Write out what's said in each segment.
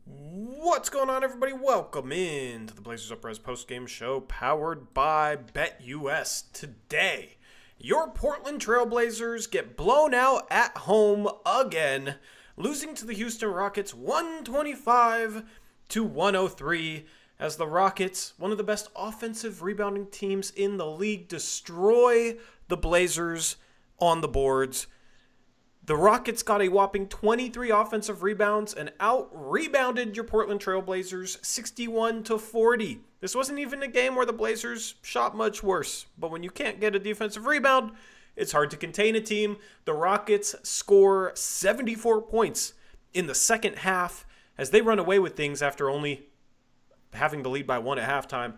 What's going on, everybody? Welcome in to the Blazers Uprise Postgame Show powered by BetUS. Today, your Portland Trailblazers get blown out at home again, losing to the Houston Rockets 125-103 as the Rockets, one of the best offensive rebounding teams in the league, destroy the Blazers on the boards. The Rockets got a whopping 23 offensive rebounds and out-rebounded your Portland Trailblazers 61-40. This wasn't even a game where the Blazers shot much worse, but when you can't get a defensive rebound, it's hard to contain a team. The Rockets score 74 points in the second half as they run away with things after only having the lead by one at halftime.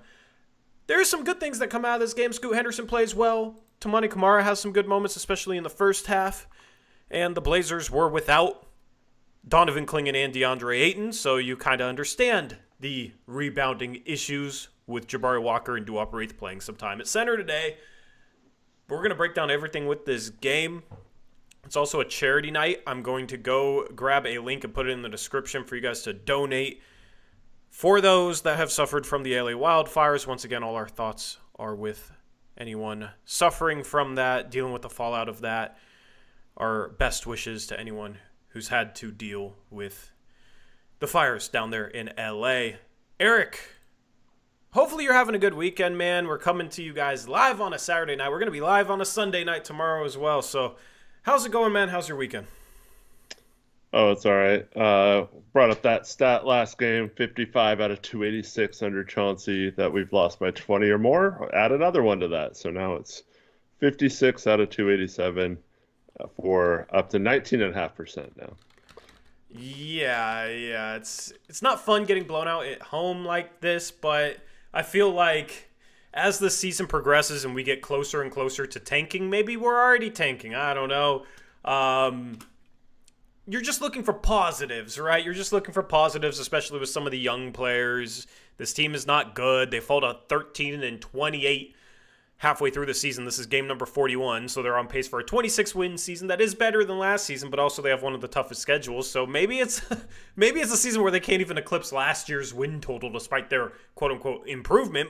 There are some good things that come out of this game. Scoot Henderson plays well. Toumani Camara has some good moments, especially in the first half. And the Blazers were without Donovan Clingan and DeAndre Ayton, so you kind of understand the rebounding issues with Jabari Walker and Duop Reath playing some time at center today. But we're going to break down everything with this game. It's also a charity night. I'm going to go grab a link and put it in the description for you guys to donate. For those that have suffered from the LA wildfires, once again, all our thoughts are with anyone suffering from that, dealing with the fallout of that. Our best wishes to anyone who's had to deal with the fires down there in LA. Eric, hopefully you're having a good weekend, man. We're coming to you guys live on a Saturday night. We're going to be live on a Sunday night tomorrow as well. So how's it going, man? How's your weekend? Oh, it's all right. Brought up that stat last game, 55 out of 286 under Chauncey, that we've lost by 20 or more. Add another one to that. So now it's 56 out of 287. For up to 19.5% now. Yeah. It's not fun getting blown out at home like this, but I feel like as the season progresses and we get closer and closer to tanking, maybe we're already tanking. I don't know. You're just looking for positives, right? You're just looking for positives, especially with some of the young players. This team is not good. They fall to 13-28. Halfway through the season. This is game number 41, so they're on pace for a 26-win season. That is better than last season, but also they have one of the toughest schedules. So maybe it's a season where they can't even eclipse last year's win total despite their quote-unquote improvement.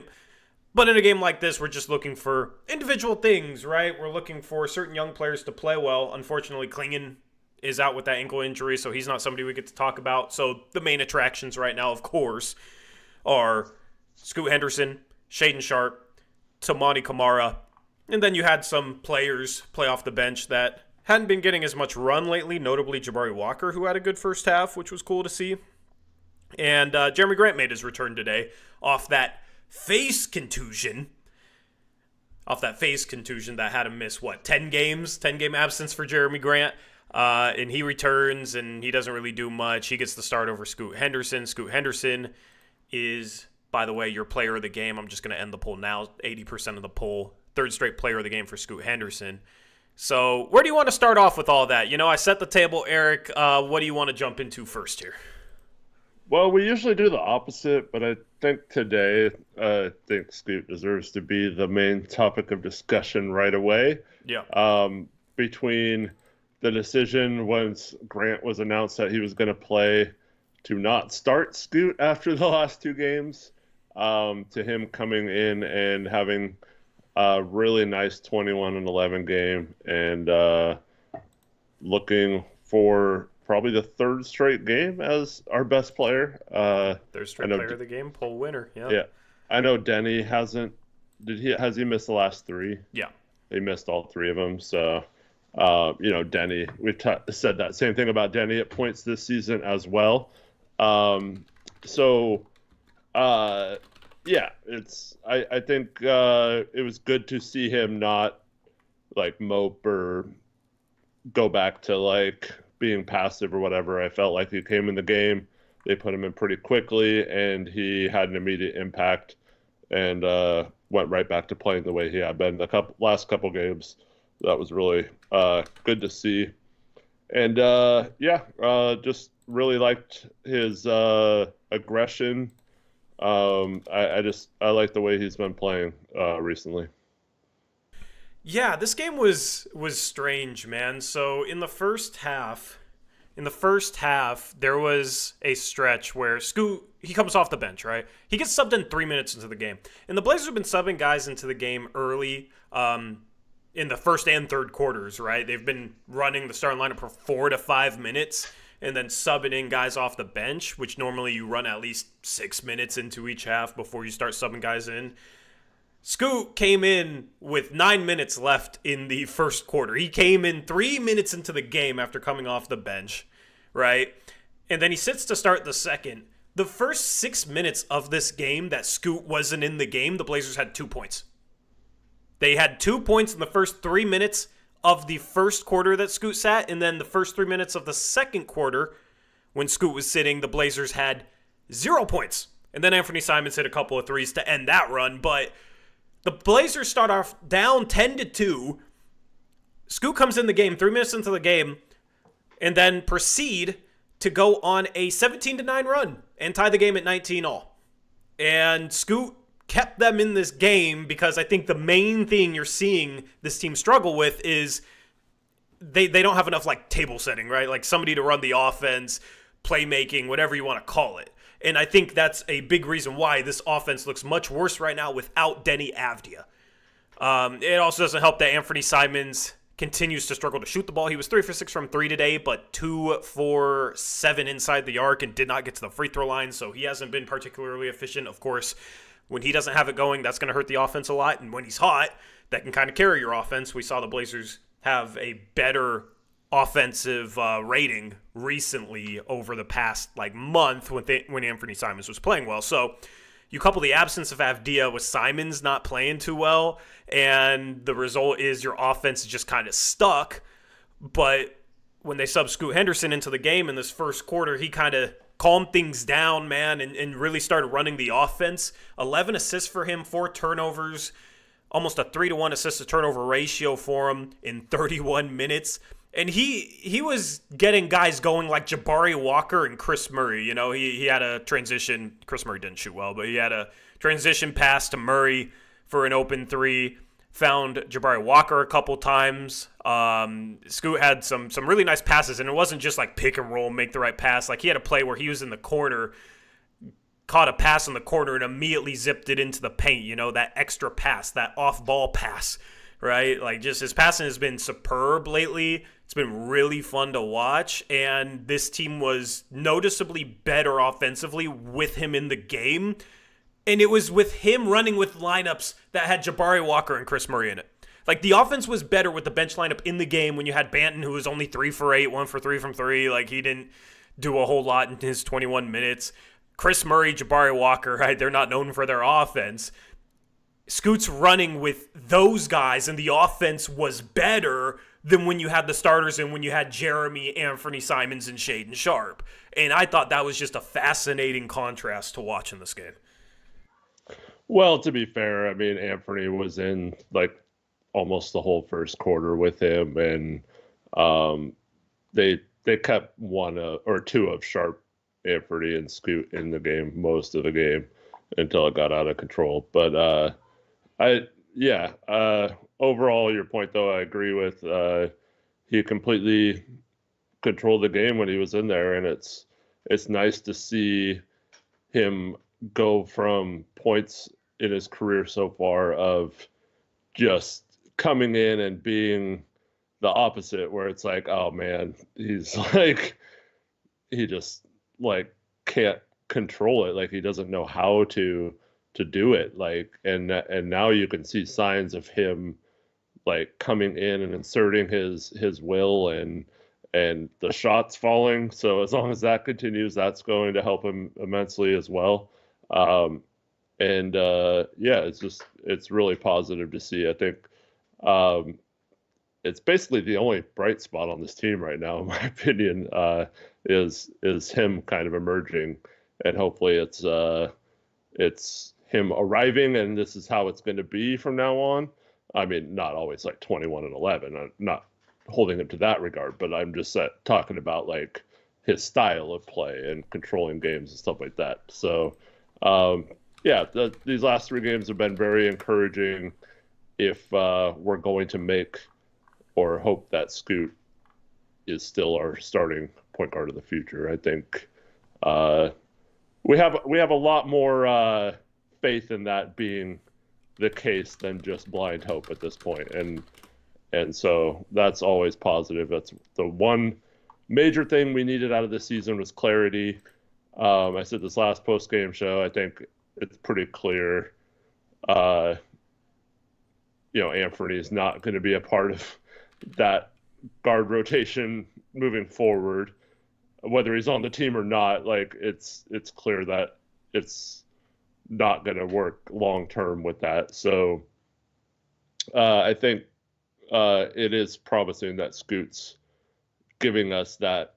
But in a game like this, we're just looking for individual things, right? We're looking for certain young players to play well. Unfortunately, Clingan is out with that ankle injury, so he's not somebody we get to talk about. So the main attractions right now, of course, are Scoot Henderson, Shaedon Sharpe, Toumani Camara, and then you had some players play off the bench that hadn't been getting as much run lately, notably Jabari Walker, who had a good first half, which was cool to see. And Jeremy Grant made his return today off that face contusion. That had him miss, 10 games? 10-game absence for Jeremy Grant. And he returns, and he doesn't really do much. He gets the start over Scoot Henderson. Scoot Henderson is, by the way, your player of the game. I'm just going to end the poll now. 80% of the poll. Third straight player of the game for Scoot Henderson. So where do you want to start off with all that? I set the table, Eric. What do you want to jump into first here? Well, we usually do the opposite, but I think today, Scoot deserves to be the main topic of discussion right away. Yeah. Between the decision once Grant was announced that he was going to play to not start Scoot after the last two games, to him coming in and having a really nice 21-11 game and looking for probably the third straight game as our best player. Third straight player of the game, poll winner. Yeah. I know Denny has he missed the last three? Yeah. He missed all three of them. So, Denny, we've said that same thing about Denny at points this season as well. I think it was good to see him not mope or go back to being passive or whatever. I felt like he came in the game, they put him in pretty quickly, and he had an immediate impact and went right back to playing the way he had been the last couple games. That was really good to see. And just really liked his aggression. I like the way he's been playing recently. Yeah, this game was strange, man. So in the first half, in the first half, there was a stretch where Scoot, he comes off the bench, right? He gets subbed in 3 minutes into the game. And the Blazers have been subbing guys into the game early in the first and third quarters, right? They've been running the starting lineup for 4 to 5 minutes and then subbing in guys off the bench, which normally you run at least 6 minutes into each half before you start subbing guys in. Scoot came in with 9 minutes left in the first quarter. He came in 3 minutes into the game after coming off the bench, right? And then he sits to start the second. The first 6 minutes of this game that Scoot wasn't in the game, the Blazers had 2 points. They had 2 points in the first 3 minutes of the first quarter that Scoot sat, and then the first 3 minutes of the second quarter, when Scoot was sitting, the Blazers had 0 points. And then Anfernee Simons hit a couple of threes to end that run, but the Blazers start off down 10-2. Scoot comes in the game 3 minutes into the game, and then proceed to go on a 17-9 run and tie the game at 19 all. And Scoot kept them in this game because I think the main thing you're seeing this team struggle with is they don't have enough like table setting, right? Like somebody to run the offense, playmaking, whatever you want to call it. And I think that's a big reason why this offense looks much worse right now without Denny Avdia. It also doesn't help that Anfernee Simons continues to struggle to shoot the ball. He was 3 for 6 from 3 today, but 2 for 7 inside the arc and did not get to the free throw line, so he hasn't been particularly efficient. Of course, when he doesn't have it going, that's going to hurt the offense a lot. And when he's hot, that can kind of carry your offense. We saw the Blazers have a better offensive rating recently over the past month when Anfernee Simons was playing well. So you couple the absence of Avdia with Simons not playing too well, and the result is your offense is just kind of stuck. But when they sub Scoot Henderson into the game in this first quarter, he kind of calmed things down, man, and really started running the offense. 11 assists for him, 4 turnovers, almost a 3-to-1 assist-to-turnover ratio for him in 31 minutes. And he was getting guys going like Jabari Walker and Chris Murray. You know, he had a transition. Chris Murray didn't shoot well, but he had a transition pass to Murray for an open three. Found Jabari Walker a couple times. Scoot had some really nice passes, and it wasn't just like pick and roll, make the right pass. Like he had a play where he was in the corner, caught a pass in the corner, and immediately zipped it into the paint. You know, that extra pass, that off-ball pass, right? Like just his passing has been superb lately. It's been really fun to watch, and this team was noticeably better offensively with him in the game. And it was with him running with lineups that had Jabari Walker and Chris Murray in it. Like, the offense was better with the bench lineup in the game when you had Banton, who was only 3 for 8, 1 for 3 from 3. Like, he didn't do a whole lot in his 21 minutes. Chris Murray, Jabari Walker, right? They're not known for their offense. Scoot's running with those guys, and the offense was better than when you had the starters and when you had Jeremy, Anfernee Simons, and Shaedon Sharpe. And I thought that was just a fascinating contrast to watch in this game. Well, to be fair, I mean, Anfernee was in almost the whole first quarter with him, and they kept 1 or 2 of Sharpe, Anfernee, and Scoot in the game most of the game until it got out of control. But overall, your point though, I agree with. He completely controlled the game when he was in there, and it's nice to see him go from points in his career so far of just coming in and being the opposite, where it's like, oh man, he's he just can't control it. Like he doesn't know how to do it. And now you can see signs of him coming in and inserting his will and the shots falling. So as long as that continues, that's going to help him immensely as well. It's really positive to see. I think it's basically the only bright spot on this team right now, in my opinion, is him kind of emerging, and hopefully it's him arriving, and this is how it's going to be from now on. I mean, not always 21 and 11. I'm not holding him to that regard, but I'm just talking about his style of play and controlling games and stuff like that. So. These last 3 games have been very encouraging if we're going to make or hope that Scoot is still our starting point guard of the future. I think we have a lot more faith in that being the case than just blind hope at this point, and so that's always positive. That's the one major thing we needed out of this season was clarity. I said this last post-game show, I think it's pretty clear, Anfernee is not going to be a part of that guard rotation moving forward, whether he's on the team or not. Like it's clear that it's not going to work long-term with that. So I think it is promising that Scoot's giving us that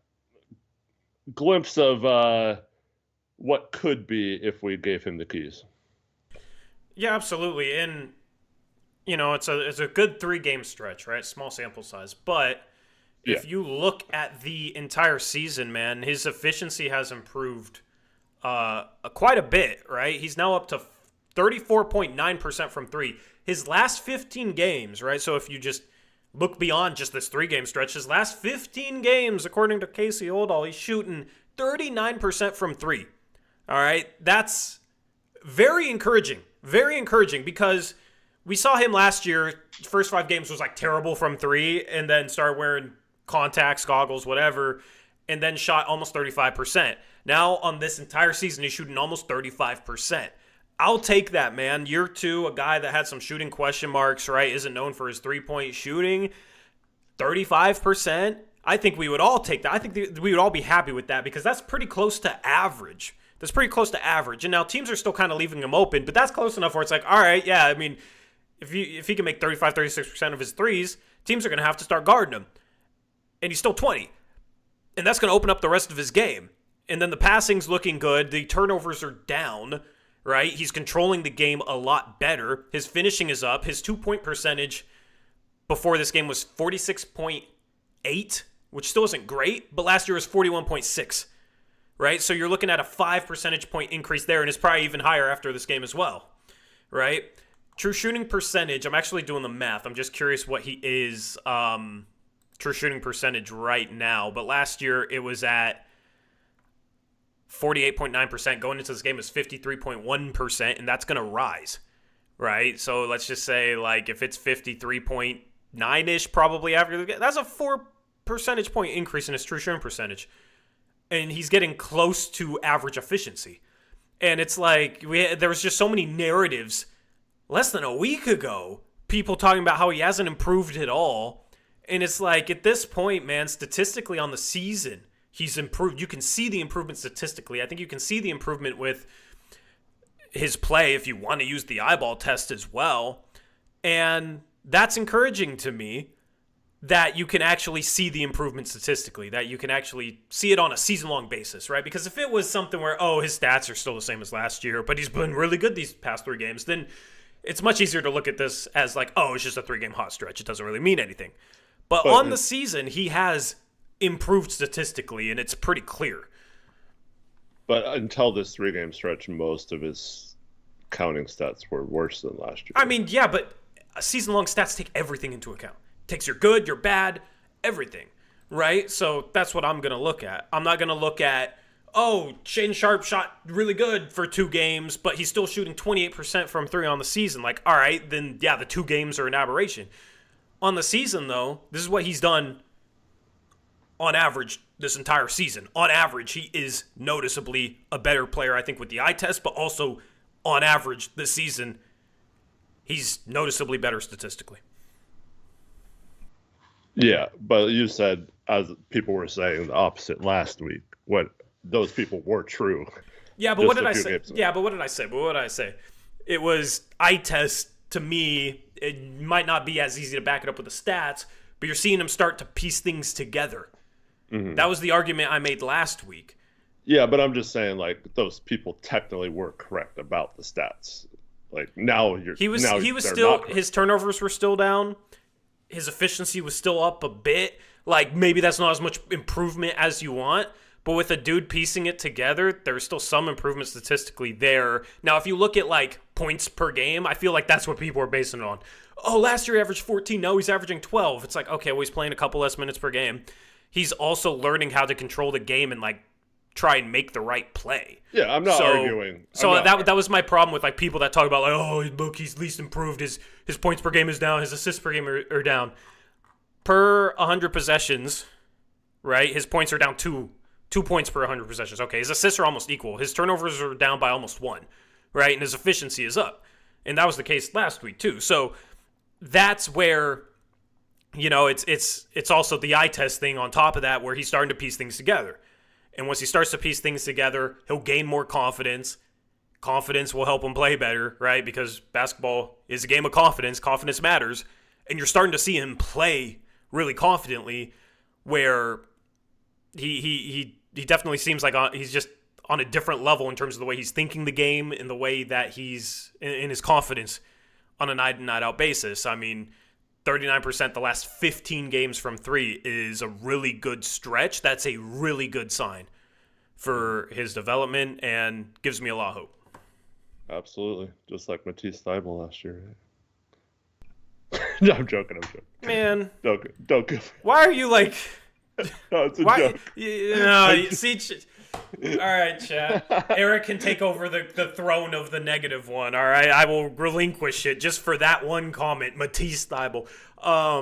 glimpse of what could be if we gave him the keys. Yeah, absolutely. And, it's a good 3-game stretch, right? Small sample size. But if you look at the entire season, man, his efficiency has improved quite a bit, right? He's now up to 34.9% from 3. His last 15 games, right? So if you just look beyond just this 3-game stretch, his last 15 games, according to Casey Oldall, he's shooting 39% from 3. All right? That's very encouraging. Very encouraging because we saw him last year, first 5 games was like terrible from 3 and then started wearing contacts, goggles, whatever, and then shot almost 35%. Now on this entire season, he's shooting almost 35%. I'll take that, man. Year 2, a guy that had some shooting question marks, right, isn't known for his three-point shooting. 35%. I think we would all take that. I think we would all be happy with that because that's pretty close to average. That's pretty close to average. And now teams are still kind of leaving him open, but that's close enough where it's like, all right, yeah, I mean, if he can make 35, 36% of his threes, teams are going to have to start guarding him. And he's still 20. And that's going to open up the rest of his game. And then the passing's looking good. The turnovers are down, right? He's controlling the game a lot better. His finishing is up. His 2-point percentage before this game was 46.8, which still isn't great, but last year was 41.6, right? So you're looking at a 5 percentage point increase there, and it's probably even higher after this game as well, right? True shooting percentage, I'm actually doing the math. I'm just curious what he is true shooting percentage right now, but last year it was at 48.9%. Going into this game is 53.1%, and that's going to rise, right? So let's just say, like, if it's 53.9-ish probably after the game, that's a 4 percentage point increase in his true shooting percentage. And he's getting close to average efficiency. And it's like, there was just so many narratives less than a week ago, people talking about how he hasn't improved at all. And it's like, at this point, man, statistically on the season, he's improved. You can see the improvement statistically. I think you can see the improvement with his play if you want to use the eyeball test as well. And that's encouraging to me that you can actually see the improvement statistically, that you can actually see it on a season-long basis, right? Because if it was something where, his stats are still the same as last year, but he's been really good these past 3 games, then it's much easier to look at this as like, it's just a 3-game hot stretch. It doesn't really mean anything. But on the season, he has improved statistically, and it's pretty clear. But until this 3-game stretch, most of his counting stats were worse than last year. I mean, yeah, but season-long stats take everything into account. Takes your good, your bad, everything, right? So that's what I'm going to look at. I'm not going to look at, Shaedon Sharpe shot really good for 2 games, but he's still shooting 28% from 3 on the season. Like, all right, then, yeah, the 2 games are an aberration. On the season, though, this is what he's done on average this entire season. On average, he is noticeably a better player, I think, with the eye test, but also on average this season, he's noticeably better statistically. Yeah, but you said, as people were saying, the opposite last week. What those people were true. Yeah, but what did I say? Yeah, but what did I say? It was eye test. To me, it might not be as easy to back it up with the stats, but you're seeing him start to piece things together. Mm-hmm. That was the argument I made last week. Yeah, but I'm just saying, like, those people technically were correct about the stats. Like, now he was still, his turnovers were still down. His efficiency was still up a bit. Like, maybe that's not as much improvement as you want, but with a dude piecing it together, there's still some improvement statistically there. Now, if you look at, like, points per game, I feel like that's what people are basing it on. Last year he averaged 14, now he's averaging 12. It's like, okay, well, he's playing a couple less minutes per game. he's also learning how to control the game and like try and make the right play. Yeah, I'm not arguing. That was my problem with like people that talk about like, oh, look, he's least improved. His points per game is down. His assists per game are down. Per 100 possessions, right? His points are down 2 points per 100 possessions. Okay, his assists are almost equal. His turnovers are down by almost 1, right? And his efficiency is up. And that was the case last week too. So that's where, you know, it's also the eye test thing on top of that, where he's starting to piece things together. And once he starts to piece things together, he'll gain more confidence. Confidence will help him play better, right? Because basketball is a game of confidence. Confidence matters. And you're starting to see him play really confidently, where he definitely seems like he's just on a different level in terms of the way he's thinking the game and the way that he's in his confidence on a night-in, night-out basis. I mean, 39% the last 15 games from 3 is a really good stretch. That's a really good sign for his development and gives me a lot of hope. Absolutely. Just like Matisse Thybulle last year. No, I'm joking. Man. Don't give. Why are you like... No, it's a joke. All right, chat. Eric can take over the throne of the negative one. All right, I will relinquish it just for that one comment, Matisse Thybulle. I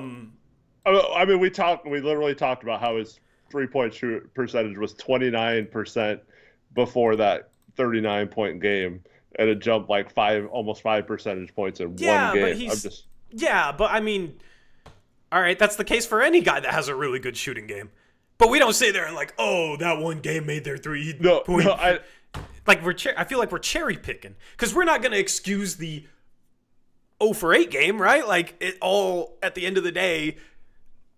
mean, we literally talked about how his 3-point shoot percentage was 29% before that 39-point game, and it jumped like almost 5 percentage points in one game. But I mean, all right, that's the case for any guy that has a really good shooting game. But we don't sit there and like, oh, that one game made their 3 point. No, I feel like we're cherry picking because we're not going to excuse the 0 for 8 game, right? Like it all at the end of the day,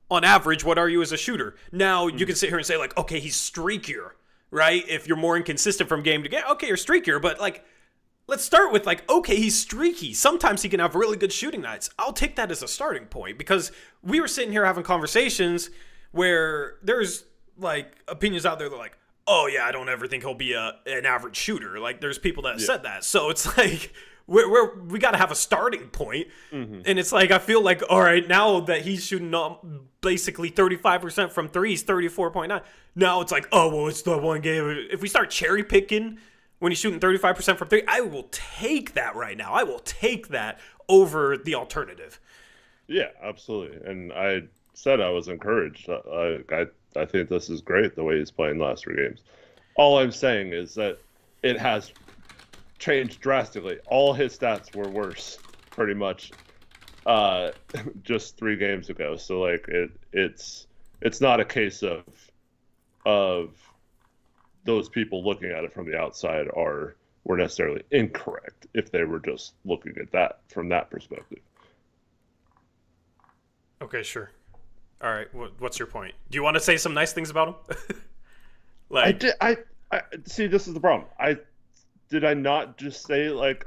on average, what are you as a shooter? Now you can sit here and say like, okay, he's streakier, right? If you're more inconsistent from game to game, okay, you're streakier. But like, let's start with like, okay, he's streaky. Sometimes he can have really good shooting nights. I'll take that as a starting point because we were sitting here having conversations where there's like opinions out there that are like, oh yeah, I don't ever think he'll be an average shooter. Like there's people that said that. So it's like we got to have a starting point. Mm-hmm. And it's like I feel like, all right, now that he's shooting basically 35% from 3, he's 34.9. Now it's like, oh well, it's the one game. If we start cherry picking when he's shooting 35% from 3, I will take that right now. I will take that over the alternative. Yeah, absolutely. And I said I was encouraged. I think this is great the way he's playing the last 3 games. All I'm saying is that it has changed drastically. All his stats were worse, pretty much, just 3 games ago. So like it's not a case of those people looking at it from the outside were necessarily incorrect if they were just looking at that from that perspective. Okay, sure. All right, what's your point? Do you want to say some nice things about him? I see. This is the problem. Did I not just say like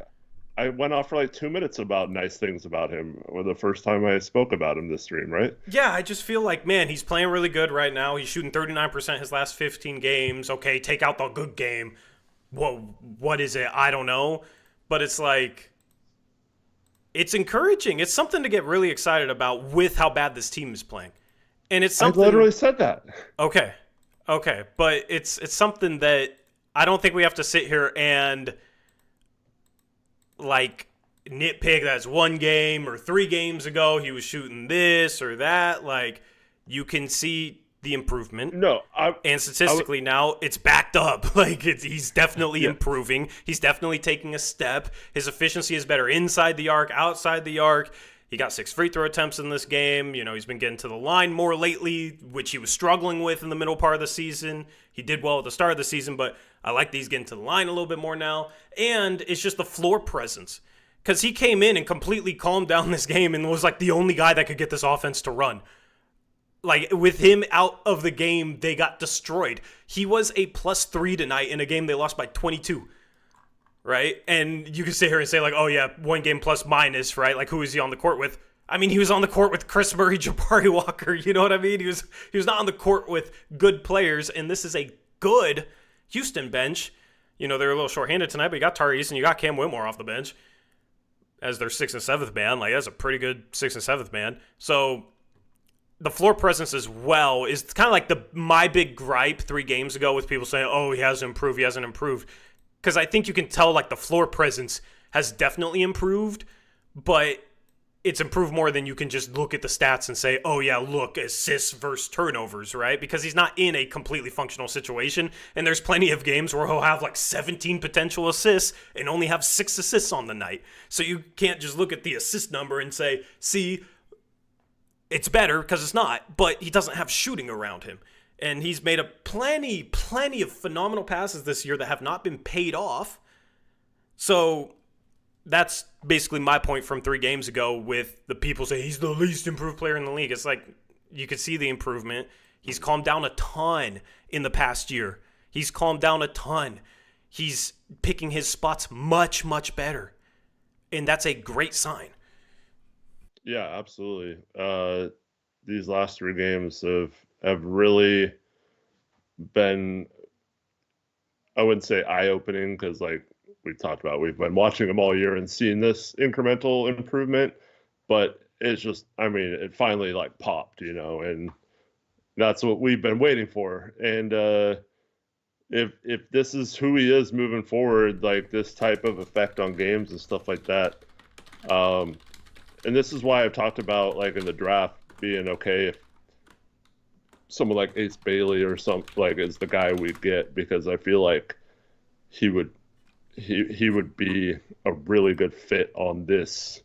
I went off for like 2 minutes about nice things about him the first time I spoke about him this stream, right? Yeah, I just feel like, man, he's playing really good right now. He's shooting 39% his last 15 games. Okay, take out the good game. What is it? I don't know, but it's like. It's encouraging. It's something to get really excited about with how bad this team is playing. And it's something I literally said that. Okay. But it's something that I don't think we have to sit here and like nitpick that's 1 game or 3 games ago he was shooting this or that. Like you can see the improvement. No, and statistically now it's backed up. Like he's definitely improving. He's definitely taking a step. His efficiency is better inside the arc, outside the arc. He got 6 free throw attempts in this game. You know, he's been getting to the line more lately, which he was struggling with in the middle part of the season. He did well at the start of the season, but I like that he's getting to the line a little bit more now. And it's just the floor presence. Because he came in and completely calmed down this game and was like the only guy that could get this offense to run. Like, with him out of the game, they got destroyed. He was a +3 tonight in a game they lost by 22, right? And you can sit here and say, like, oh, yeah, 1 game plus minus, right? Like, who is he on the court with? I mean, he was on the court with Chris Murray, Jabari Walker, you know what I mean? He was not on the court with good players, and this is a good Houston bench. You know, they're a little shorthanded tonight, but you got Tari Eason, you got Cam Whitmore off the bench as their 6th and 7th man. Like, that's a pretty good 6th and 7th man. So the floor presence as well is kind of like my big gripe 3 games ago with people saying, "Oh, he hasn't improved. He hasn't improved." Because I think you can tell like the floor presence has definitely improved, but it's improved more than you can just look at the stats and say, "Oh yeah, look, assists versus turnovers," right? Because he's not in a completely functional situation, and there's plenty of games where he'll have like 17 potential assists and only have 6 assists on the night. So you can't just look at the assist number and say, "See, it's better," because it's not, but he doesn't have shooting around him. And he's made a plenty of phenomenal passes this year that have not been paid off. So that's basically my point from 3 games ago with the people say he's the least improved player in the league. It's like you could see the improvement. He's calmed down a ton in the past year. He's calmed down a ton. He's picking his spots much, much better. And that's a great sign. Yeah, absolutely. These last 3 games have really been, I wouldn't say eye-opening, because like we talked about, we've been watching them all year and seeing this incremental improvement, but it's just, I mean, it finally like popped, and that's what we've been waiting for. And if this is who he is moving forward, like this type of effect on games and stuff like that, and this is why I've talked about like in the draft being okay if someone like Ace Bailey or something like is the guy we get, because I feel like he would be a really good fit on this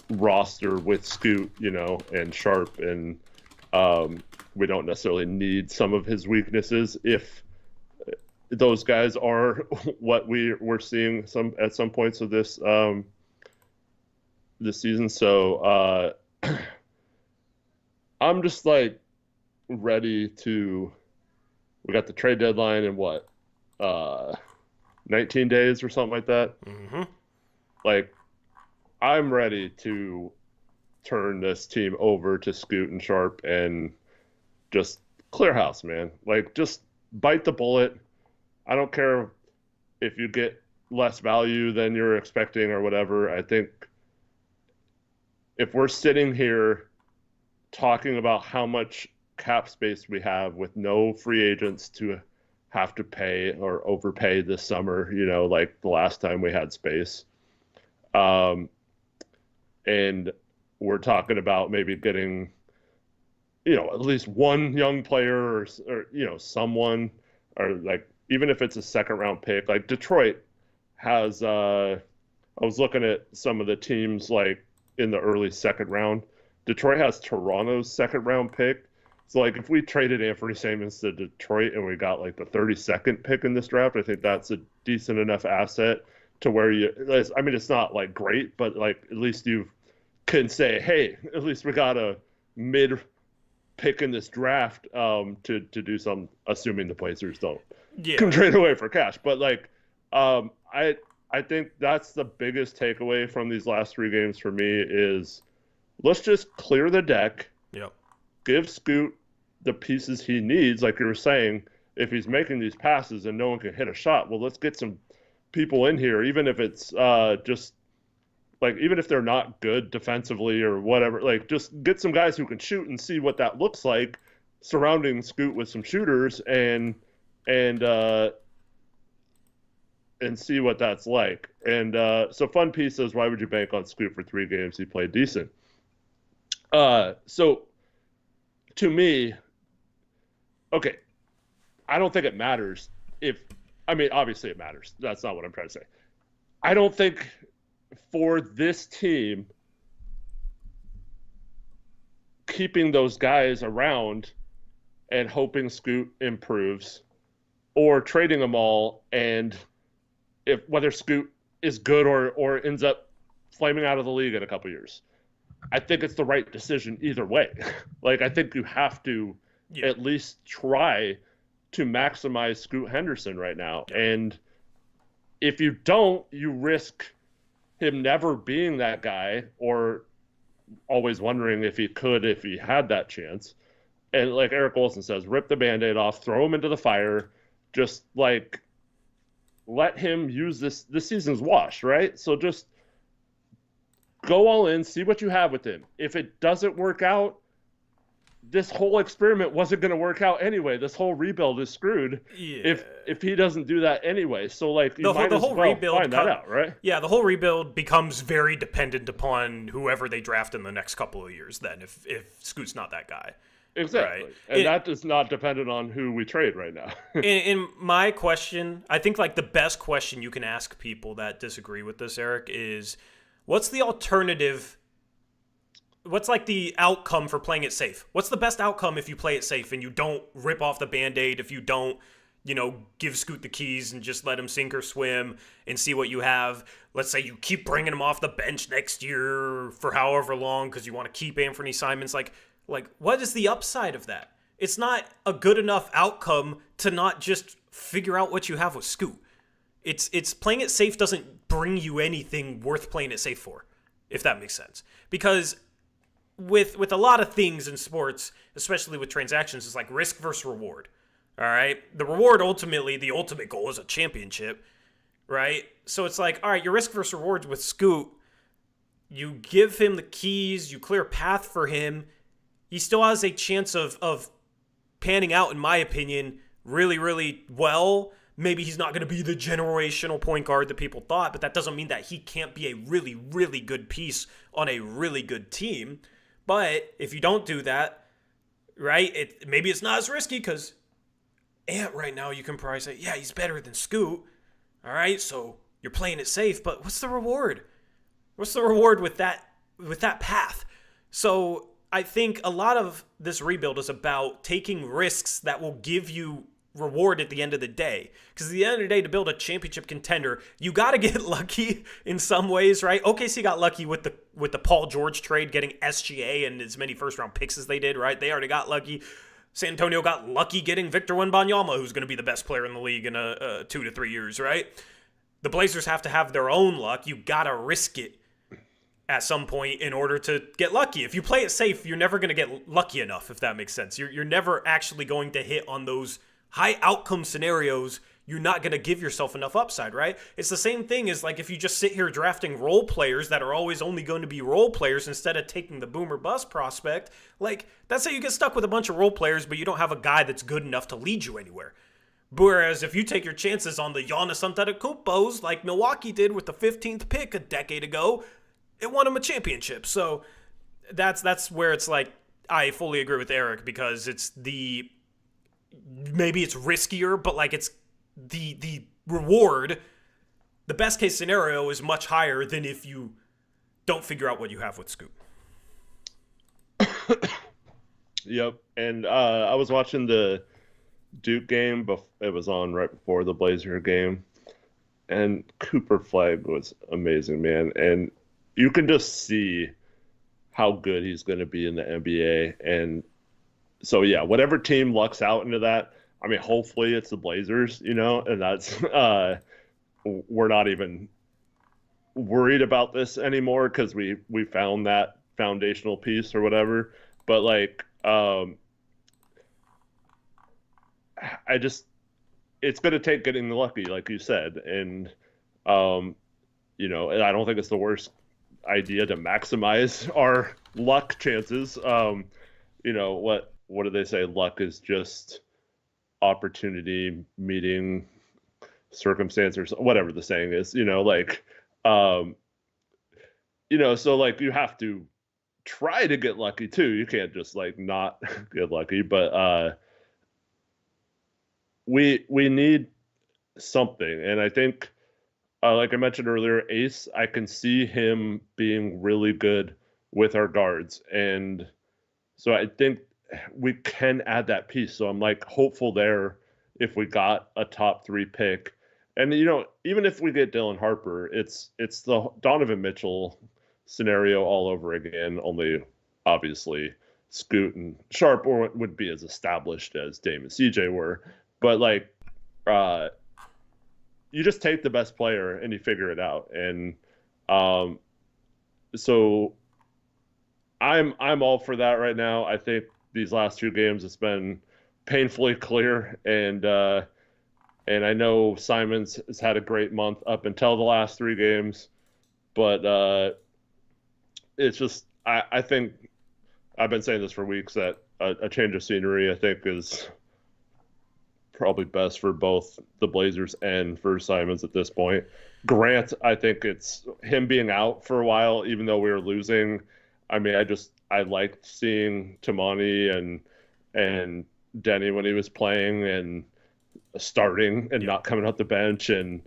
roster with Scoot, and Sharp, and we don't necessarily need some of his weaknesses if those guys are what we're seeing at some points of this season. So I'm just like ready to. We got the trade deadline in what, 19 days or something like that. Mm-hmm. Like, I'm ready to turn this team over to Scoot and Sharp and just clear house, man. Like, just bite the bullet. I don't care if you get less value than you're expecting or whatever. I think if we're sitting here talking about how much cap space we have with no free agents to have to pay or overpay this summer, like the last time we had space, and we're talking about maybe getting, at least one young player or someone, or like, even if it's a second round pick, like Detroit has, I was looking at some of the teams like in the early second round. Detroit has Toronto's second round pick. So like if we traded Anfernee Simons to Detroit and we got like the 32nd pick in this draft, I think that's a decent enough asset to where I mean, it's not like great, but like at least you can say, hey, at least we got a mid pick in this draft to do some, assuming the Blazers don't come trade away for cash. But like I think that's the biggest takeaway from these last 3 games for me is let's just clear the deck. Yep. Give Scoot the pieces he needs, like you were saying. If he's making these passes and no one can hit a shot, well, let's get some people in here, even if it's just like, even if they're not good defensively or whatever, like just get some guys who can shoot and see what that looks like, surrounding Scoot with some shooters and see what that's like. And so fun piece is, why would you bank on Scoot for 3 games? He played decent. So to me, okay, I don't think it matters obviously it matters. That's not what I'm trying to say. I don't think for this team, keeping those guys around and hoping Scoot improves, or trading them all, and if whether Scoot is good or ends up flaming out of the league in a couple years, I think it's the right decision either way. Like, I think you have to at least try to maximize Scoot Henderson right now. And if you don't, you risk him never being that guy, or always wondering if he had that chance. And like Eric Olson says, rip the Band-Aid off, throw him into the fire, just like let him use this season's wash, right? So just go all in, see what you have with him. If it doesn't work out, this whole experiment wasn't going to work out anyway. This whole rebuild is screwed Yeah. if he doesn't do that anyway. So like you The whole, might the as whole well rebuild find that out, right? Yeah, the whole rebuild becomes very dependent upon whoever they draft in the next couple of years then if Scoot's not that guy. Exactly. Right. And that is not dependent on who we trade right now. In my question, I think like the best question you can ask people that disagree with this, Eric, is what's the alternative? What's like the outcome for playing it safe? What's the best outcome if you play it safe and you don't rip off the Band-Aid, if you don't, give Scoot the keys and just let him sink or swim and see what you have? Let's say you keep bringing him off the bench next year for however long because you want to keep Anfernee Simons. Like what is the upside of that? It's not a good enough outcome to not just figure out what you have with Scoot. It's playing it safe doesn't bring you anything worth playing it safe for, if that makes sense. Because with a lot of things in sports, especially with transactions, it's like risk versus reward. All right? The reward ultimately, the ultimate goal is a championship, right? So it's like, all right, your risk versus reward with Scoot, you give him the keys, you clear a path for him. He still has a chance of panning out, in my opinion, really, really well. Maybe he's not going to be the generational point guard that people thought, but that doesn't mean that he can't be a really, really good piece on a really good team. But if you don't do that, right, maybe it's not as risky because Ant right now, you can probably say, yeah, he's better than Scoot. All right, so you're playing it safe, but what's the reward? What's the reward with that path? So I think a lot of this rebuild is about taking risks that will give you reward at the end of the day. Because at the end of the day, to build a championship contender, you got to get lucky in some ways, right? OKC got lucky with the Paul George trade, getting SGA and as many first-round picks as they did, right? They already got lucky. San Antonio got lucky getting Victor Wembanyama, who's going to be the best player in the league in 2 to 3 years, right? The Blazers have to have their own luck. You got to risk it at some point in order to get lucky. If you play it safe, you're never going to get lucky enough, if that makes sense. You're never actually going to hit on those high outcome scenarios. You're not going to give yourself enough upside, right? It's the same thing as like if you just sit here drafting role players that are always only going to be role players instead of taking the boom or bust prospect. Like, that's how you get stuck with a bunch of role players, but you don't have a guy that's good enough to lead you anywhere. Whereas if you take your chances on the Giannis Antetokounmpos, like Milwaukee did with the 15th pick a decade ago, it won them a championship. So that's where it's like, I fully agree with Eric, because maybe it's riskier, but like it's the reward, the best case scenario is much higher than if you don't figure out what you have with Scoot. Yep. And I was watching the Duke game, it was on right before the Blazer game, and Cooper Flag was amazing, man. And you can just see how good he's going to be in the NBA. And so, yeah, whatever team lucks out into that, I mean, hopefully it's the Blazers, and that's we're not even worried about this anymore because we found that foundational piece or whatever. But like, it's going to take getting lucky, like you said, and and I don't think it's the worst idea to maximize our luck chances. What do they say? Luck is just opportunity meeting circumstance, or whatever the saying is, so like you have to try to get lucky too. You can't just like not get lucky, but we need something. And I think like I mentioned earlier, Ace, I can see him being really good with our guards, and so I think we can add that piece. So I'm like hopeful there if we got a top 3 pick. And even if we get Dylan Harper, it's the Donovan Mitchell scenario all over again, only obviously Scoot and Sharp would be as established as Dame and CJ were. But like you just take the best player and you figure it out. And so I'm all for that right now. I think these last 2 games, it's been painfully clear. And I know Simons has had a great month up until the last 3 games. But it's just, I think I've been saying this for weeks that a change of scenery, I think, is probably best for both the Blazers and for Simons at this point. Grant, I think it's him being out for a while, even though we were losing. I mean, I liked seeing Tamani and Denny when he was playing and starting and not coming off the bench, and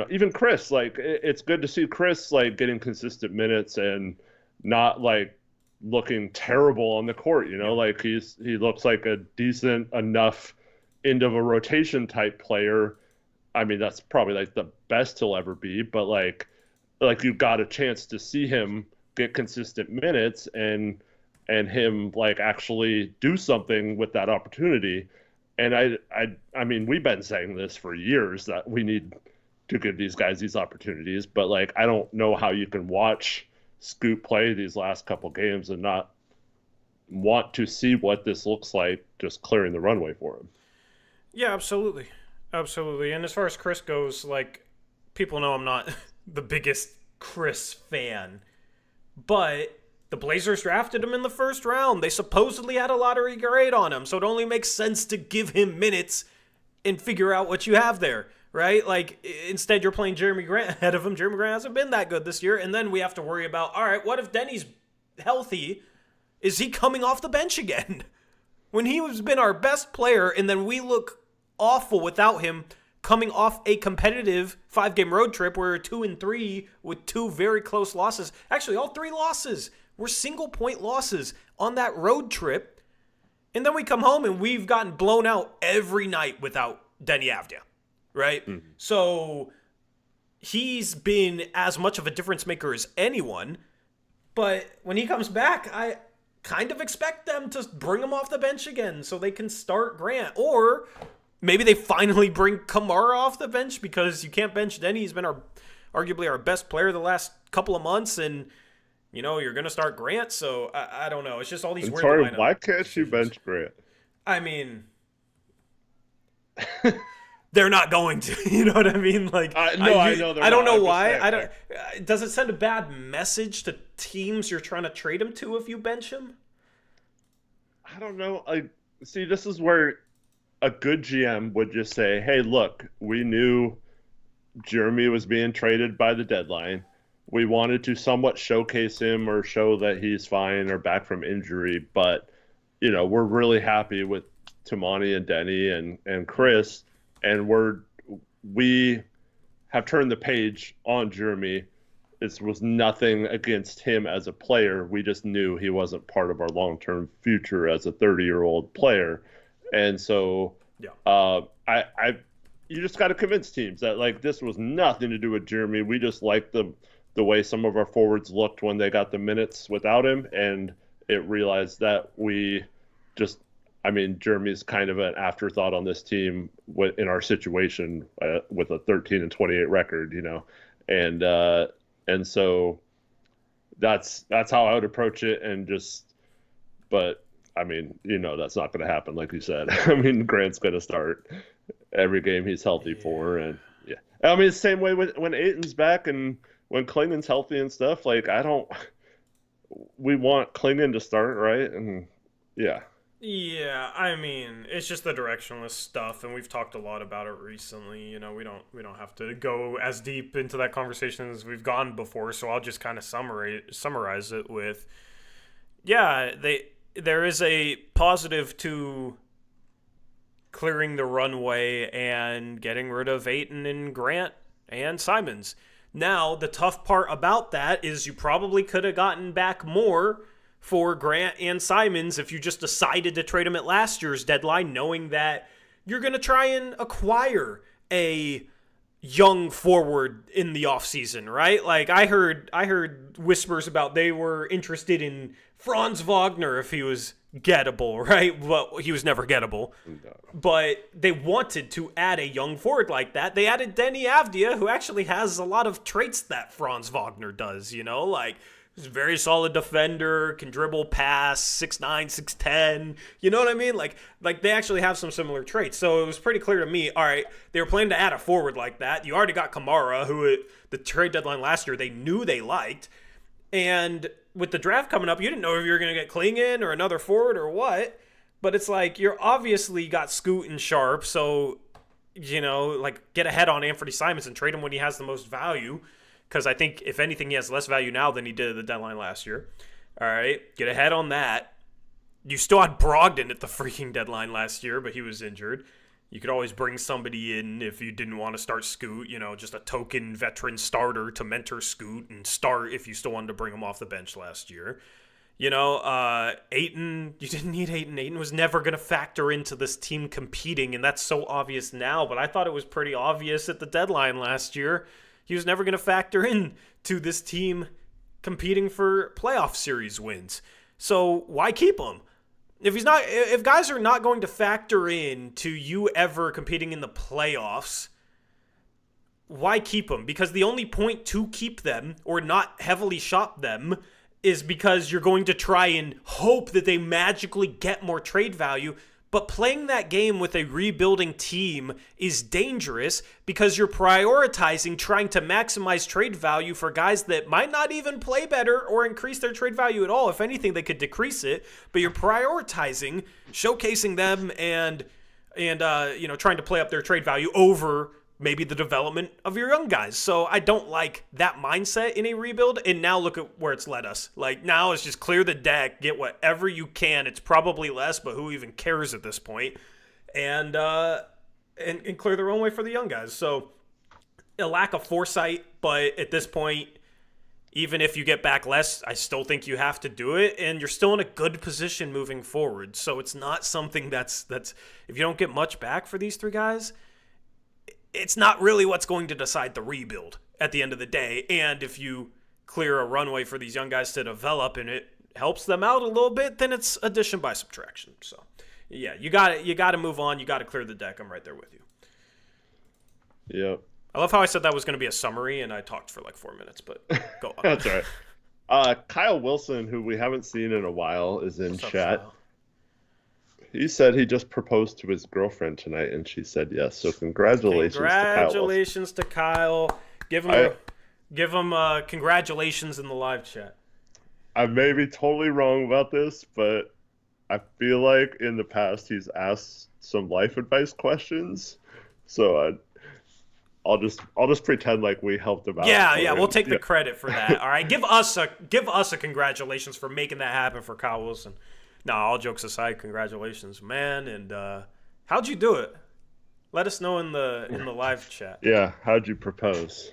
even Chris. Like, it's good to see Chris like getting consistent minutes and not like looking terrible on the court. Like he looks like a decent enough end of a rotation type player. I mean, that's probably like the best he'll ever be, but like you got a chance to see him get consistent minutes and him like actually do something with that opportunity. And I mean, we've been saying this for years that we need to give these guys these opportunities, but like I don't know how you can watch Scoot play these last couple games and not want to see what this looks like just clearing the runway for him. Yeah, absolutely. Absolutely. And as far as Chris goes, like, people know I'm not the biggest Chris fan, but the Blazers drafted him in the first round. They supposedly had a lottery grade on him, so it only makes sense to give him minutes and figure out what you have there, right? Like, instead you're playing Jeremy Grant ahead of him. Jeremy Grant hasn't been that good this year, and then we have to worry about, all right, what if Denny's healthy? Is he coming off the bench again? When he has been our best player, and then we look awful without him, coming off a competitive 5-game road trip where we're 2-3 with 2 very close losses. Actually, all 3 losses were single-point losses on that road trip. And then we come home and we've gotten blown out every night without Denny Avdia, right? Mm-hmm. So he's been as much of a difference maker as anyone. But when he comes back, I kind of expect them to bring him off the bench again so they can start Grant. Or maybe they finally bring Kamara off the bench because you can't bench Denny. He's been arguably our best player the last couple of months, and you're going to start Grant. So I don't know. It's just all these weird lineup. Why can't you bench Grant? I mean, they're not going to. You know what I mean? Like, I know. I don't know why. I don't. Does it send a bad message to teams you're trying to trade him to if you bench him? I don't know. See, this is where a good GM would just say, hey, look, we knew Jeremy was being traded by the deadline. We wanted to somewhat showcase him or show that he's fine or back from injury, but, we're really happy with Tamani and Denny and Chris, and we have turned the page on Jeremy. This was nothing against him as a player. We just knew he wasn't part of our long-term future as a 30-year-old player. And so you just got to convince teams that, like, this was nothing to do with Jeremy. We just liked the way some of our forwards looked when they got the minutes without him, and it realized that Jeremy's kind of an afterthought on this team in our situation with a 13-28 record, and so that's how I would approach it, but I mean, that's not going to happen, like you said. I mean, Grant's going to start every game he's healthy for, and I mean, it's the same way when Ayton's back and when Klingen's healthy and stuff. Like, we want Klingen to start, right? And yeah. Yeah, I mean, it's just the directionless stuff, and we've talked a lot about it recently. We don't have to go as deep into that conversation as we've gone before, so I'll just kind of summarize it with, there is a positive to clearing the runway and getting rid of Ayton and Grant and Simons. Now, the tough part about that is you probably could have gotten back more for Grant and Simons if you just decided to trade them at last year's deadline, knowing that you're going to try and acquire a young forward in the offseason, right? Like, I heard whispers about they were interested in Franz Wagner if he was gettable, right? Well, he was never gettable. No. But they wanted to add a young forward like that. They added Denny Avdia, who actually has a lot of traits that Franz Wagner does, like he's a very solid defender, can dribble, pass, 6'9", 6'10", you know what I mean? Like they actually have some similar traits. So it was pretty clear to me, all right, they were planning to add a forward like that. You already got Kamara, who at the trade deadline last year they knew they liked. And with the draft coming up, you didn't know if you were going to get Klingon or another forward or what. But it's like, you're obviously got Scoot and Sharp, so, like, get ahead on Anfernee Simons and trade him when he has the most value. Because I think, if anything, he has less value now than he did at the deadline last year. All right, get ahead on that. You still had Brogdon at the freaking deadline last year, but he was injured. You could always bring somebody in if you didn't want to start Scoot, just a token veteran starter to mentor Scoot and start if you still wanted to bring him off the bench last year. Ayton, you didn't need Ayton. Ayton was never going to factor into this team competing, and that's so obvious now, but I thought it was pretty obvious at the deadline last year. He was never going to factor in to this team competing for playoff series wins. So why keep him? If guys are not going to factor in to you ever competing in the playoffs, why keep them? Because the only point to keep them or not heavily shop them is because you're going to try and hope that they magically get more trade value. But playing that game with a rebuilding team is dangerous because you're prioritizing trying to maximize trade value for guys that might not even play better or increase their trade value at all. If anything, they could decrease it. But you're prioritizing showcasing them and trying to play up their trade value over maybe the development of your young guys. So I don't like that mindset in a rebuild. And now look at where it's led us. Like, now it's just clear the deck, get whatever you can. It's probably less, but who even cares at this point? And clear the runway for the young guys. So a lack of foresight, but at this point, even if you get back less, I still think you have to do it, and you're still in a good position moving forward. So it's not something that's if you don't get much back for these three guys, it's not really what's going to decide the rebuild at the end of the day. And if you clear a runway for these young guys to develop and it helps them out a little bit, then it's addition by subtraction. So, yeah, you got to move on. You got to clear the deck. I'm right there with you. Yep. I love how I said that was going to be a summary and I talked for like 4 minutes, but go on. That's all right. Kyle Wilson, who we haven't seen in a while, is in chat. Kyle? He said he just proposed to his girlfriend tonight, and she said yes. So congratulations to Kyle. Give him congratulations in the live chat. I may be totally wrong about this, but I feel like in the past he's asked some life advice questions. So I'll just pretend like we helped him out. Yeah, we'll take the credit for that. All right, give us a congratulations for making that happen for Kyle Wilson. No, all jokes aside, congratulations, man. And how'd you do it? Let us know in the live chat. Yeah, how'd you propose?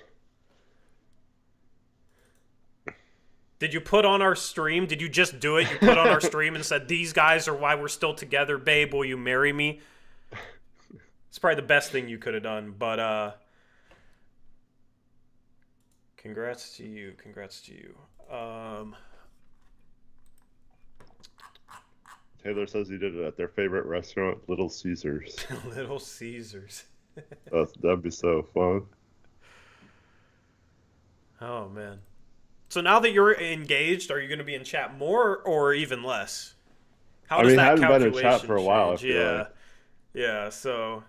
Did you put on our stream? Did you just do it? You put on our stream and said, "These guys are why we're still together, babe. Will you marry me?" It's probably the best thing you could have done. But congrats to you. Taylor says he did it at their favorite restaurant, Little Caesars. Little Caesars. That'd be so fun. Oh, man. So now that you're engaged, are you going to be in chat more or even less? How does that calculation been in chat for a while. Yeah. So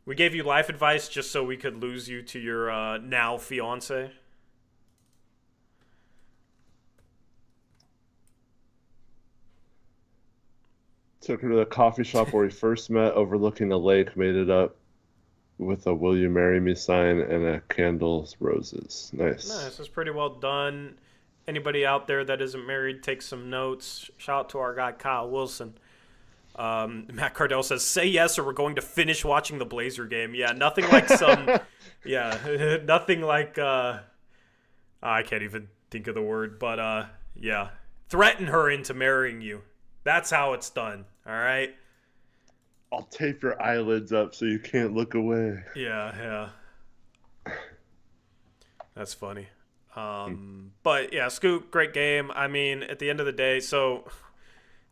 we gave you life advice just so we could lose you to your now fiance. Took her to the coffee shop where we first met, overlooking a lake, made it up with a "Will you marry me" sign and a candles, roses. Nice. That's pretty well done. Anybody out there that isn't married, take some notes. Shout out to our guy Kyle Wilson. Matt Cardell says, "Say yes, or we're going to finish watching the Blazer game." Yeah, nothing like nothing like. I can't even think of the word, but yeah, threaten her into marrying you. That's how it's done. All right. I'll tape your eyelids up so you can't look away. Yeah. That's funny. But yeah, Scoot, great game. I mean, at the end of the day, so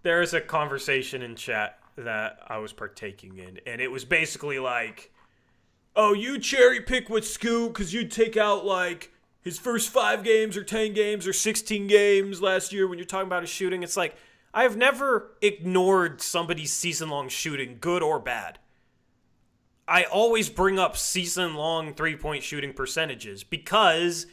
there's a conversation in chat that I was partaking in, and it was basically like, "Oh, you cherry pick with Scoot because you take out like his first 5 games or 10 games or 16 games last year when you're talking about his shooting." It's like, I've never ignored somebody's season-long shooting, good or bad. I always bring up season-long three-point shooting percentages because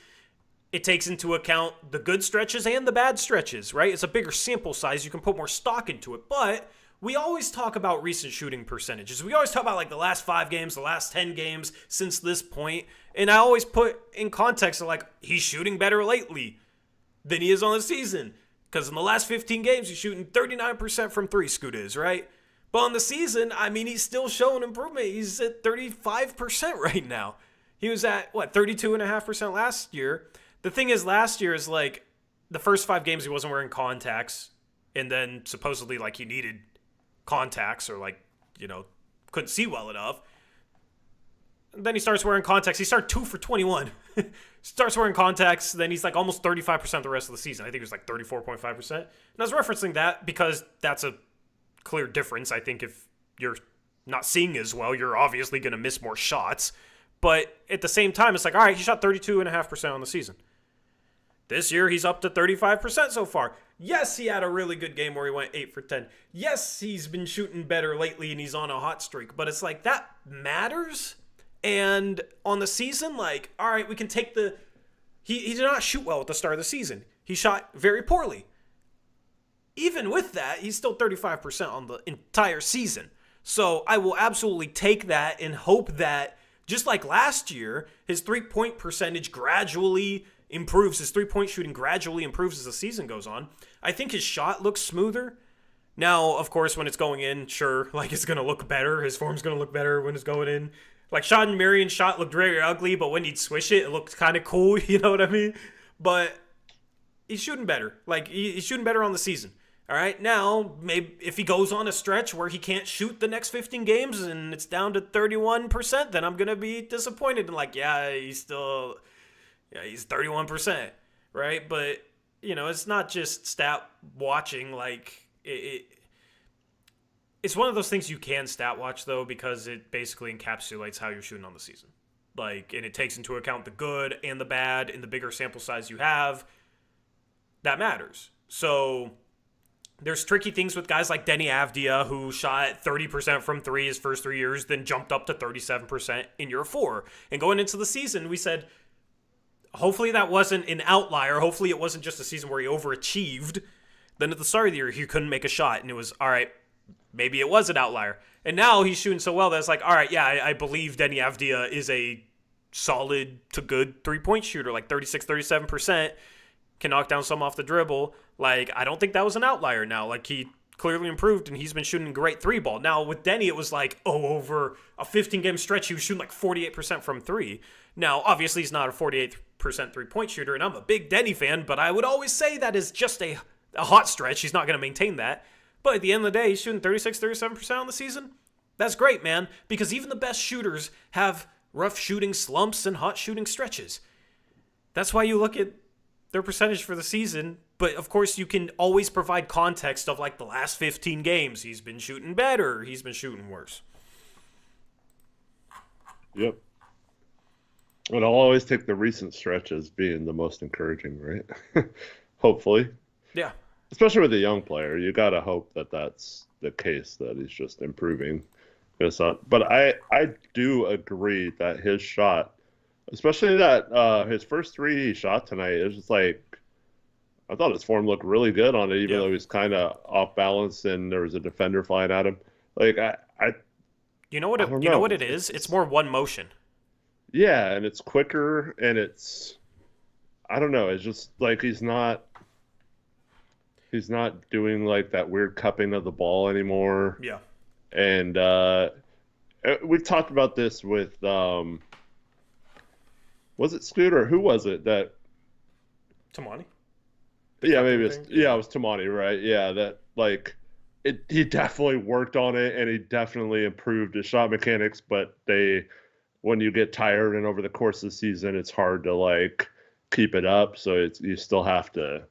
it takes into account the good stretches and the bad stretches, right? It's a bigger sample size. You can put more stock into it. But we always talk about recent shooting percentages. We always talk about like the last 5 games, the last 10 games since this point. And I always put in context of like, he's shooting better lately than he is on the season. Because in the last 15 games, he's shooting 39% from 3, Scoot is, right? But on the season, I mean, he's still showing improvement. He's at 35% right now. He was at, 32.5% last year. The thing is, last year is like the first 5 games he wasn't wearing contacts, and then supposedly like he needed contacts or like, couldn't see well enough. And then he starts wearing contacts. He started 2 for 21. Starts wearing contacts, then he's like almost 35% the rest of the season. I think he was like 34.5%. And I was referencing that because that's a clear difference. I think if you're not seeing as well, you're obviously going to miss more shots. But at the same time, it's like, all right, he shot 32.5% on the season. This year, he's up to 35% so far. Yes, he had a really good game where he went 8 for 10. Yes, he's been shooting better lately and he's on a hot streak. But it's like, that matters. And on the season, like, all right, we can take the... He did not shoot well at the start of the season. He shot very poorly. Even with that, he's still 35% on the entire season. So I will absolutely take that and hope that, just like last year, his three-point percentage gradually improves. His three-point shooting gradually improves as the season goes on. I think his shot looks smoother. Now, of course, when it's going in, sure, like it's going to look better. His form's going to look better when it's going in. Like Sean Marion's shot looked very ugly, but when he'd swish it, it looked kind of cool. You know what I mean? But he's shooting better. Like, he's shooting better on the season. All right, now, maybe if he goes on a stretch where he can't shoot the next 15 games and it's down to 31%, then I'm going to be disappointed. And like, he's 31%, right? But, it's not just stat watching. Like, it's one of those things you can stat watch, though, because it basically encapsulates how you're shooting on the season. Like, and it takes into account the good and the bad, and the bigger sample size you have, that matters. So there's tricky things with guys like Denny Avdia, who shot 30% from 3 his first 3 years, then jumped up to 37% in year 4. And going into the season, we said, hopefully that wasn't an outlier. Hopefully it wasn't just a season where he overachieved. Then at the start of the year, he couldn't make a shot, and it was, all right, maybe it was an outlier. And now he's shooting so well that it's like, all right, I believe Denny Avdia is a solid to good three-point shooter, like 36-37%, can knock down some off the dribble. Like, I don't think that was an outlier now. Like, he clearly improved, and he's been shooting great 3-ball. Now, with Denny, it was like, over a 15-game stretch, he was shooting like 48% from 3. Now, obviously, he's not a 48% three-point shooter, and I'm a big Denny fan, but I would always say that is just a hot stretch. He's not going to maintain that. But at the end of the day, he's shooting 36-37% on the season. That's great, man, because even the best shooters have rough shooting slumps and hot shooting stretches. That's why you look at their percentage for the season, but of course you can always provide context of like the last 15 games. He's been shooting better, he's been shooting worse. Yep. And I'll always take the recent stretch as being the most encouraging, right? Hopefully. Yeah. Especially with a young player, you got to hope that that's the case, that he's just improving. But I do agree that his shot, especially that his first 3 he shot tonight, it was just like, I thought his form looked really good on it, even though he was kind of off balance and there was a defender flying at him. Like, you know what it is? It's more one motion. Yeah, and it's quicker, and it's, I don't know, it's just like he's not doing like that weird cupping of the ball anymore. Yeah. And we've talked about this with was it Scooter? Who was it that Tamani? Yeah, maybe it was Tamani, right? Yeah, that like he definitely worked on it and he definitely improved his shot mechanics, but when you get tired and over the course of the season it's hard to like keep it up, so you still have to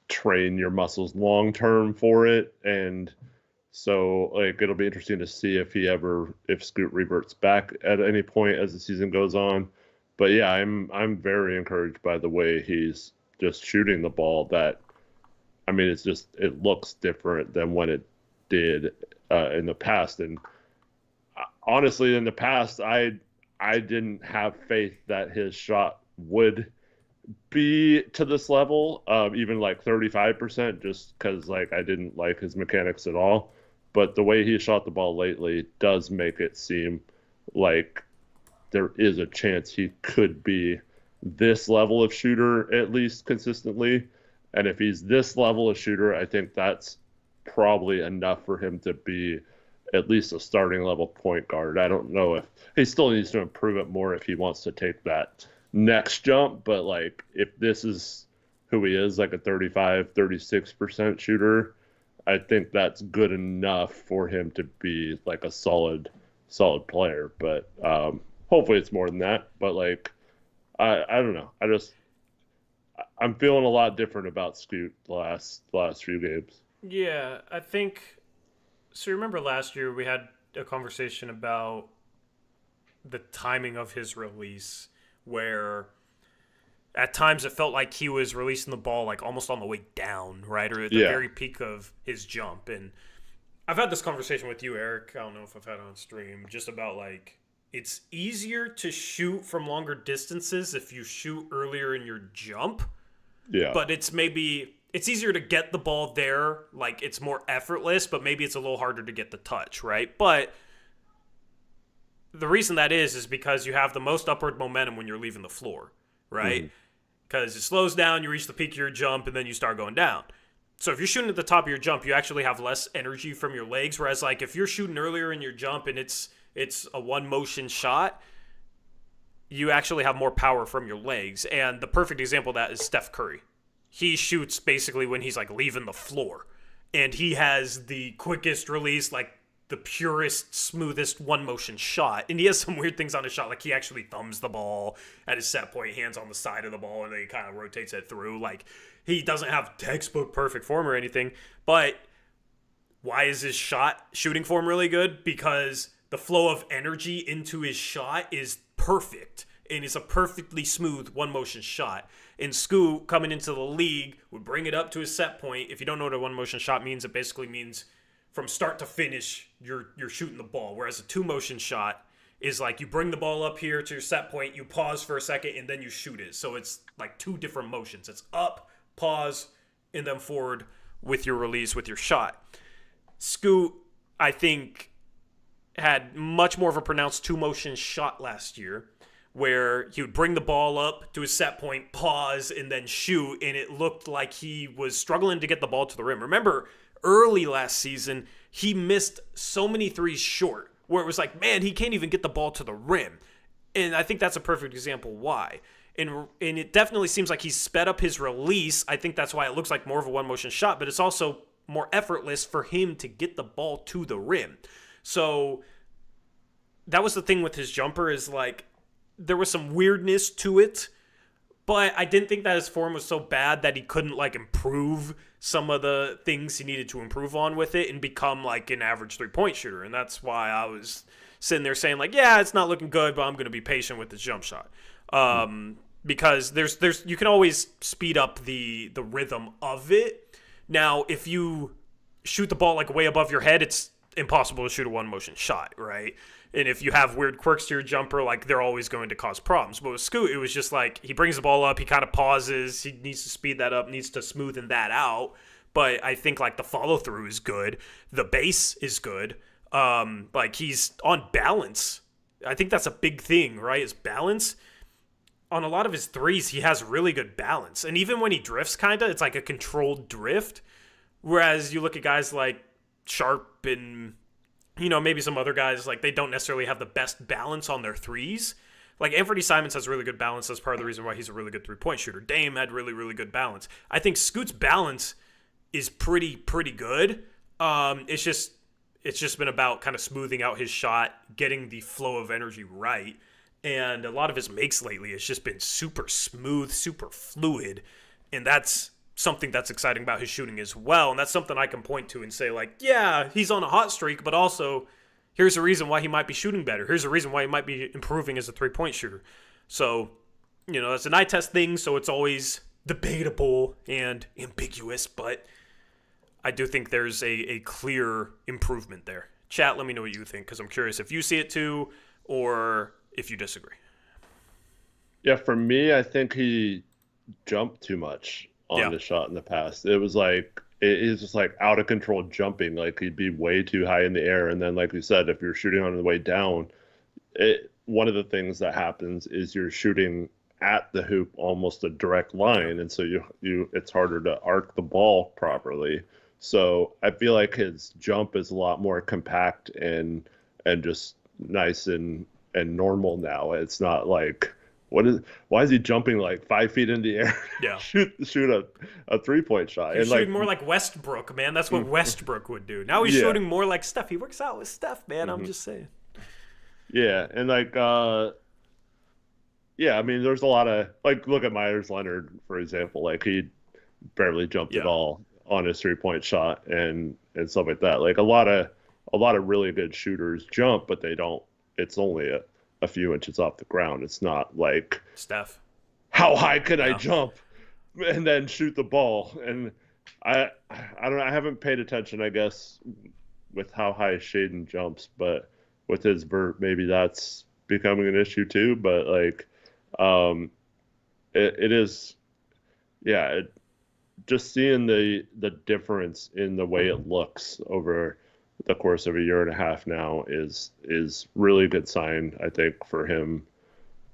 train your muscles long term for it. And so like it'll be interesting to see if Scoot reverts back at any point as the season goes on. But yeah, I'm very encouraged by the way he's just shooting the ball. That, I mean, it looks different than when it did in the past. And honestly, in the past, I didn't have faith that his shot would be to this level, even like 35%, just because like I didn't like his mechanics at all. But the way he shot the ball lately does make it seem like there is a chance he could be this level of shooter at least consistently. And if he's this level of shooter, I think that's probably enough for him to be at least a starting level point guard. I don't know if he still needs to improve it more if he wants to take that next jump, but like if this is who he is, like a 35-36% shooter, I think that's good enough for him to be like a solid player. But hopefully it's more than that. But like I don't know. I'm feeling a lot different about Scoot the last few games. Yeah, I think so. Remember last year we had a conversation about the timing of his release, where at times it felt like he was releasing the ball like almost on the way down, right, or at the very peak of his jump. And I've had this conversation with you, Eric. I don't know if I've had it on stream, just about like it's easier to shoot from longer distances if you shoot earlier in your jump. Yeah. But it's easier to get the ball there, like it's more effortless, but maybe it's a little harder to get the touch, right? But the reason that is because you have the most upward momentum when you're leaving the floor, right? Because it slows down, you reach the peak of your jump, and then you start going down. So if you're shooting at the top of your jump, you actually have less energy from your legs, whereas like if you're shooting earlier in your jump and it's a one motion shot, you actually have more power from your legs. And the perfect example of that is Steph Curry. He shoots basically when he's like leaving the floor, and he has the quickest release, like the purest, smoothest one motion shot. And he has some weird things on his shot, like he actually thumbs the ball at his set point, hands on the side of the ball, and then he kind of rotates it through. Like he doesn't have textbook perfect form or anything, but why is his shooting form really good? Because the flow of energy into his shot is perfect, and it's a perfectly smooth one motion shot. And Scoot coming into the league would bring it up to his set point. If you don't know what a one motion shot means, it basically means from start to finish you're shooting the ball. Whereas a two motion shot is like you bring the ball up here to your set point, you pause for a second, and then you shoot it. So it's like two different motions. It's up, pause, and then forward with your release with your shot. Scoot, I think, had much more of a pronounced two motion shot last year, where he would bring the ball up to his set point, pause, and then shoot, and it looked like he was struggling to get the ball to the rim. Remember, early last season, he missed so many threes short, where it was like, man, he can't even get the ball to the rim. And I think that's a perfect example why. And it definitely seems like he's sped up his release. I think that's why it looks like more of a one-motion shot, but it's also more effortless for him to get the ball to the rim. So that was the thing with his jumper, is like, there was some weirdness to it, but I didn't think that his form was so bad that he couldn't like improve some of the things he needed to improve on with it and become like an average 3-point shooter. And that's why I was sitting there saying like, yeah, it's not looking good, but I'm going to be patient with this jump shot. Because there's you can always speed up the rhythm of it. Now, if you shoot the ball like way above your head, it's impossible to shoot a one motion shot, right? And if you have weird quirks to your jumper, like they're always going to cause problems. But with Scoot, it was just like he brings the ball up, he kind of pauses, he needs to speed that up, needs to smoothen that out. But I think like the follow through is good, the base is good. Like he's on balance. I think that's a big thing, right? Is balance. On a lot of his threes, he has really good balance. And even when he drifts, it's like a controlled drift. Whereas you look at guys like Sharp and, maybe some other guys, like they don't necessarily have the best balance on their threes. Like Anfernee Simons has really good balance. That's part of the reason why he's a really good 3-point shooter. Dame had really, really good balance. I think Scoot's balance is pretty good. It's just been about kind of smoothing out his shot, getting the flow of energy right. And a lot of his makes lately has just been super smooth, super fluid. And that's something that's exciting about his shooting as well. And that's something I can point to and say, like, yeah, he's on a hot streak, but also here's a reason why he might be shooting better. Here's a reason why he might be improving as a 3-point shooter. So, it's an eye test thing, so it's always debatable and ambiguous, but I do think there's a clear improvement there. Chat, let me know what you think, because I'm curious if you see it too or if you disagree. Yeah, for me, I think he jump too much on Yeah. the shot in the past. It was like it is just like out of control jumping. Like he'd be way too high in the air, and then like you said, if you're shooting on the way down, one of the things that happens is you're shooting at the hoop almost a direct Yeah. line, and so you it's harder to arc the ball properly. So I feel like his jump is a lot more compact and just nice and normal now. It's not like why is he jumping like 5 feet in the air Yeah. shoot a 3 point shot He's and like shooting more like Westbrook, man. That's what Westbrook would do. Now he's yeah shooting more like Steph. He works out with Steph, man. I'm hmm just saying. yeah and like yeah, I mean, there's a lot of like look at Myers Leonard for example. Like he barely jumped at Yeah. all on his 3 point shot and stuff like that. Like a lot of really good shooters jump, but they don't. It's only a few inches off the ground. It's not like Steph. how high can I Yeah. jump and then shoot the ball. And I don't know. I haven't paid attention. I guess with how high Shaden jumps, but with his vert, maybe that's becoming an issue too. But like, um, it is, yeah. Just seeing the difference in the way it looks over the course of a year and a half now is really good sign, I think, for him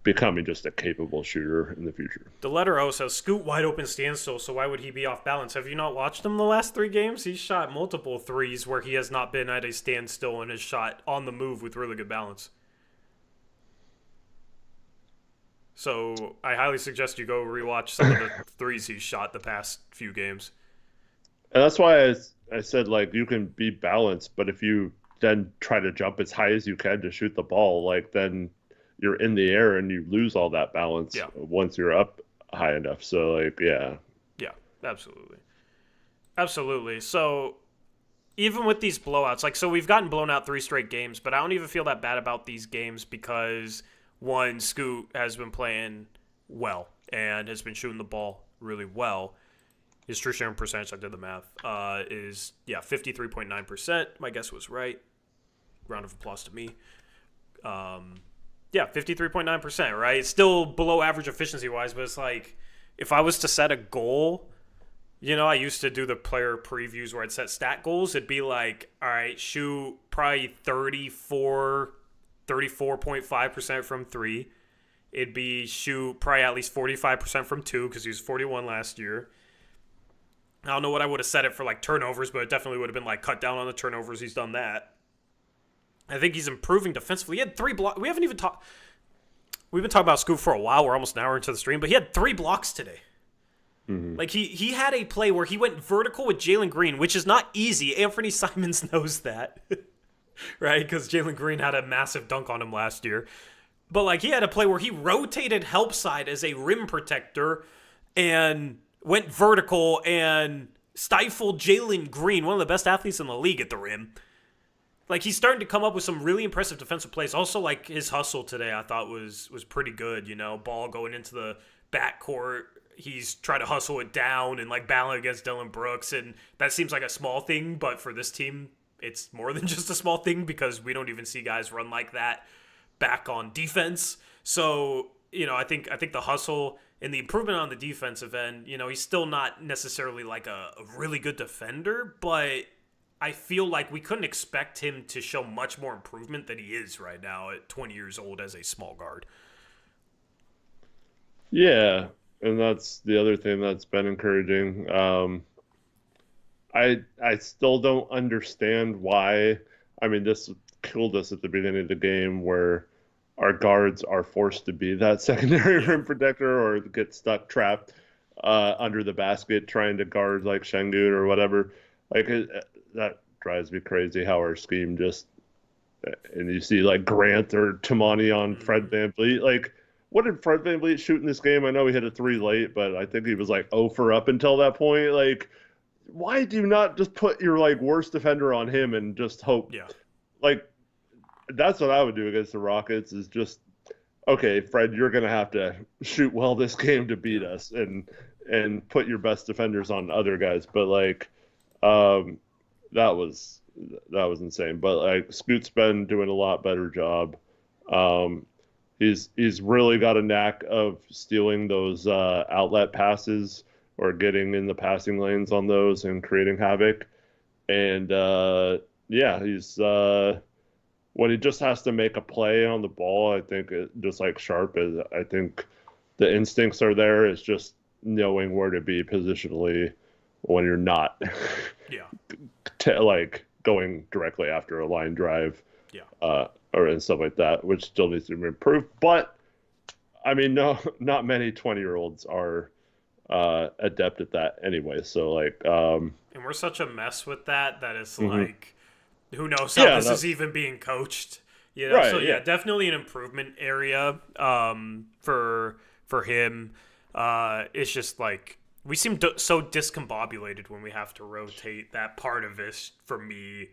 becoming just a capable shooter in the future. The letter O says Scoot wide open standstill, so why would he be off balance? Have you not watched him the last 3 games? He's shot multiple threes where he has not been at a standstill and has shot on the move with really good balance. So I highly suggest you go rewatch some of the threes he's shot the past few games. And that's why I said like you can be balanced, but if you then try to jump as high as you can to shoot the ball, like then you're in the air and you lose all that balance Yeah. once you're up high enough. So like yeah. Yeah, absolutely. Absolutely. So even with these blowouts, like, so we've gotten blown out 3 straight games, but I don't even feel that bad about these games because one, Scoot has been playing well and has been shooting the ball really well. His true shooting percentage, I did the math, is 53.9%. My guess was right. Round of applause to me. 53.9%, right? It's still below average efficiency wise, but it's like if I was to set a goal, I used to do the player previews where I'd set stat goals. It'd be like, all right, shoot probably 34.5% from 3. It'd be shoot probably at least 45% from 2 because he was 41 last year. I don't know what I would have set it for like turnovers, but it definitely would have been like cut down on the turnovers. He's done that. I think he's improving defensively. He had 3 blocks. We haven't even talked. We've been talking about Scoot for a while. We're almost an hour into the stream, but he had 3 blocks today. Mm-hmm. Like he had a play where he went vertical with Jalen Green, which is not easy. Anfernee Simons knows that, right? Because Jalen Green had a massive dunk on him last year. But like he had a play where he rotated help side as a rim protector and went vertical and stifled Jalen Green, one of the best athletes in the league at the rim. Like he's starting to come up with some really impressive defensive plays. Also, like his hustle today, I thought was pretty good. Ball going into the backcourt. He's trying to hustle it down and like battle against Dylan Brooks, and that seems like a small thing, but for this team, it's more than just a small thing because we don't even see guys run like that back on defense. So I think the hustle and the improvement on the defensive end. He's still not necessarily like a really good defender, but I feel like we couldn't expect him to show much more improvement than he is right now at 20 years old as a small guard. Yeah, and that's the other thing that's been encouraging. I still don't understand why. I mean, this killed us at the beginning of the game where our guards are forced to be that secondary rim protector or get stuck trapped under the basket trying to guard like Şengün or whatever. Like that drives me crazy how our scheme just and you see like Grant or Tamani on Fred VanVleet. Like, what did Fred VanVleet shoot in this game? I know he hit a 3 late, but I think he was like 0 for up until that point. Like, why do you not just put your like worst defender on him and just hope? Yeah. Like, that's what I would do against the Rockets is just, okay, Fred, you're gonna have to shoot well this game to beat us and put your best defenders on other guys. But like, that was insane. But like Scoot's been doing a lot better job. he's really got a knack of stealing those outlet passes or getting in the passing lanes on those and creating havoc. And yeah, he's when he just has to make a play on the ball, I think just like Sharp is, I think the instincts are there. It's just knowing where to be positionally when you're not Yeah. like going directly after a line drive. Yeah. Or and stuff like that, which still needs to be improved. But I mean, no, not many 20-year-olds are adept at that anyway. So like, And we're such a mess with that it's like, who knows how this is even being coached. You know, right, so yeah, definitely an improvement area for him. It's just like we seem so discombobulated when we have to rotate that part of this for me.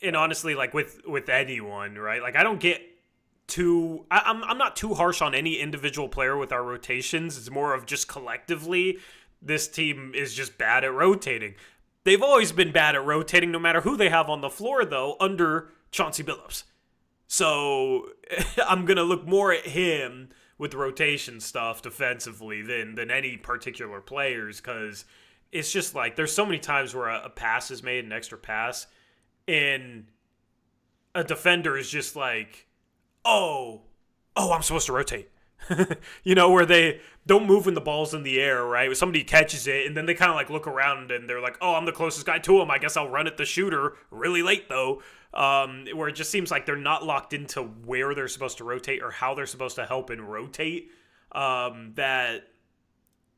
And honestly, like with anyone, right? Like I don't get too I'm not too harsh on any individual player with our rotations. It's more of just collectively this team is just bad at rotating. They've always been bad at rotating no matter who they have on the floor though under Chauncey Billups. So I'm going to look more at him with rotation stuff defensively than any particular players, cuz it's just like there's so many times where a pass is made, an extra pass, and a defender is just like, oh, I'm supposed to rotate. You know, where they don't move when the ball's in the air, right? Somebody catches it, and then they kind of like look around and they're like, oh, I'm the closest guy to him. I guess I'll run at the shooter really late, though. Where it just seems like they're not locked into where they're supposed to rotate or how they're supposed to help and rotate. That,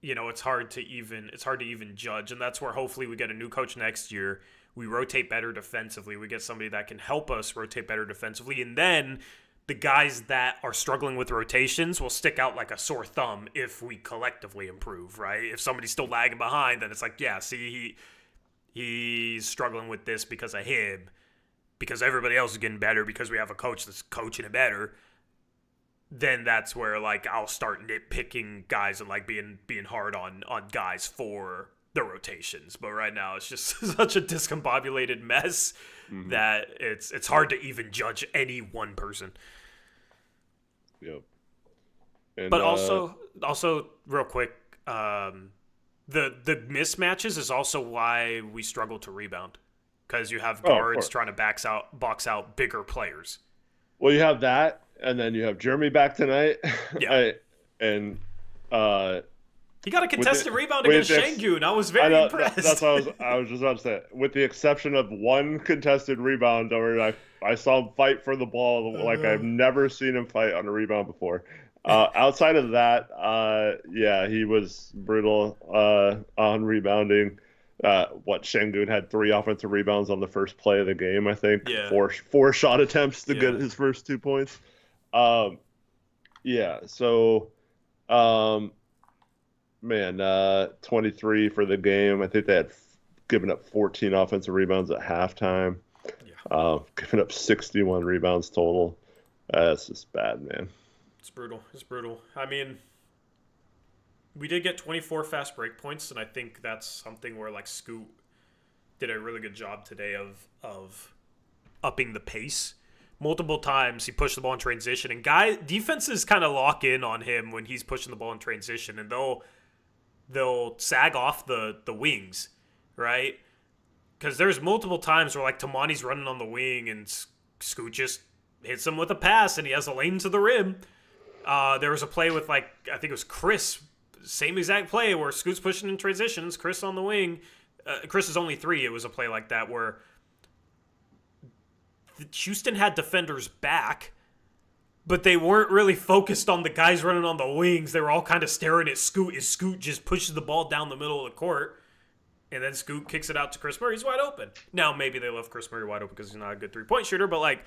you know, it's hard to even judge. And that's where hopefully we get a new coach next year. We rotate better defensively. We get somebody that can help us rotate better defensively. And then the guys that are struggling with rotations will stick out like a sore thumb if we collectively improve, right? If somebody's still lagging behind, then it's like, yeah, see, he's struggling with this because of him, because everybody else is getting better, because we have a coach that's coaching it better. Then that's where like I'll start nitpicking guys and like being hard on guys for the rotations. But right now it's just such a discombobulated mess that it's hard to even judge any one person. Yep. And, but also real quick, the mismatches is also why we struggle to rebound, because you have guards trying to box out bigger players. Well, you have that, and then you have Jeremy back tonight. Yeah. He got a contested rebound against Şengün. I was very impressed. That's what I was just about to say. With the exception of one contested rebound, where I saw him fight for the ball like I've never seen him fight on a rebound before. Outside of that, yeah, he was brutal on rebounding. Şengün had 3 offensive rebounds on the first play of the game, I think. Yeah. Four shot attempts to get his first 2 points. Yeah, so... Man, 23 for the game. I think they had given up 14 offensive rebounds at halftime. Yeah. Giving up 61 rebounds total. That's just bad, man. It's brutal. I mean, we did get 24 fast break points, and I think that's something where like Scoot did a really good job today of upping the pace. Multiple times he pushed the ball in transition, and defenses kind of lock in on him when he's pushing the ball in transition, and they'll sag off the wings, right? Because there's multiple times where like Tamani's running on the wing and Scoot just hits him with a pass and he has a lane to the rim. There was a play with like, I think it was Chris, same exact play where Scoot's pushing in transitions, Chris on the wing. Chris is only 3. It was a play like that where Houston had defenders back, but they weren't really focused on the guys running on the wings. They were all kind of staring at Scoot as Scoot just pushes the ball down the middle of the court. And then Scoot kicks it out to Chris Murray. He's wide open. Now, maybe they left Chris Murray wide open because he's not a good three-point shooter, but like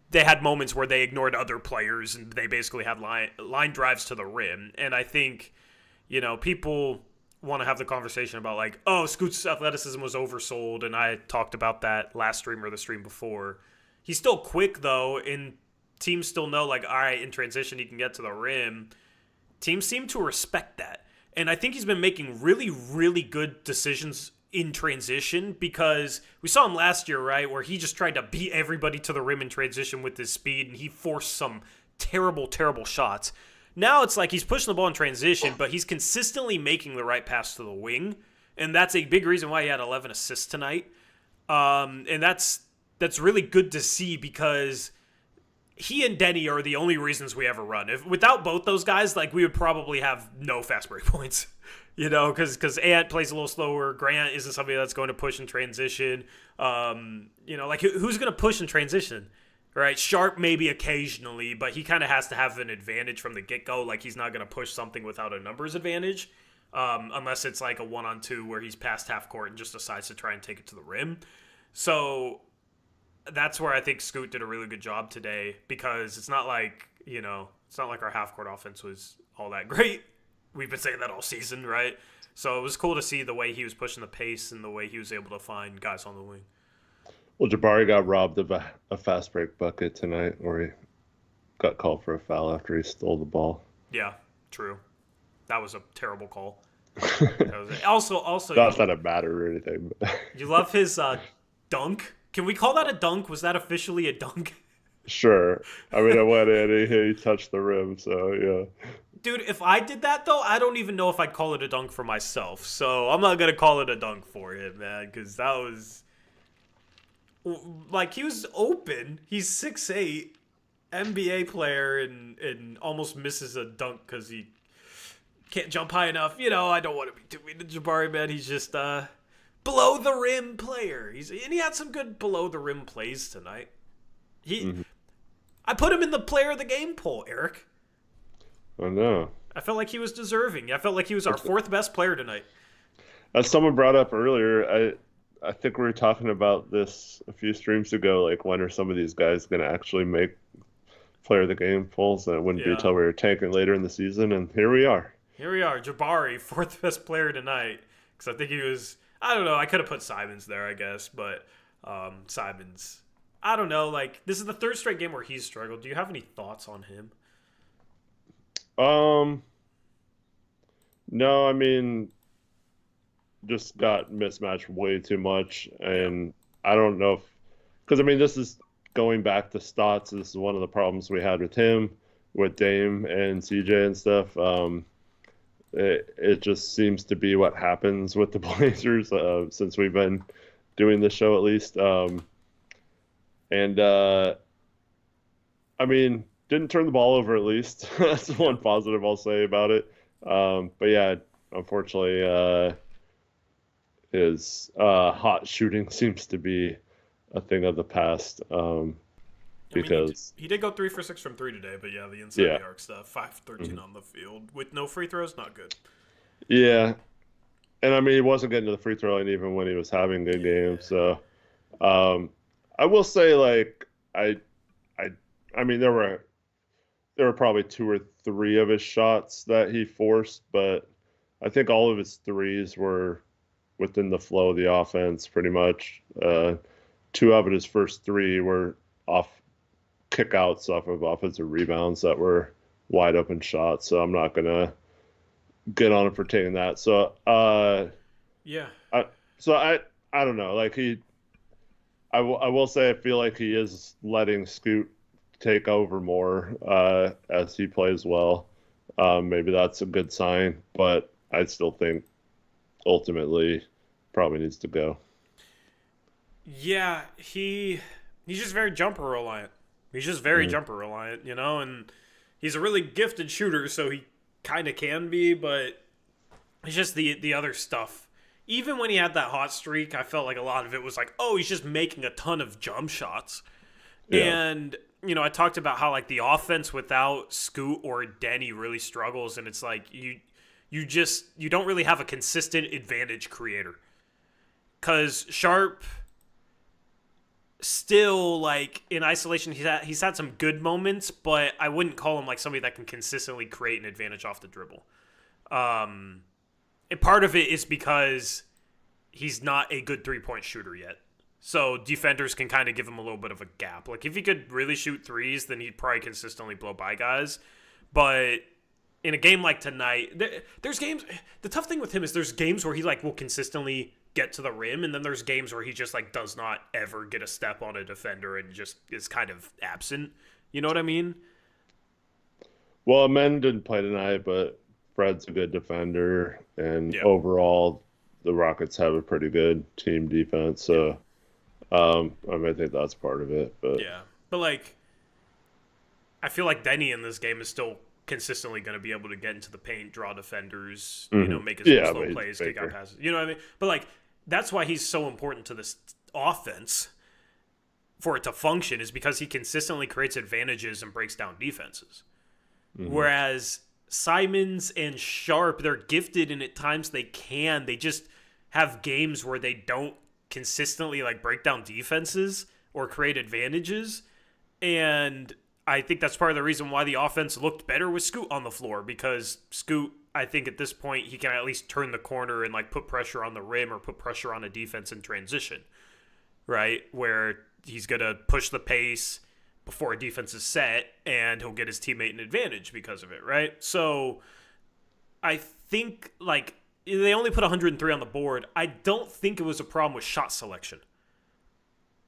they had moments where they ignored other players and they basically had line drives to the rim. And I think, you know, people want to have the conversation about like, oh, Scoot's athleticism was oversold. And I talked about that last stream or the stream before. He's still quick, though, and teams still know, like, all right, in transition, he can get to the rim. Teams seem to respect that. And I think he's been making really, really good decisions in transition, because we saw him last year, right, where he just tried to beat everybody to the rim in transition with his speed, and he forced some terrible, terrible shots. Now it's like he's pushing the ball in transition, but he's consistently making the right pass to the wing, and that's a big reason why he had 11 assists tonight. And that's really good to see because he and Denny are the only reasons we ever run. Without both those guys, like, we would probably have no fast break points, because Ant plays a little slower. Grant isn't somebody that's going to push in transition. Like, who's going to push in transition? Right, Sharp maybe occasionally, but he kind of has to have an advantage from the get-go. Like, he's not going to push something without a numbers advantage, unless it's like a 1-on-2 where he's past half court and just decides to try and take it to the rim. So that's where I think Scoot did a really good job today, because it's not like our half-court offense was all that great. We've been saying that all season, right? So it was cool to see the way he was pushing the pace and the way he was able to find guys on the wing. Well, Jabari got robbed of a fast break bucket tonight, where he got called for a foul after he stole the ball. Yeah, true. That was a terrible call. Also, not that it mattered or anything. But you love his dunk. Can we call that a dunk? Was that officially a dunk? Sure. I mean, it went in. He touched the rim, so yeah. Dude, if I did that, though, I don't even know if I'd call it a dunk for myself. So I'm not going to call it a dunk for him, man, because that was... Like, he was open. He's 6'8", NBA player, and almost misses a dunk because he can't jump high enough. I don't want to be too mean to Jabari, man. He's just below the rim player. And he had some good below the rim plays tonight. I put him in the player of the game poll, Eric. I know. I felt like he was deserving. I felt like he was our fourth best player tonight. As someone brought up earlier, I think we were talking about this a few streams ago, like, when are some of these guys going to actually make player of the game polls? And it wouldn't be until we were tanking later in the season, and here we are. Jabari, fourth best player tonight, because I think he was, I don't know, I could have put Simons there, I guess, but Simons, I don't know, like, this is the third straight game where he's struggled. Do you have any thoughts on him? No, I mean, just got mismatched way too much, and I don't know because I mean, this is going back to Stotts. This is one of the problems we had with him, with Dame and CJ and stuff. It just seems to be what happens with the Blazers since we've been doing this show, at least. I mean, didn't turn the ball over, at least. That's the one positive I'll say about it. But yeah, unfortunately, his hot shooting seems to be a thing of the past. Because he did go 3 for 6 from 3 today, but yeah, the inside the arc stuff, 5-13 on the field with no free throws, not good. Yeah, and I mean, he wasn't getting to the free throw line even when he was having good games. So, I will say, like, I mean, there were probably 2 or 3 of his shots that he forced, but I think all of his threes were within the flow of the offense, pretty much. 2 of his first 3 were off kickouts off of offensive rebounds that were wide open shots. So I'm not gonna get on him for taking that. So I don't know. Like, I will say I feel like he is letting Scoot take over more as he plays well. Maybe that's a good sign, but I still think ultimately probably needs to go. Yeah, he's just very jumper reliant. He's just very jumper reliant, and he's a really gifted shooter, so he kind of can be, but it's just the other stuff. Even when he had that hot streak, I felt like a lot of it was like, oh, he's just making a ton of jump shots. Yeah. And, I talked about how, like, the offense without Scoot or Denny really struggles, and it's like you don't really have a consistent advantage creator. Because Sharp still, like, in isolation, he's had some good moments, but I wouldn't call him like somebody that can consistently create an advantage off the dribble. And part of it is because he's not a good three-point shooter yet. So defenders can kind of give him a little bit of a gap. Like, if he could really shoot threes, then he'd probably consistently blow by guys. But in a game like tonight, there's games. The tough thing with him is there's games where he, like, will consistently get to the rim, and then there's games where he just, like, does not ever get a step on a defender and just is kind of absent. You know what I mean? Well, Men didn't play tonight, but Fred's a good defender, and Yeah. overall, the Rockets have a pretty good team defense. So, I mean, I think that's part of it. But Yeah. But like, I feel like Denny in this game is still consistently going to be able to get into the paint, draw defenders, make his own yeah, slow but he's plays, kick out bigger. passes. You know what I mean? But like, that's why he's so important to this offense for it to function, is because he consistently creates advantages and breaks down defenses. Whereas Simons and Sharp, they're gifted, and at times they can. They just have games where they don't consistently like break down defenses or create advantages. And I think that's part of the reason why the offense looked better with Scoot on the floor, because Scoot, I think at this point, he can at least turn the corner and like put pressure on the rim or put pressure on a defense in transition, right? Where he's going to push the pace before a defense is set, and he'll get his teammate an advantage because of it, right? So I think like they only put 103 on the board. I don't think it was a problem with shot selection.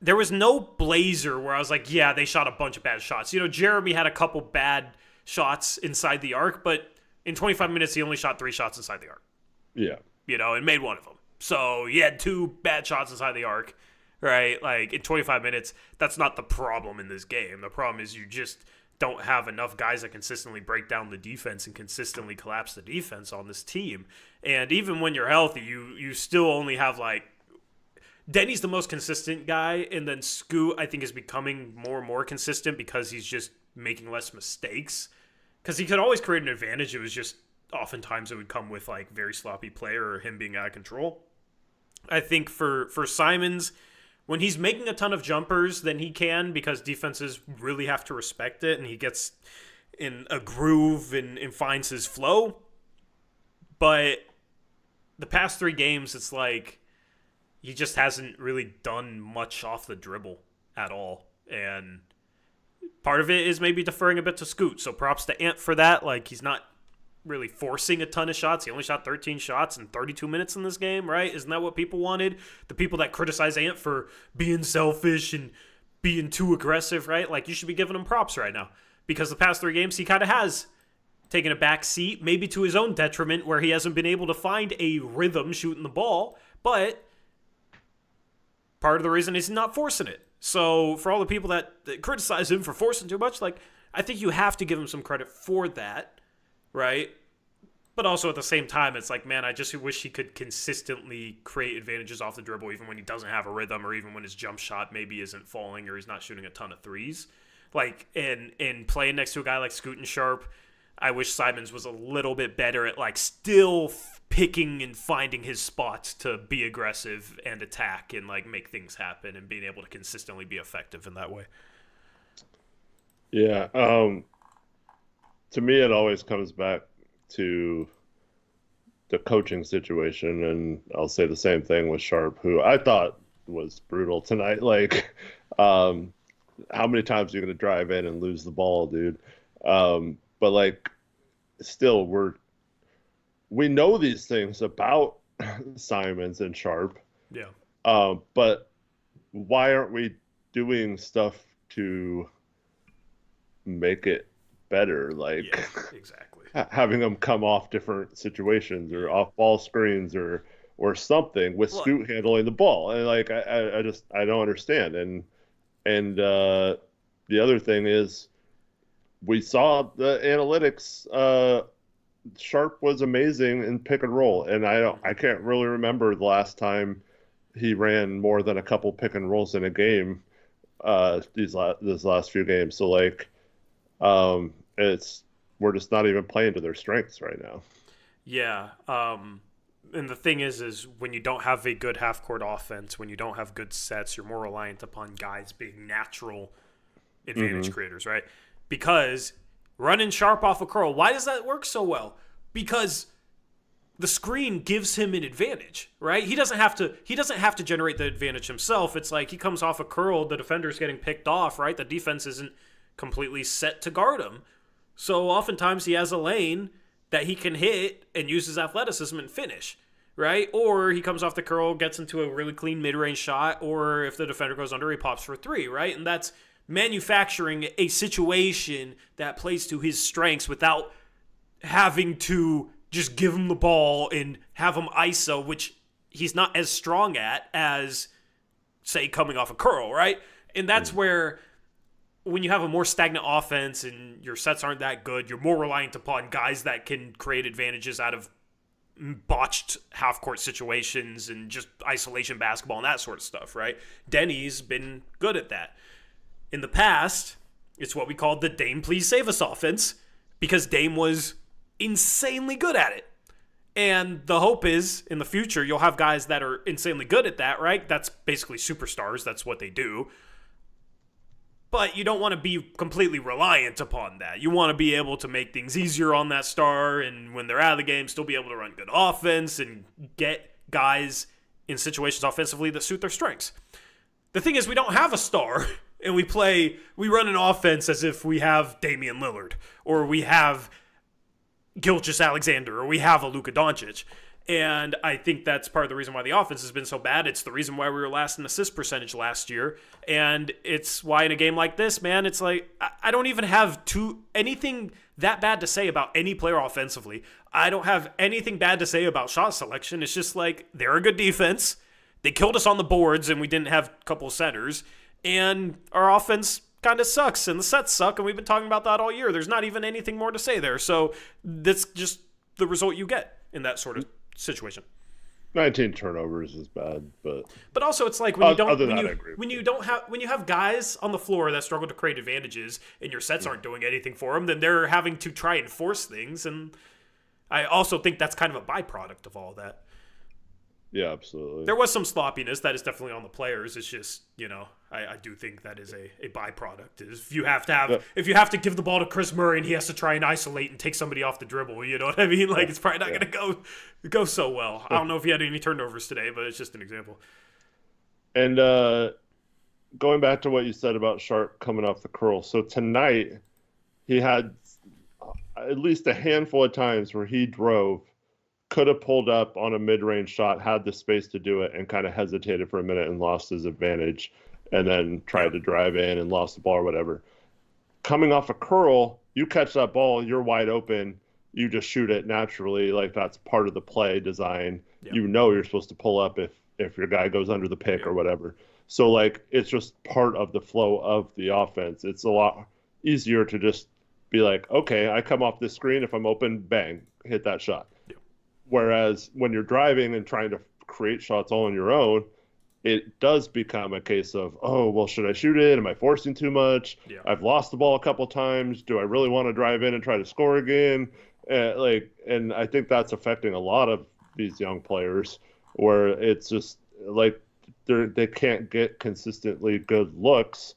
There was no Blazer where I was like, yeah, they shot a bunch of bad shots. Jeremy had a couple bad shots inside the arc, but in 25 minutes, he only shot 3 shots inside the arc, Yeah, and made one of them. So he had 2 bad shots inside the arc, right? Like in 25 minutes, that's not the problem in this game. The problem is you just don't have enough guys that consistently break down the defense and consistently collapse the defense on this team. And even when you're healthy, you still only have like Denny's the most consistent guy, and then Scoot, I think, is becoming more and more consistent because he's just making less mistakes. Because he could always create an advantage. It was just oftentimes it would come with like very sloppy play or him being out of control. I think for Simons, when he's making a ton of jumpers, then he can, because defenses really have to respect it, and he gets in a groove and finds his flow. But the past 3 games, it's like he just hasn't really done much off the dribble at all. And part of it is maybe deferring a bit to Scoot. So props to Ant for that. Like, he's not really forcing a ton of shots. He only shot 13 shots in 32 minutes in this game, right? Isn't that what people wanted? The people that criticize Ant for being selfish and being too aggressive, right? Like, you should be giving him props right now. Because the past 3 games, he kind of has taken a back seat, maybe to his own detriment, where he hasn't been able to find a rhythm shooting the ball. But part of the reason is he's not forcing it. So for all the people that criticize him for forcing too much, like, I think you have to give him some credit for that, right? But also at the same time, it's like, man, I just wish he could consistently create advantages off the dribble, even when he doesn't have a rhythm, or even when his jump shot maybe isn't falling or he's not shooting a ton of threes. Like, and playing next to a guy like Scoot and Sharp, I wish Simons was a little bit better at like still picking and finding his spots to be aggressive and attack and like make things happen, and being able to consistently be effective in that way. yeah. To me, it always comes back to the coaching situation, and I'll say the same thing with Sharp, who I thought was brutal tonight. Like, how many times are you going to drive in and lose the ball, dude? But like, still, we know these things about Simons and Sharp. Yeah. But why aren't we doing stuff to make it better? Like, Yeah, exactly. having them come off different situations or off ball screens or something with Well, Scoot handling the ball. And like, I don't understand. And the other thing is, we saw the analytics. Sharp was amazing in pick and roll, and I can't really remember the last time he ran more than a couple pick and rolls in a game. This last few games, so like, we're just not even playing to their strengths right now. Yeah. And the thing is when you don't have a good half court offense, when you don't have good sets, you're more reliant upon guys being natural advantage creators, right? Because running Sharp off a curl, why does that work so well? Because the screen gives him an advantage, right? He doesn't have to generate the advantage himself. It's like he comes off a curl, the defender's getting picked off, right? The defense isn't completely set to guard him. So oftentimes he has a lane that he can hit and use his athleticism and finish, right? Or he comes off the curl, gets into a really clean mid-range shot, or if the defender goes under, he pops for 3, right? And that's manufacturing a situation that plays to his strengths without having to just give him the ball and have him ISO, which he's not as strong at as, say, coming off a curl, right? And that's where when you have a more stagnant offense and your sets aren't that good, you're more reliant upon guys that can create advantages out of botched half-court situations and just isolation basketball and that sort of stuff, right? Denny's been good at that. In the past, it's what we called the Dame Please Save Us offense because Dame was insanely good at it. And the hope is, in the future, you'll have guys that are insanely good at that, right? That's basically superstars. That's what they do. But you don't want to be completely reliant upon that. You want to be able to make things easier on that star, and when they're out of the game, still be able to run good offense and get guys in situations offensively that suit their strengths. The thing is, we don't have a star, and we run an offense as if we have Damian Lillard, or we have Gilgeous-Alexander, or we have a Luka Doncic. And I think that's part of the reason why the offense has been so bad. It's the reason why we were last in assist percentage last year. And it's why in a game like this, man, it's like I don't even have anything that bad to say about any player offensively. I don't have anything bad to say about shot selection. It's just like they're a good defense. They killed us on the boards and we didn't have a couple of setters. And our offense kind of sucks and the sets suck. And we've been talking about that all year. There's not even anything more to say there. So that's just the result you get in that sort of situation. 19 turnovers is bad, but also it's like when you have guys on the floor that struggle to create advantages and your sets aren't doing anything for them, then they're having to try and force things, and I also think that's kind of a byproduct of all that. Yeah, absolutely. There was some sloppiness that is definitely on the players. It's just, I do think that is a byproduct. Is if you have to give the ball to Chris Murray and he has to try and isolate and take somebody off the dribble, you know what I mean? Like it's probably not going to go so well. I don't know if he had any turnovers today, but it's just an example. And going back to what you said about Sharp coming off the curl. So tonight he had at least a handful of times where he drove, could have pulled up on a mid-range shot, had the space to do it, and kind of hesitated for a minute and lost his advantage, and then tried to drive in and lost the ball or whatever. Coming off a curl, you catch that ball, you're wide open, you just shoot it naturally. Like that's part of the play design. Yeah. You know you're supposed to pull up if your guy goes under the pick or whatever. So like it's just part of the flow of the offense. It's a lot easier to just be like, okay, I come off this screen, if I'm open, bang, hit that shot. Whereas when you're driving and trying to create shots all on your own, it does become a case of, oh, well, should I shoot it? Am I forcing too much? Yeah. I've lost the ball a couple times. Do I really want to drive in and try to score again? And I think that's affecting a lot of these young players where it's just like they can't get consistently good looks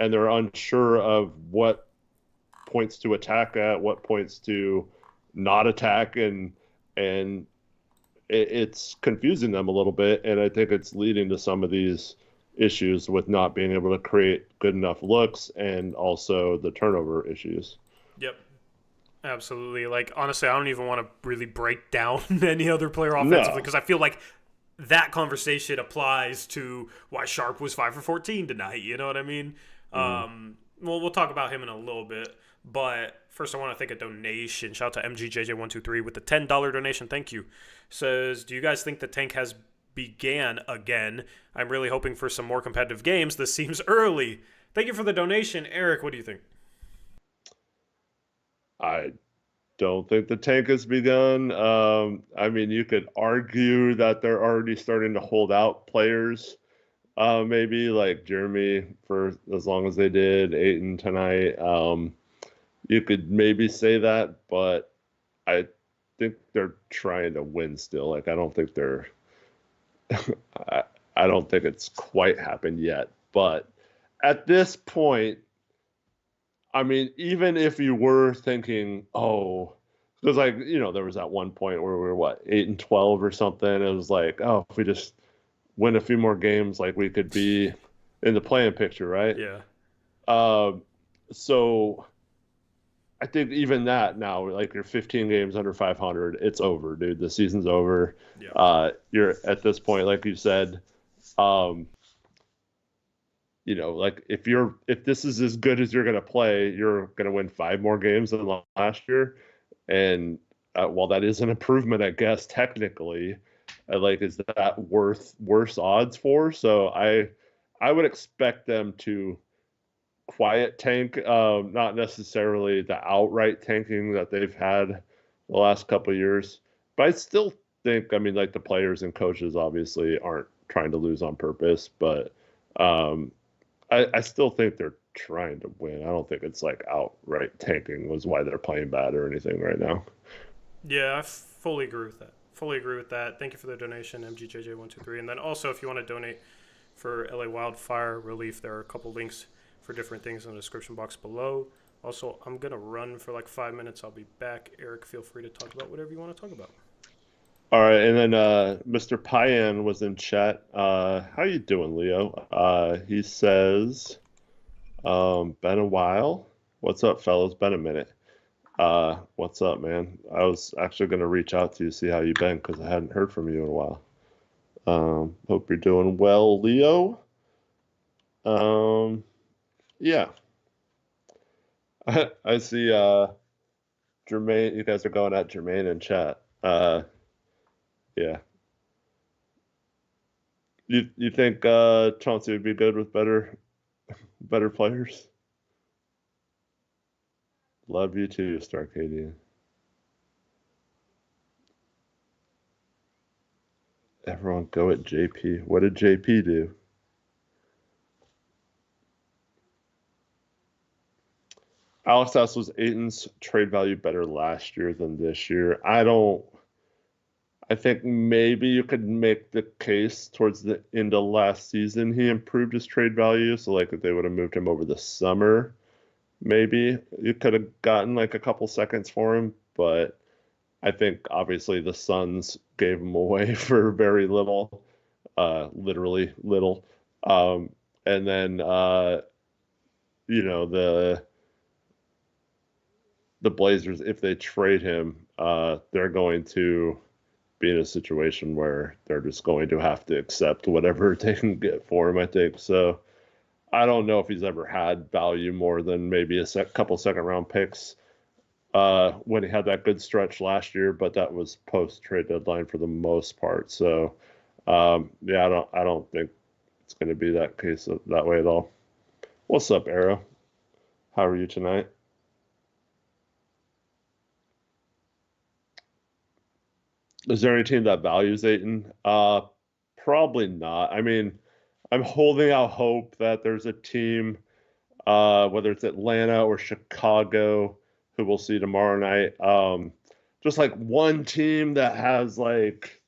and they're unsure of what points to attack at, what points to not attack, and it's confusing them a little bit, and I think it's leading to some of these issues with not being able to create good enough looks and also the turnover issues. Yep, absolutely. Like, honestly, I don't even want to really break down any other player offensively because I feel like that conversation applies to why Sharp was 5 for 14 tonight. You know what I mean? Mm-hmm. Well, we'll talk about him in a little bit. But first, I want to thank a donation. Shout out to MGJJ123 with the $10 donation. Thank you. Says, do you guys think the tank has began again? I'm really hoping for some more competitive games. This seems early. Thank you for the donation. Eric, what do you think? I don't think the tank has begun. I mean, you could argue that they're already starting to hold out players. Maybe like Jeremy for as long as they did, Ayton tonight. You could maybe say that, but I think they're trying to win still. Like, I don't think they're I don't think it's quite happened yet. But at this point, I mean, even if you were thinking, because like, there was that one point where we were 8-12 or something. It was like, oh, if we just win a few more games, like we could be in the playing picture, right? Yeah. So I think even that now, like you're 15 games under 500, it's over, dude. The season's over. Yeah. You're at this point, like you said, like if this is as good as you're going to play, you're going to win 5 more games than last year. And while that is an improvement, I guess technically, is that worth worse odds for? So I would expect them to quiet tank, not necessarily the outright tanking that they've had the last couple of years. But I still think, I mean, like the players and coaches obviously aren't trying to lose on purpose, but um, I still think they're trying to win. I don't think it's like outright tanking was why they're playing bad or anything right now. Yeah, I fully agree with that. Fully agree with that. Thank you for the donation, MGJJ123. And then also, if you want to donate for LA wildfire relief, there are a couple links for different things in the description box below. Also, I'm going to run for like 5 minutes. I'll be back. Eric, feel free to talk about whatever you want to talk about. All right, and then Mr. Payan was in chat. How you doing, Leo? He says, been a while. What's up, fellas? Been a minute. What's up, man? I was actually going to reach out to you, see how you've been, because I hadn't heard from you in a while. Hope you're doing well, Leo. Yeah. I see Jermaine, you guys are going at Jermaine in chat. Yeah. You think Chauncey would be good with better players? Love you too, Starcadian. Everyone go at JP. What did JP do? Alex asked, was Aiton's trade value better last year than this year? I think maybe you could make the case towards the end of last season he improved his trade value. So like if they would have moved him over the summer, maybe you could have gotten like a couple seconds for him. But I think obviously the Suns gave him away for very little, literally little. And then the Blazers, if they trade him, they're going to be in a situation where they're just going to have to accept whatever they can get for him, I think. So I don't know if he's ever had value more than maybe a couple second round picks when he had that good stretch last year, but that was post trade deadline for the most part. So yeah, I don't think it's going to be that case that way at all. What's up, Arrow? How are you tonight? Is there any team that values Ayton? Probably not. I mean, I'm holding out hope that there's a team, whether it's Atlanta or Chicago, who we'll see tomorrow night. Just like one team that has like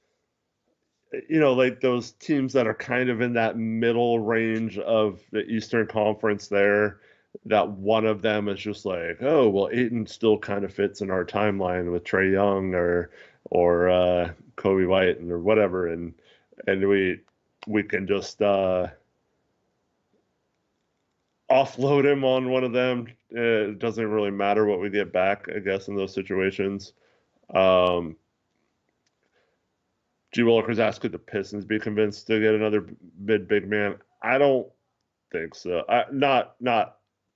those teams that are kind of in that middle range of the Eastern Conference there, that one of them is just like, oh, well, Ayton still kind of fits in our timeline with Trae Young or Kobe White or whatever, and we can just offload him on one of them. It doesn't really matter what we get back, I guess, in those situations. G. Willikers asked, could the Pistons be convinced to get another big man? I don't think so. Not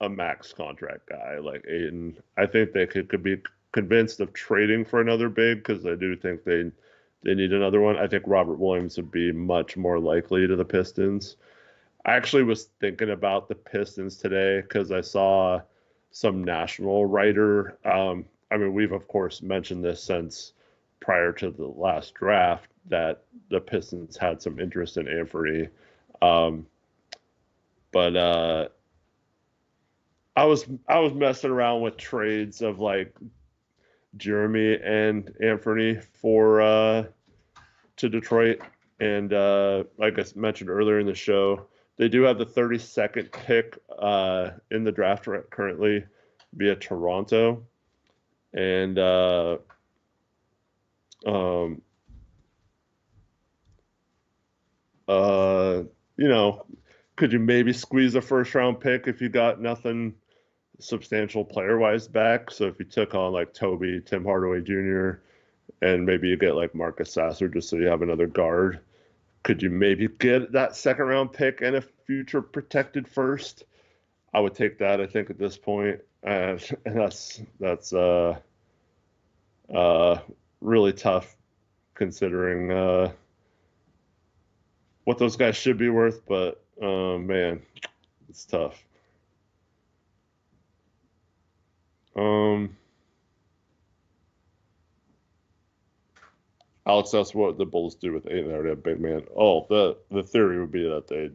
a max contract guy like Ayton. I think they could be convinced of trading for another big because I do think they need another one. I think Robert Williams would be much more likely to the Pistons. I actually was thinking about the Pistons today because I saw some national writer. I mean, we've of course mentioned this since prior to the last draft that the Pistons had some interest in Anfernee. But I was messing around with trades of like Jeremy and Anfernee for to Detroit, and like I mentioned earlier in the show, they do have the 32nd pick in the draft currently via Toronto, and could you maybe squeeze a first round pick if you got nothing substantial player wise back? So if you took on like Toby, Tim Hardaway Jr., and maybe you get like Marcus Sasser just so you have another guard. could you maybe get that second round pick and a future protected first? I would take that, I think, at this point. And that's really tough considering what those guys should be worth, but man, it's tough. Alex asks what the Bulls do with 8 and they already have big man. Oh, the theory would be that they'd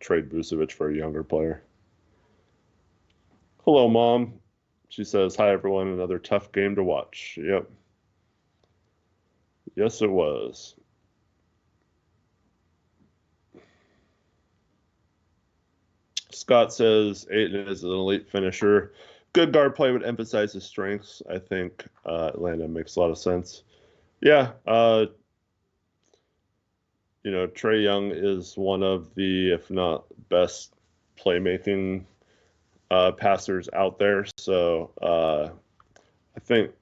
trade Vucevic for a younger player. Hello, Mom. She says, hi, everyone. Another tough game to watch. Yep. Yes, it was. Scott says Ayton is an elite finisher. Good guard play would emphasize his strengths. I think Atlanta makes a lot of sense. Yeah, Trae Young is one of the, if not best, playmaking passers out there. So I think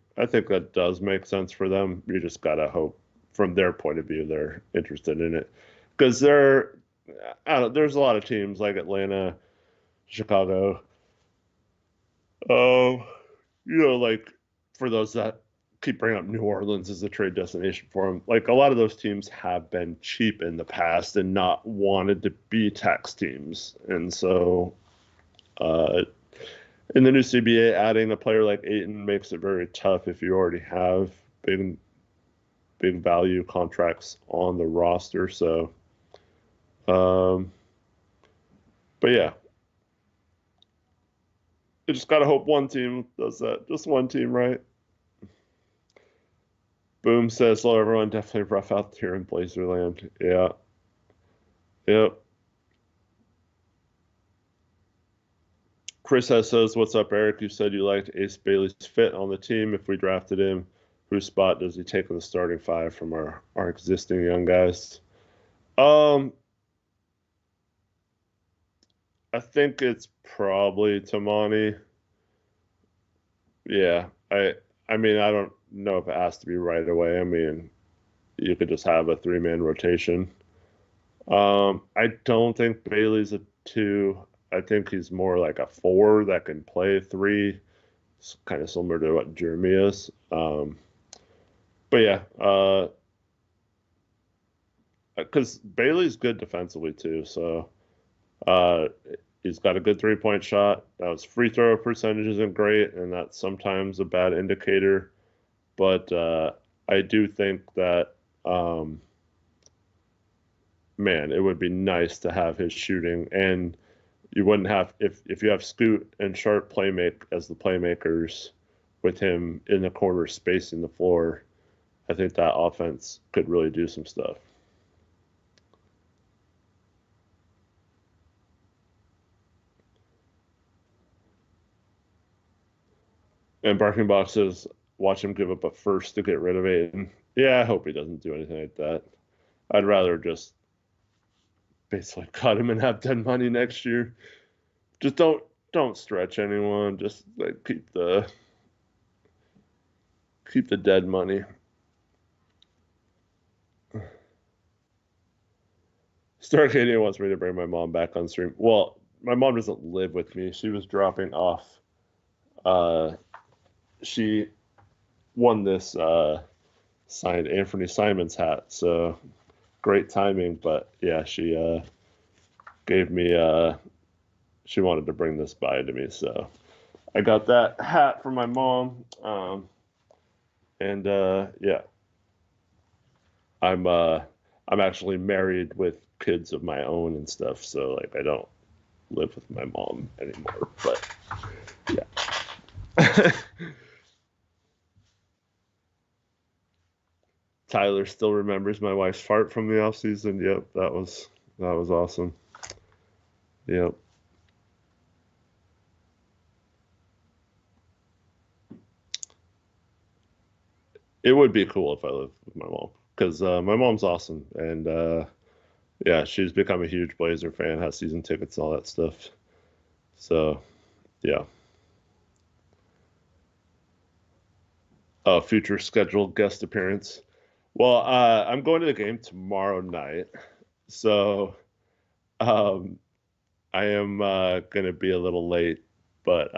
that does make sense for them. You just gotta hope, from their point of view, they're interested in it, because there's a lot of teams like Atlanta, Chicago. Like for those that keep bringing up New Orleans as a trade destination for them, like a lot of those teams have been cheap in the past and not wanted to be tax teams, and so in the new CBA, adding a player like Ayton makes it very tough if you already have big value contracts on the roster. So, but yeah, you just gotta hope one team does that. Just one team, right? Boom says, hello, everyone. Definitely rough out here in Blazerland. Yeah. Yep. Chris says, what's up, Eric? You said you liked Ace Bailey's fit on the team. If we drafted him, whose spot does he take in the starting 5 from our existing young guys? I think it's probably Tamani. Yeah. I mean, I don't know if it has to be right away. I mean, you could just have a 3-man rotation. I don't think Bailey's a 2. I think he's more like a 4 that can play 3. It's kind of similar to what Jeremy is. But yeah, because Bailey's good defensively too. So he's got a good 3-point shot. Now his free throw percentage isn't great, and that's sometimes a bad indicator. But I do think that, man, it would be nice to have his shooting, and you wouldn't have, if you have Scoot and Sharp playmake as the playmakers with him in the corner spacing the floor, I think that offense could really do some stuff. And Barking Box says, watch him give up a first to get rid of Aiden. Yeah, I hope he doesn't do anything like that. I'd rather just basically cut him and have dead money next year. Just don't stretch anyone. Just like keep the dead money. Starcadia wants me to bring my mom back on stream. Well, my mom doesn't live with me. She was dropping off. She won this signed Anfernee Simons hat, so great timing. But yeah, she gave me she wanted to bring this by to me, so I got that hat from my mom. And yeah, I'm actually married with kids of my own and stuff, so like I don't live with my mom anymore. But yeah. Tyler still remembers my wife's fart from the off season. Yep, that was awesome. Yep. It would be cool if I lived with my mom, because my mom's awesome, and yeah, she's become a huge Blazer fan, has season tickets, all that stuff. So yeah. Future scheduled guest appearance. Well, I'm going to the game tomorrow night, so um, I am gonna be a little late, but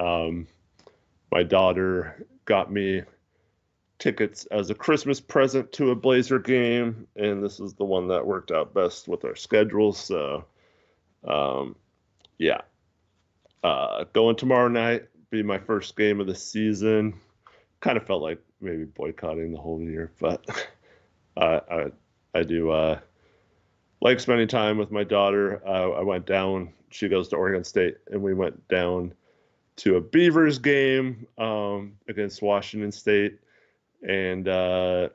my daughter got me tickets as a Christmas present to a Blazer game, and this is the one that worked out best with our schedule. So, um, yeah, going tomorrow night, be my first game of the season. Kind of felt like maybe boycotting the whole year, but I I do like spending time with my daughter. I went down. She goes to Oregon State, and we went down to a Beavers game against Washington State, and I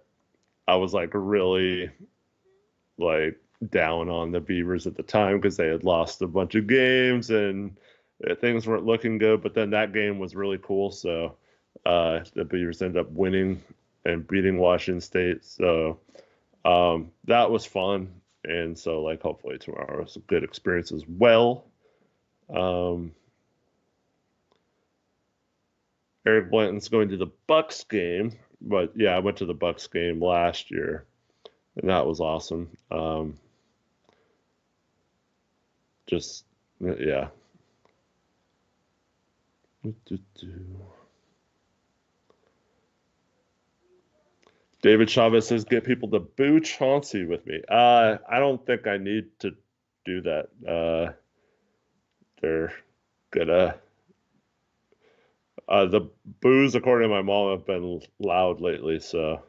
was like really like down on the Beavers at the time because they had lost a bunch of games and things weren't looking good. But then that game was really cool, so the Beavers ended up winning and beating Washington State. So that was fun, and so like hopefully tomorrow is a good experience as well. Um, Eric Blanton's going to the Bucks game, but yeah, I went to the Bucks game last year, and that was awesome. Just yeah. David Chavez says, "Get people to boo Chauncey with me." I don't think I need to do that. They're gonna. The boos, according to my mom, have been loud lately, so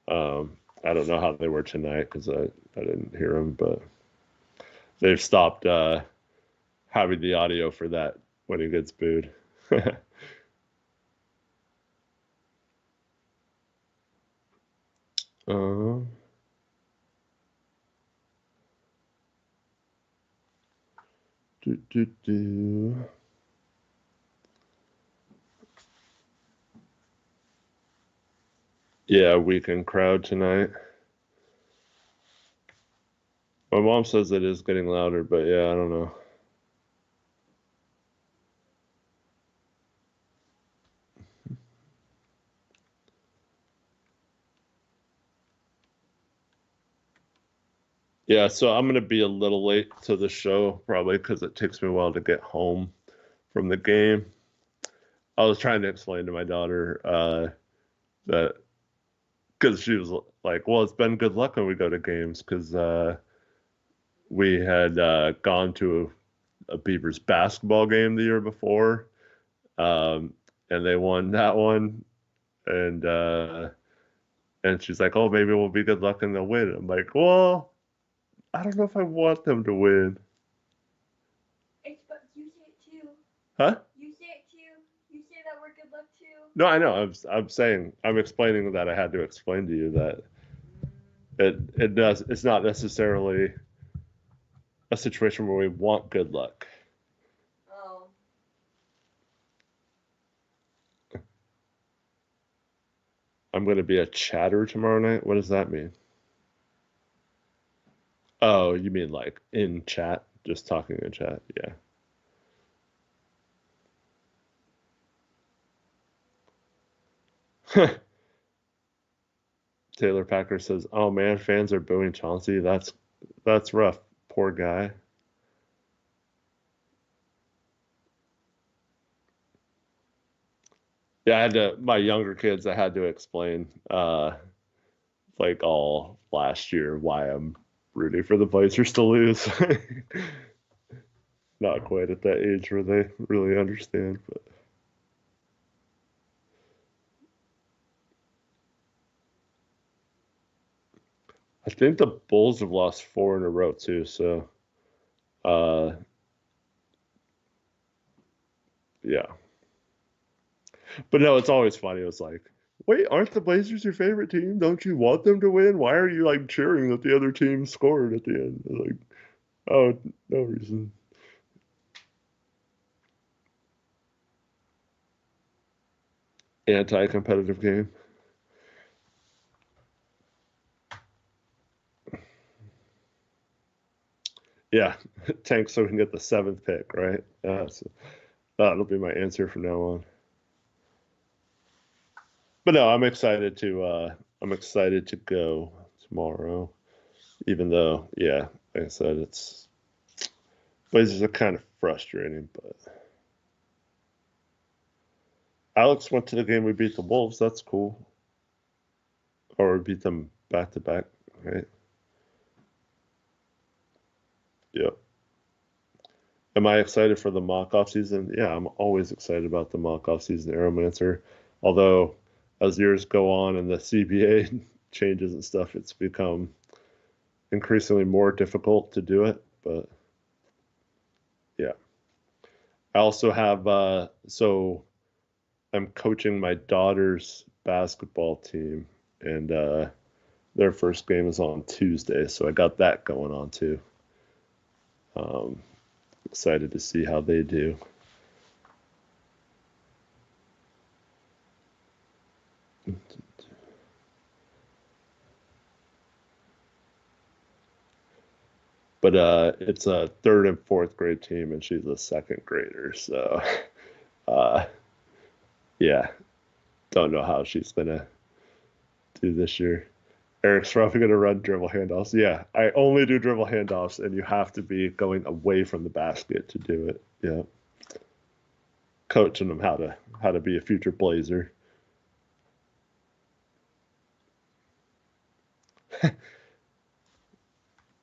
I don't know how they were tonight because I didn't hear them, but they've stopped having the audio for that when he gets booed. uh, do, do, do. Yeah, weekend crowd tonight. My mom says it is getting louder, but yeah, I don't know. Yeah, so I'm gonna be a little late to the show probably because it takes me a while to get home from the game. I was trying to explain to my daughter that because she was like, "Well, it's been good luck when we go to games because we had gone to a Beavers basketball game the year before, um, and they won that one, and she's like, "Oh, maybe we'll be good luck and they'll win." I'm like, "Well, I don't know if I want them to win." It's but you say it too. Huh? You say it too. You say that we're good luck too. No, I know. I'm saying I'm explaining that I had to explain to you that it's not necessarily a situation where we want good luck. Oh. I'm going to be a chatter tomorrow night. What does that mean? Oh, you mean like in chat, just talking in chat? Yeah. Taylor Packer says, "Oh man, fans are booing Chauncey. That's rough. Poor guy." Yeah, I had to. My younger kids, I had to explain, like all last year, why I'm rooting for the Blazers to lose. Not quite at that age where they really understand, but I think the Bulls have lost four in a row too. So, uh, yeah. But no, it's always funny. It's like, wait, aren't the Blazers your favorite team? Don't you want them to win? Why are you like cheering that the other team scored at the end? Like, oh, no reason. Anti-competitive game. Yeah, tank so we can get the seventh pick, right? So that'll be my answer from now on. But no, I'm excited to I'm excited to go tomorrow. Even though, yeah, like I said, it's Blazers are kind of frustrating, but Alex went to the game we beat the Wolves. That's cool. Or we beat them back to back, right? Yep. Am I excited for the mock-off season? Yeah, I'm always excited about the mock-off season Aeromancer. Although, as years go on and the CBA changes and stuff, it's become increasingly more difficult to do it. But yeah, I also have so I'm coaching my daughter's basketball team, and their first game is on Tuesday, so I got that going on too. Excited to see how they do. But it's a third and fourth grade team, and she's a second grader, so uh, yeah, don't know how she's gonna do this year. Eric's probably gonna run dribble handoffs. Yeah, I only do dribble handoffs, and you have to be going away from the basket to do it. Yeah, coaching them how to be a future Blazer.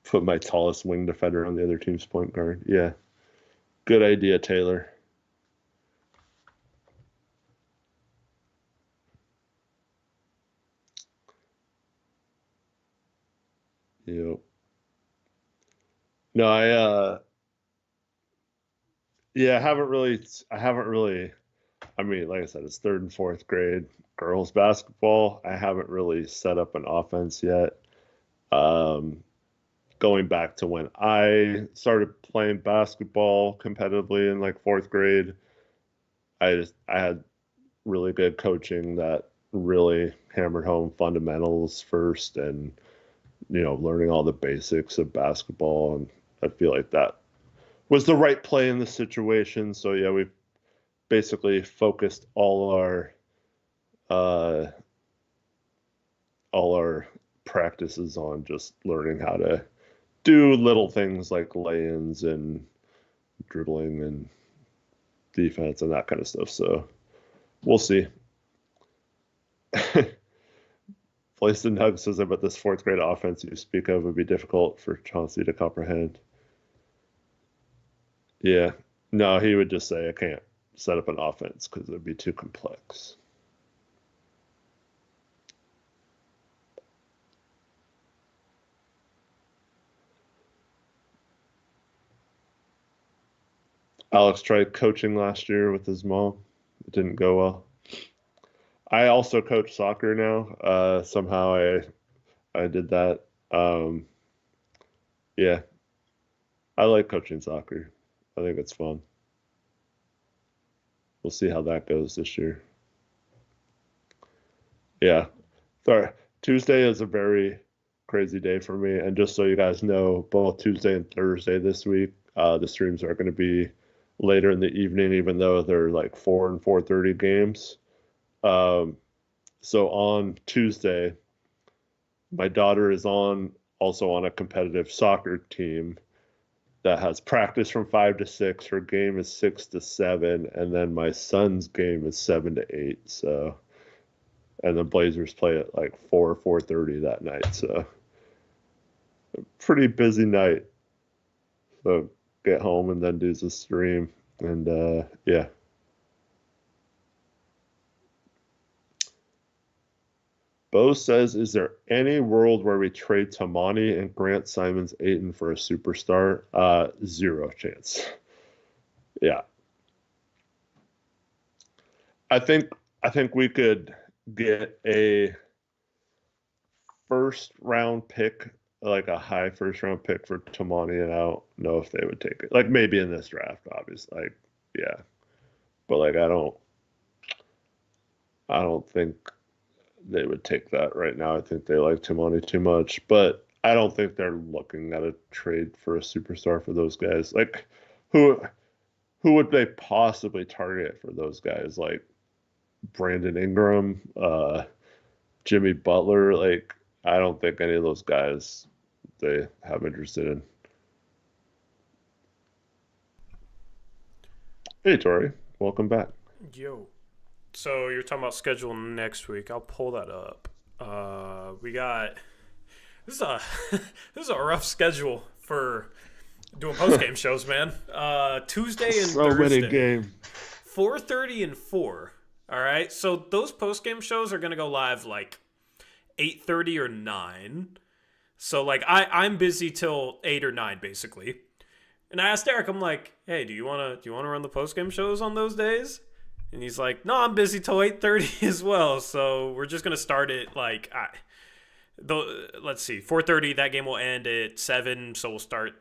Put my tallest wing defender on the other team's point guard. Yeah, good idea, Taylor. Yep. No, yeah, I haven't really I mean, like I said, it's third and fourth grade girls basketball. I haven't really set up an offense yet. Um, Going back to when I started playing basketball competitively in like fourth grade, I had really good coaching that really hammered home fundamentals first, and learning all the basics of basketball, and I feel like that was the right play in the situation. So yeah, we basically focused uh, all our practices on just learning how to do little things like lay-ins and dribbling and defense and that kind of stuff. So we'll see. Playston Hug says about this fourth grade offense you speak of would be difficult for Chauncey to comprehend. Yeah. No, he would just say, I can't set up an offense because it would be too complex. Alex tried coaching last year with his mom. It didn't go well. I also coach soccer now. Somehow I did that. Um, yeah, I like coaching soccer. I think it's fun. We'll see how that goes this year. Yeah. Sorry. Tuesday is a very crazy day for me. And just so you guys know, both Tuesday and Thursday this week, the streams are going to be later in the evening, even though they're like 4 and 4:30 games. Um, so on Tuesday, my daughter is also on a competitive soccer team that has practice from 5 to 6. Her game is 6 to 7, and then my son's game is 7 to 8. So, and the Blazers play at like 4:30 that night. So, pretty busy night. So, get home and then do the stream, and yeah. Bo says, "Is there any world where we trade Tamani and Grant Simons Ayton for a superstar?" Zero chance. Yeah, I think I think we could get a first round pick, like a high first round pick for Tamani, and I don't know if they would take it. Like maybe in this draft, obviously. Like, yeah, but like I don't think they would take that right now. I think they like Tamani too much, but I don't think they're looking at a trade for a superstar for those guys. Like, who who would they possibly target for those guys? Like Brandon Ingram, Jimmy Butler, like I don't think any of those guys they have interested in. Hey Tori, welcome back. Yo. So you're talking about schedule next week. I'll pull that up. We got this is a this is a rough schedule for doing post game shows, man. Tuesday and So Thursday. many games. 4:30 and 4. All right. So those post game shows are gonna go live like 8:30 or 9. So like I'm busy till 8 or 9 basically. And I asked Eric, I'm like, hey, do you wanna run the post game shows on those days? And he's like, no, I'm busy till 8:30 as well. So we're just gonna start it like let's see, 4:30. That game will end at 7, so we'll start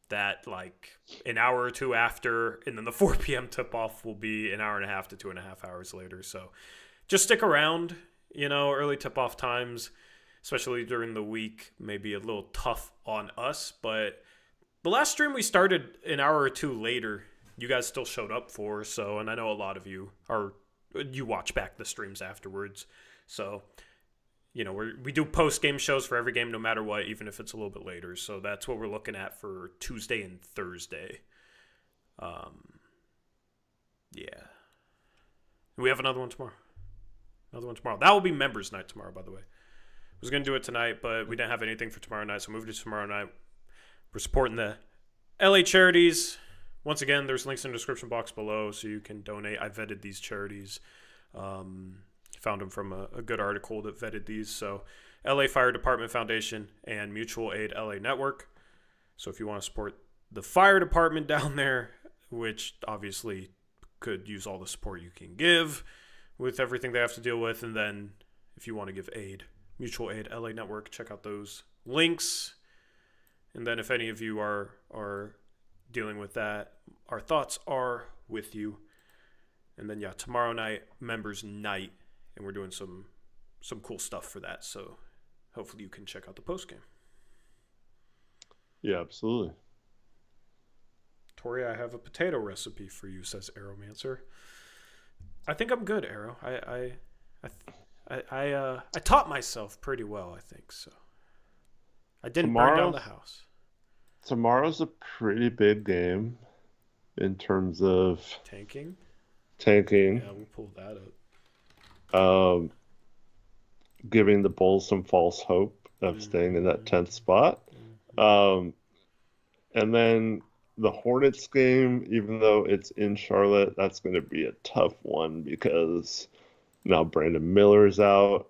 that like an hour or two after, and then the 4 p.m. tip off will be an hour and a half to 2.5 hours later. So just stick around. Early tip off times, especially during the week, may be a little tough on us, but the last stream we started an hour or two later, you guys still showed up for, so, and I know a lot of you watch back the streams afterwards, so, we do post-game shows for every game no matter what, even if it's a little bit later, so that's what we're looking at for Tuesday and Thursday. Yeah. We have another one tomorrow. That will be members night tomorrow, by the way. I was going to do it tonight, but we didn't have anything for tomorrow night, so moved it to tomorrow night. We're supporting the LA charities. Once again, there's links in the description box below so you can donate. I vetted these charities. Found them from a good article that vetted these. So LA Fire Department Foundation and Mutual Aid LA Network. So if you want to support the fire department down there, which obviously could use all the support you can give with everything they have to deal with. And then if you want to give aid, Mutual Aid LA Network, check out those links. And then if any of you are dealing with that, our thoughts are with you. And then, yeah, tomorrow night, members night, and we're doing some cool stuff for that. So hopefully you can check out the post game. Yeah, absolutely. Tori, I have a potato recipe for you, says Aeromancer. I think I'm good, Arrow. I taught myself pretty well, I think so. I didn't burn down the house. Tomorrow's a pretty big game in terms of Tanking. Yeah, we'll pull that up. Giving the Bulls some false hope of staying in that 10th spot. And then the Hornets game, even though it's in Charlotte, that's going to be a tough one because now Brandon Miller's out.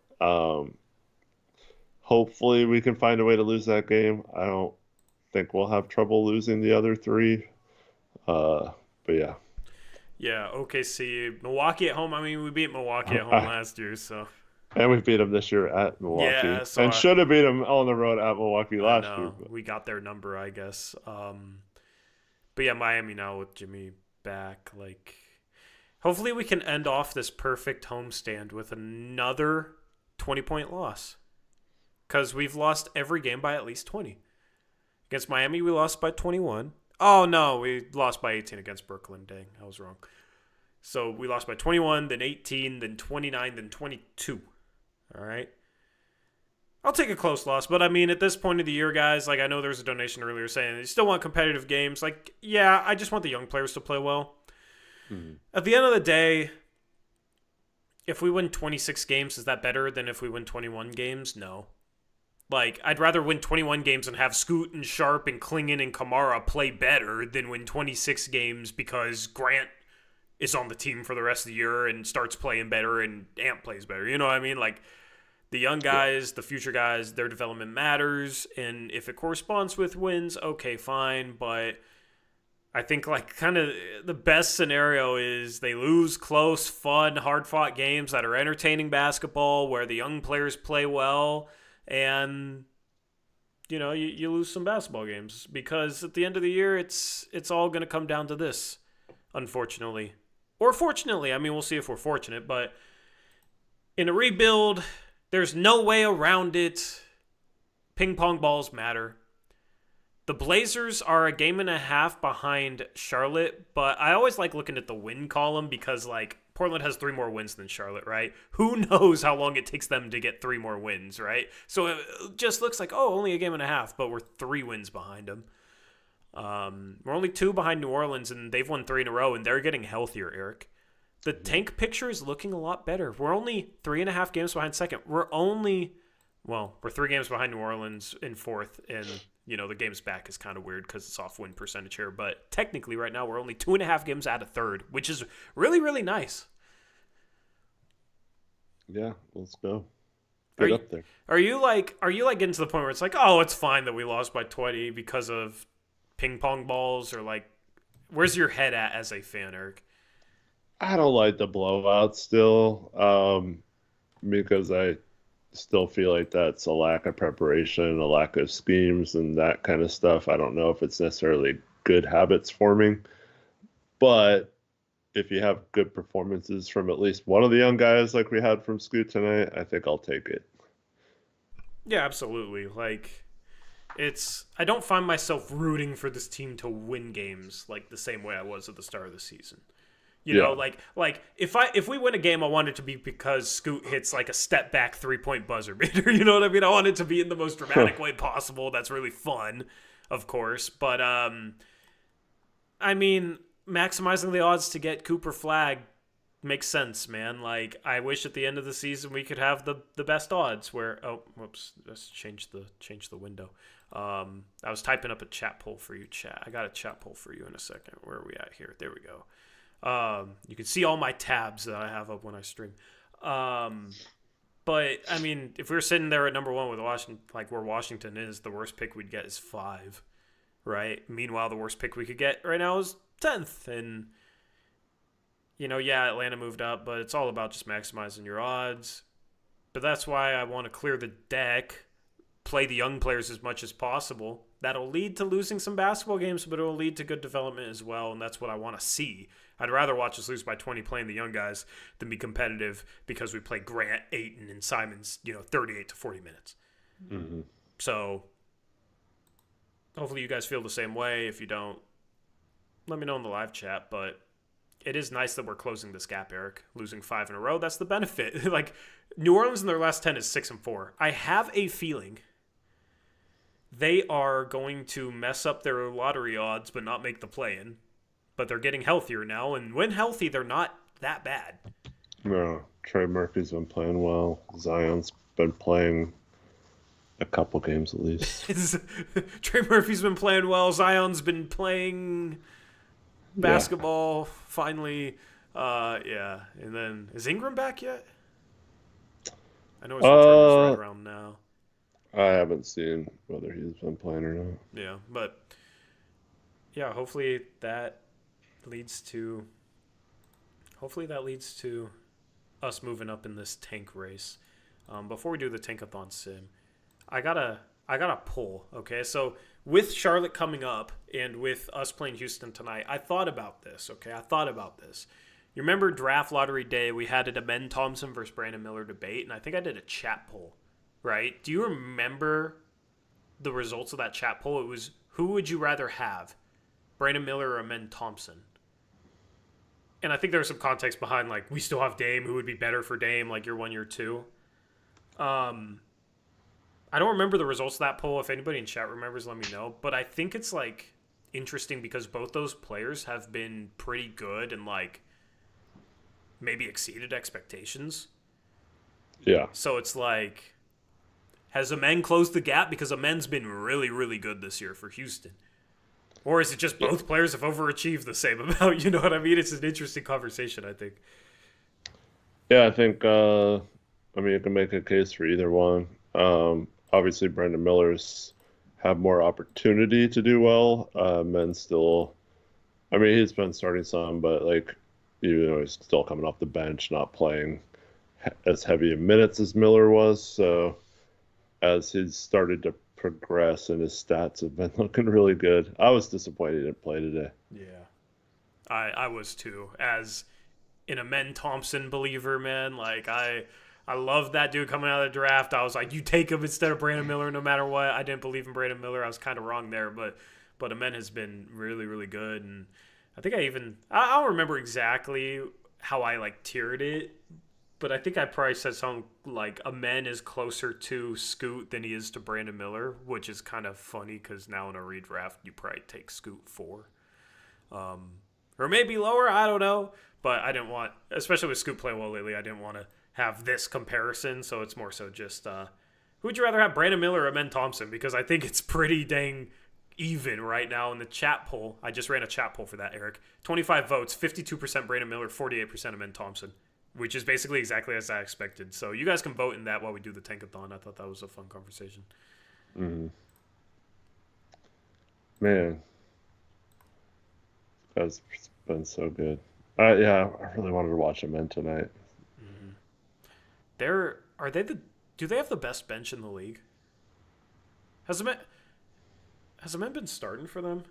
Hopefully we can find a way to lose that game. I don't think we'll have trouble losing the other three. But yeah. Yeah, OKC. Milwaukee at home. I mean, we beat Milwaukee at home last year, so. And we beat them this year at Milwaukee. Yeah, so and should have beat them on the road at Milwaukee last year. But. We got their number, I guess. But yeah, Miami now with Jimmy back. Like, hopefully we can end off this perfect homestand with another 20-point loss. Because we've lost every game by at least 20. Against Miami, we lost by 21. Oh, no, we lost by 18 against Brooklyn. Dang, I was wrong. So we lost by 21, then 18, then 29, then 22. All right? I'll take a close loss, but I mean, at this point of the year, guys, like I know there was a donation earlier saying you still want competitive games. Like, yeah, I just want the young players to play well. Mm-hmm. At the end of the day, if we win 26 games, is that better than if we win 21 games? No. Like, I'd rather win 21 games and have Scoot and Sharp and Klingon and Kamara play better than win 26 games because Grant is on the team for the rest of the year and starts playing better and Ant plays better. You know what I mean? Like, the young guys, the future guys, their development matters. And if it corresponds with wins, okay, fine. But I think, like, kind of the best scenario is they lose close, fun, hard-fought games that are entertaining basketball where the young players play well. And, you know, you lose some basketball games because at the end of the year, it's all going to come down to this, unfortunately. Or fortunately, I mean, we'll see if we're fortunate. But in a rebuild, there's no way around it. Ping pong balls matter. The Blazers are a game and a half behind Charlotte, but I always like looking at the win column because, like, Portland has 3 more wins than Charlotte, right? Who knows how long it takes them to get 3 more wins, right? So it just looks like, oh, only a game and a half, but we're 3 wins behind them. We're only 2 behind New Orleans, and they've won 3 in a row, and they're getting healthier, Eric. The tank picture is looking a lot better. We're only 3.5 games behind second. We're 3 games behind New Orleans in fourth, and, the games back is kind of weird because it's off win percentage here, but technically right now we're only 2.5 games out of third, which is really, really nice. Yeah, let's go. Get up there. Are you getting to the point where it's like, oh, it's fine that we lost by 20 because of ping pong balls, or like, where's your head at as a fan, Eric? I don't like the blowout still, because I still feel like that's a lack of preparation, a lack of schemes, and that kind of stuff. I don't know if it's necessarily good habits forming, but if you have good performances from at least one of the young guys like we had from Scoot tonight, I think I'll take it. Yeah, absolutely. Like, I don't find myself rooting for this team to win games like the same way I was at the start of the season. You know, like if we win a game, I want it to be because Scoot hits like a step back 3-point buzzer beater. You know what I mean? I want it to be in the most dramatic way possible. That's really fun, of course. But I mean, maximizing the odds to get Cooper Flag makes sense, man. Like, I wish at the end of the season we could have the best odds. Where let's change the window. I was typing up a chat poll for you, chat. I got a chat poll for you in a second. Where are we at here? There we go. You can see all my tabs that I have up when I stream. But I mean, if we were sitting there at number 1 with Washington, like where Washington is, the worst pick we'd get is 5, right? Meanwhile, the worst pick we could get right now is 10th. And, Atlanta moved up, but it's all about just maximizing your odds. But that's why I want to clear the deck, play the young players as much as possible. That'll lead to losing some basketball games, but it'll lead to good development as well, and that's what I want to see. I'd rather watch us lose by 20 playing the young guys than be competitive because we play Grant, Ayton, and Simons, 38 to 40 minutes. Mm-hmm. So hopefully you guys feel the same way. If you don't, let me know in the live chat, but it is nice that we're closing this gap, Eric. Losing 5 in a row, that's the benefit. Like, New Orleans in their last 10 is 6-4. I have a feeling they are going to mess up their lottery odds but not make the play-in. But they're getting healthier now, and when healthy, they're not that bad. No, Trey Murphy's been playing well. Zion's been playing a couple games at least. Trey Murphy's been playing well. Zion's been playing basketball, finally. Yeah. And then, is Ingram back yet? I know his return is right around now. I haven't seen whether he's been playing or not. Yeah, but yeah, hopefully that leads to us moving up in this tank race. Before we do the tankathon sim, I got a poll. Okay, so with Charlotte coming up and with us playing Houston tonight, I thought about this. Okay, You remember draft lottery day? We had an Amen Thompson versus Brandon Miller debate, and I think I did a chat poll. Right? Do you remember the results of that chat poll? It was, who would you rather have, Brandon Miller or Amen Thompson? And I think there's some context behind, like, we still have Dame. Who would be better for Dame? Like, year 1, year 2. I don't remember the results of that poll. If anybody in chat remembers, let me know. But I think it's, like, interesting because both those players have been pretty good and, like, maybe exceeded expectations. Yeah. So it's like, has Amen closed the gap? Because Amen's been really, really good this year for Houston. Or is it just both players have overachieved the same amount? You know what I mean? It's an interesting conversation, I think. Yeah, I think, you can make a case for either one. Obviously, Brandon Miller's have more opportunity to do well. Men still, he's been starting some, but, like, he's still coming off the bench, not playing as heavy in minutes as Miller was. So as he's started to progress and his stats have been looking really good. I was disappointed he didn't play today. Yeah. I was too. As an Amen Thompson believer, man, like I I love that dude coming out of the draft. I was like, you take him instead of Brandon Miller no matter what. I didn't believe in Brandon Miller. I was kind of wrong there, but Amen has been really, really good. And I think I don't remember exactly how I like tiered it, but I think I probably said something like Amen is closer to Scoot than he is to Brandon Miller, which is kind of funny because now in a redraft, you probably take Scoot 4. Or maybe lower, I don't know. But I didn't want, especially with Scoot playing well lately, I didn't want to have this comparison. So it's more so just, who would you rather have, Brandon Miller or Amen Thompson? Because I think it's pretty dang even right now in the chat poll. I just ran a chat poll for that, Eric. 25 votes, 52% Brandon Miller, 48% Amen Thompson, which is basically exactly as I expected. So you guys can vote in that while we do the Tankathon. I thought that was a fun conversation. Mm-hmm. Man. That's been so good. Yeah, I really wanted to watch Amen tonight. Mm-hmm. Do they have the best bench in the league? Has Amen been starting for them?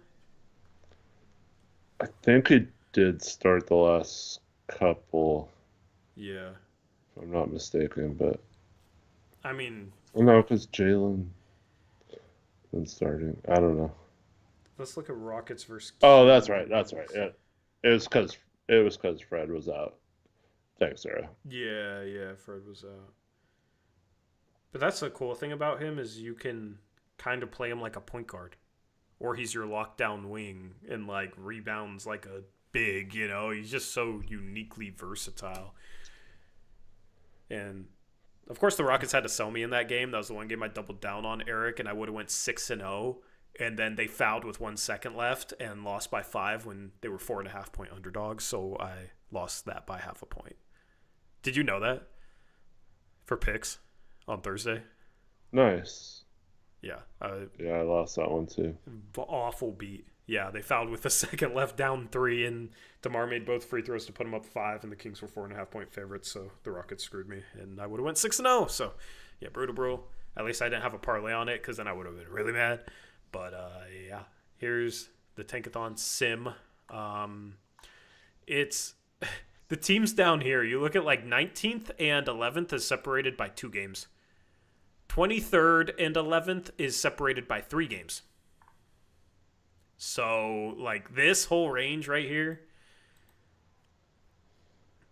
I think he did start the last couple. Yeah. If I'm not mistaken, but I mean, no, because Jalen been starting. I don't know. let's look at Rockets versus. Oh, that's right. Yeah, it was because Fred was out. Thanks, Sarah. Yeah, Fred was out. But that's the cool thing about him is you can kind of play him like a point guard, or he's your lockdown wing and like rebounds like a big. He's just so uniquely versatile. And of course, the Rockets had to sell me in that game. That was the one game I doubled down on, Eric, and I would have went 6-0. And then they fouled with 1 second left and lost by 5 when they were 4.5 point underdogs. So I lost that by half a point. Did you know that? For picks on Thursday? Nice. Yeah. Yeah, I lost that one too. Awful beat. Yeah, they fouled with 1 second left, down 3, and DeMar made both free throws to put them up 5, and the Kings were 4.5 point favorites, so the Rockets screwed me, and I would have went 6-0. So, yeah, brutal. At least I didn't have a parlay on it, because then I would have been really mad. But, yeah, here's the Tankathon sim. It's the teams down here. You look at, 19th and 11th is separated by 2 games. 23rd and 11th is separated by 3 games. So, this whole range right here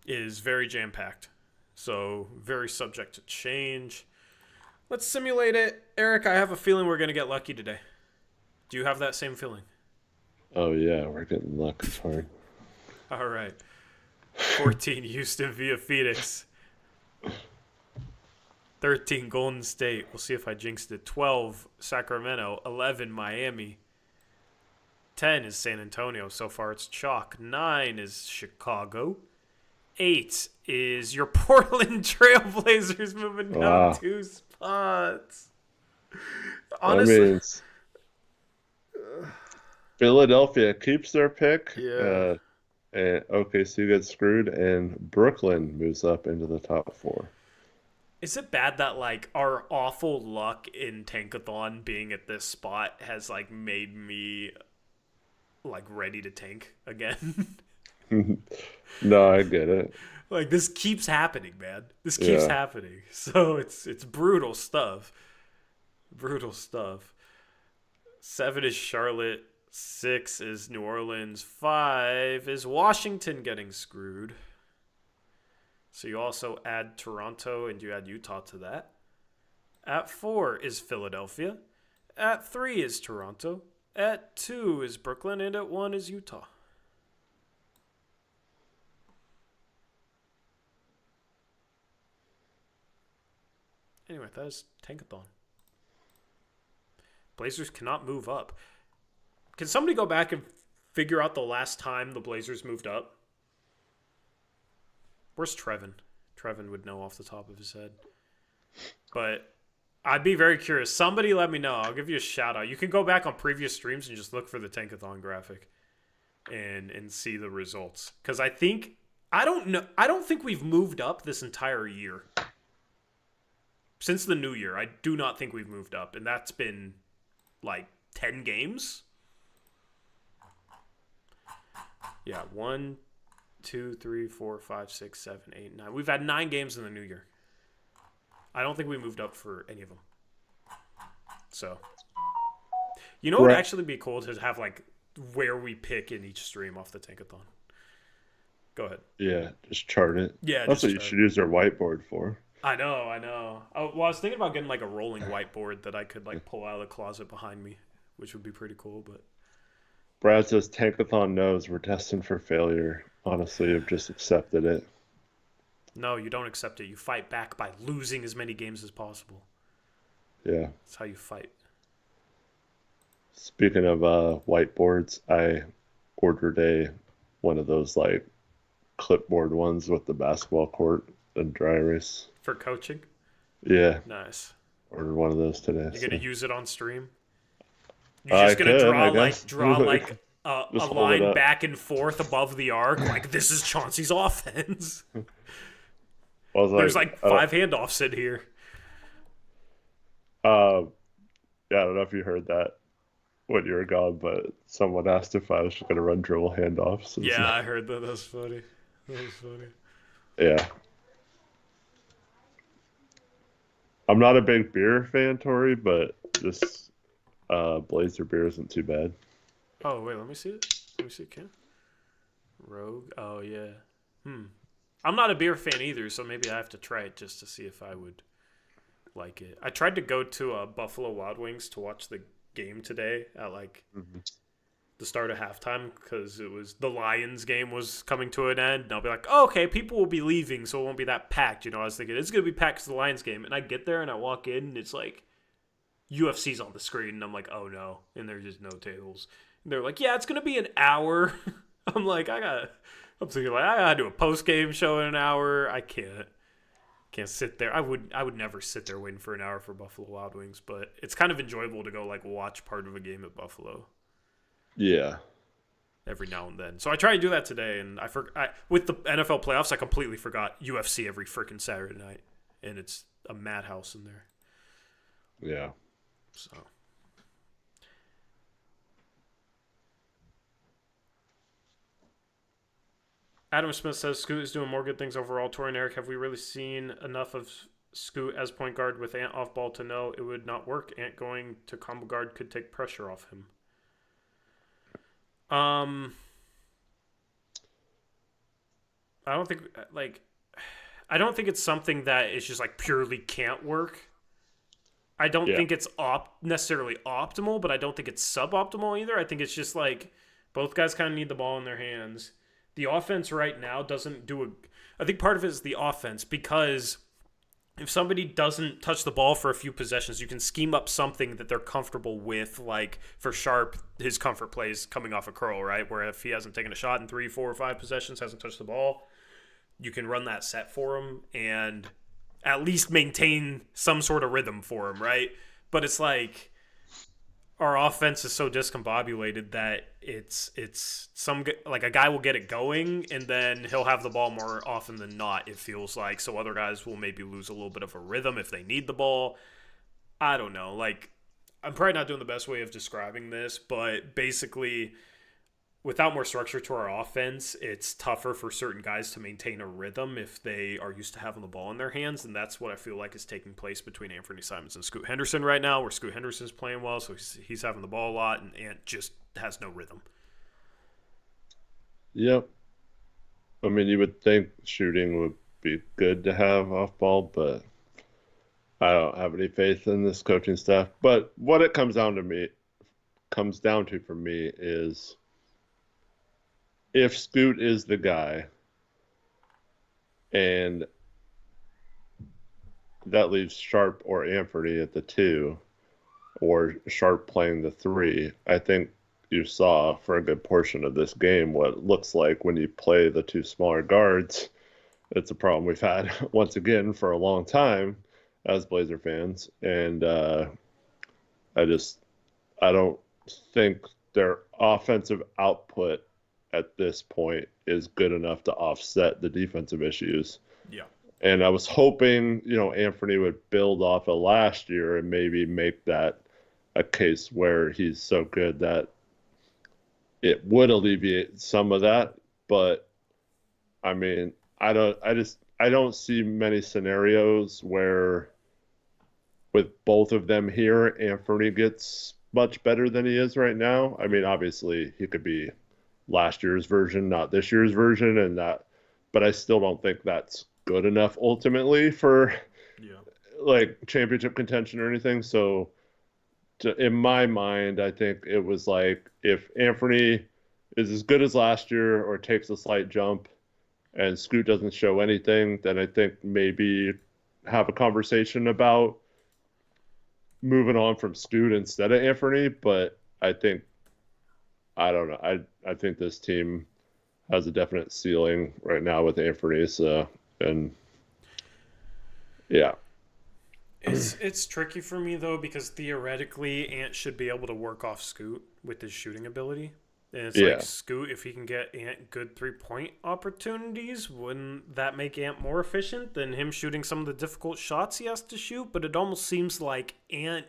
is very jam-packed. So, very subject to change. Let's simulate it. Eric, I have a feeling we're going to get lucky today. Do you have that same feeling? Oh, yeah, we're getting lucky hard. All right. 14, Houston via Phoenix. 13, Golden State. We'll see if I jinxed it. 12, Sacramento. 11, Miami. 10 is San Antonio. So far it's chalk. 9 is Chicago. 8 is your Portland Trailblazers moving down 2 spots. Honestly, Philadelphia keeps their pick. Yeah. And OKC gets screwed, and Brooklyn moves up into the top 4. Is it bad that our awful luck in Tankathon being at this spot has made me ready to tank again? No, I get it. This keeps happening, man. This keeps happening. So it's brutal stuff. Brutal stuff. 7 is Charlotte. 6 is New Orleans. 5 is Washington getting screwed. So you also add Toronto and you add Utah to that. At 4 is Philadelphia. At 3 is Toronto. At 2 is Brooklyn. And at 1 is Utah. Anyway, that is Tankathon. Blazers cannot move up. Can somebody go back and figure out the last time the Blazers moved up? Where's Trevin? Trevin would know off the top of his head. But I'd be very curious. Somebody let me know. I'll give you a shout out. You can go back on previous streams and just look for the Tankathon graphic and see the results. Because I don't think we've moved up this entire year. Since the new year, I do not think we've moved up. And that's been 10 games. Yeah, 1, 2, 3, 4, 5, 6, 7, 8, 9. We've had 9 games in the new year. I don't think we moved up for any of them. So, you know what would actually be cool to have like where we pick in each stream off the Tankathon. Go ahead. Yeah, just chart it. Yeah, That's just what you chart should use their whiteboard for. I know. Oh, well, I was thinking about getting like a rolling whiteboard that I could like pull out of the closet behind me, which would be pretty cool. But Brad says Tankathon knows we're destined for failure. Honestly, I've just accepted it. no, you don't accept it. You fight back by losing as many games as possible. Yeah. That's how you fight. Speaking of whiteboards, I ordered one of those like clipboard ones with the basketball court and dry erase. For coaching? Yeah, Nice. ordered one of those today. You're gonna use it on stream? You're just gonna draw like a Just hold it line up. back and forth above the arc, like this is Chauncey's offense. I was There's like 5 handoffs in here. Yeah, I don't know if you heard that when you were gone, but someone asked if I was going to run dribble handoffs. And Yeah, I heard that. That was funny. yeah. I'm not a big beer fan, Tori, but this Blazer beer isn't too bad. Oh wait, let me see it. Let me see it, Ken. Rogue. Oh yeah. I'm not a beer fan either, so maybe I have to try it just to see if I would like it. I tried to go to Buffalo Wild Wings to watch the game today at like the start of halftime because it was the Lions game was coming to an end. And I'll be like, oh, okay, people will be leaving, so it won't be that packed. You know, I was thinking it's gonna be packed because the Lions game, and I get there and I walk in and it's like UFC's on the screen, and I'm like, oh no, and there's just no tables. And they're like, yeah, it's gonna be an hour. I'm like, I'm thinking like I gotta do a post game show in an hour. I can't sit there. I would never sit there waiting for an hour for Buffalo Wild Wings, but it's kind of enjoyable to go like watch part of a game at Buffalo. Yeah. Every now and then. So I try to do that today, and with the NFL playoffs, I completely forgot UFC every freaking Saturday night, and it's a madhouse in there. Yeah. So. Adam Smith says Scoot is doing more good things overall. Tori and Eric, have we really seen enough of Scoot as point guard with Ant off ball to know it would not work? Ant going to combo guard could take pressure off him. I don't think it's something that is just like purely can't work. I don't think it's necessarily optimal, but I don't think it's suboptimal either. I think it's just like both guys kind of need the ball in their hands. The offense right now doesn't do I think part of it is the offense, because if somebody doesn't touch the ball for a few possessions, you can scheme up something that they're comfortable with. Like for Sharp, his comfort plays coming off a curl, right? Where if he hasn't taken a shot in 3, 4, or 5 possessions, hasn't touched the ball, you can run that set for him and at least maintain some sort of rhythm for him, right? But it's like our offense is so discombobulated that it's like a guy will get it going and then he'll have the ball more often than not, it feels like. So other guys will maybe lose a little bit of a rhythm if they need the ball. I don't know. Like, I'm probably not doing the best way of describing this, but basically without more structure to our offense, it's tougher for certain guys to maintain a rhythm if they are used to having the ball in their hands, and that's what I feel like is taking place between Anfernee Simons and Scoot Henderson right now, where Scoot Henderson's playing well, so he's having the ball a lot, and Ant just has no rhythm. Yep. I mean, you would think shooting would be good to have off ball, but I don't have any faith in this coaching staff. But what it comes down to for me is if Scoot is the guy and that leaves Sharp or Anfernee at the 2 or Sharp playing the 3, I think you saw for a good portion of this game what it looks like when you play the 2 smaller guards. It's a problem we've had once again for a long time as Blazer fans, and I don't think their offensive output at this point is good enough to offset the defensive issues. Yeah. And I was hoping, Anfernee would build off of last year and maybe make that a case where he's so good that it would alleviate some of that. But I mean, I don't see many scenarios where with both of them here, Anfernee gets much better than he is right now. I mean, obviously he could be last year's version, not this year's version, but I still don't think that's good enough ultimately for like championship contention or anything. So in my mind, I think it was like if Anfernee is as good as last year or takes a slight jump and Scoot doesn't show anything, then I think maybe have a conversation about moving on from Scoot instead of Anfernee. But I don't know. I think this team has a definite ceiling right now with Anfernee. So, and yeah. It's tricky for me though, because theoretically Ant should be able to work off Scoot with his shooting ability. And it's like Scoot, if he can get Ant good 3-point opportunities, wouldn't that make Ant more efficient than him shooting some of the difficult shots he has to shoot? But it almost seems like Ant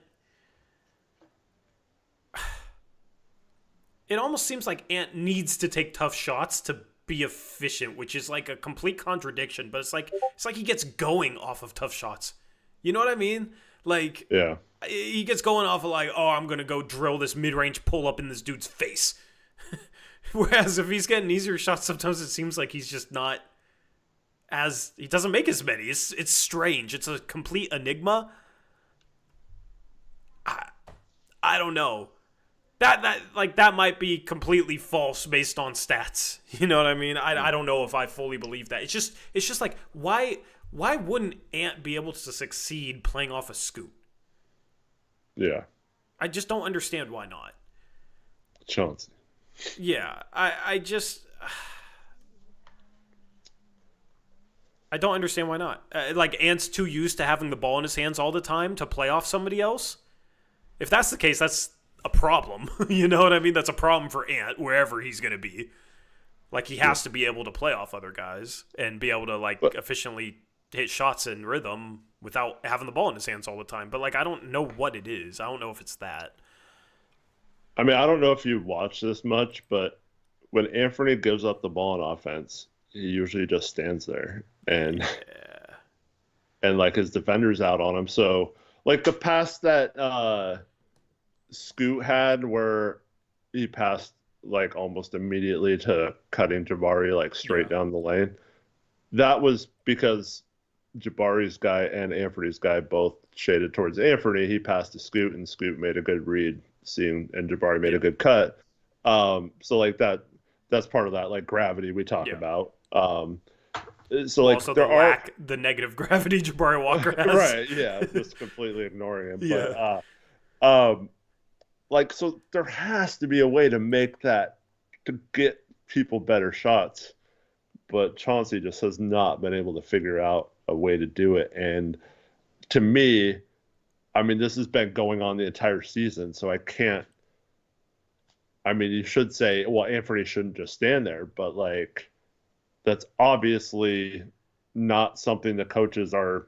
needs to take tough shots to be efficient, which is like a complete contradiction. But it's like he gets going off of tough shots. You know what I mean? Like, he gets going off of like, oh, I'm going to go drill this mid-range pull-up in this dude's face. Whereas if he's getting easier shots, sometimes it seems like he's just not he doesn't make as many. It's strange. It's a complete enigma. I don't know. That might be completely false based on stats. You know what I mean? I don't know if I fully believe that. It's just like, why wouldn't Ant be able to succeed playing off a Scoot? Yeah. I just don't understand why not. Chauncey. Yeah, I don't understand why not. Like, Ant's too used to having the ball in his hands all the time to play off somebody else. If that's the case, that's a problem. You know what I mean? That's a problem for Ant, wherever he's going to be. Like, he has to be able to play off other guys and be able to, like, efficiently hit shots in rhythm without having the ball in his hands all the time. But, like, I don't know what it is. I don't know if it's that. I mean, I don't know if you watch this much, but when Anfernee gives up the ball on offense, he usually just stands there and like his defender's out on him. So like the pass that Scoot had where he passed like almost immediately to cutting Jabari like straight down the lane, that was because Jabari's guy and Anfernee's guy both shaded towards Anfernee. He passed to Scoot and Scoot made a good read, and Jabari made a good cut. So like that's part of that like gravity we talk about. So like also the negative gravity Jabari Walker has. Right, yeah, just completely ignoring him. Yeah. But like so there has to be a way to make that to get people better shots. But Chauncey just has not been able to figure out a way to do it. And to me, I mean, this has been going on the entire season, so I can't. I mean, you should say, well, Anfernee shouldn't just stand there, but like, that's obviously not something the coaches are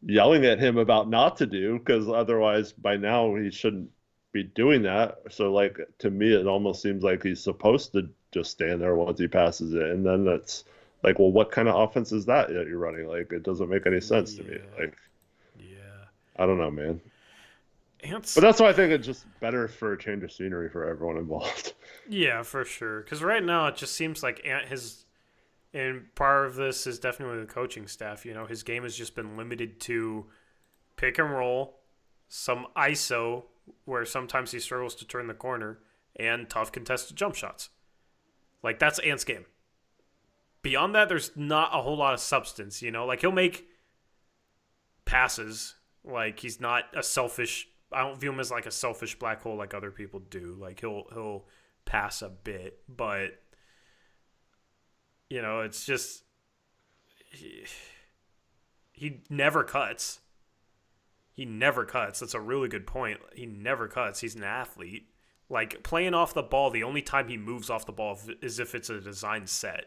yelling at him about not to do, because otherwise, by now, he shouldn't be doing that. So, like, to me, it almost seems like he's supposed to just stand there once he passes it, and then that's like, well, what kind of offense is that you're running? Like, it doesn't make any sense to me. Like, I don't know, man. But that's why I think it's just better for a change of scenery for everyone involved. Yeah, for sure. Because right now it just seems like Ant and part of this is definitely the coaching staff. You know, his game has just been limited to pick and roll, some ISO, where sometimes he struggles to turn the corner, and tough contested jump shots. Like, that's Ant's game. Beyond that, there's not a whole lot of substance, you know? Like, he'll make passes. Like, he's not a selfish... I don't view him as, like, a selfish black hole like other people do. Like, he'll pass a bit, but, you know, it's just... He never cuts. He never cuts. That's a really good point. He never cuts. He's an athlete. Like, playing off the ball, the only time he moves off the ball is if it's a designed set.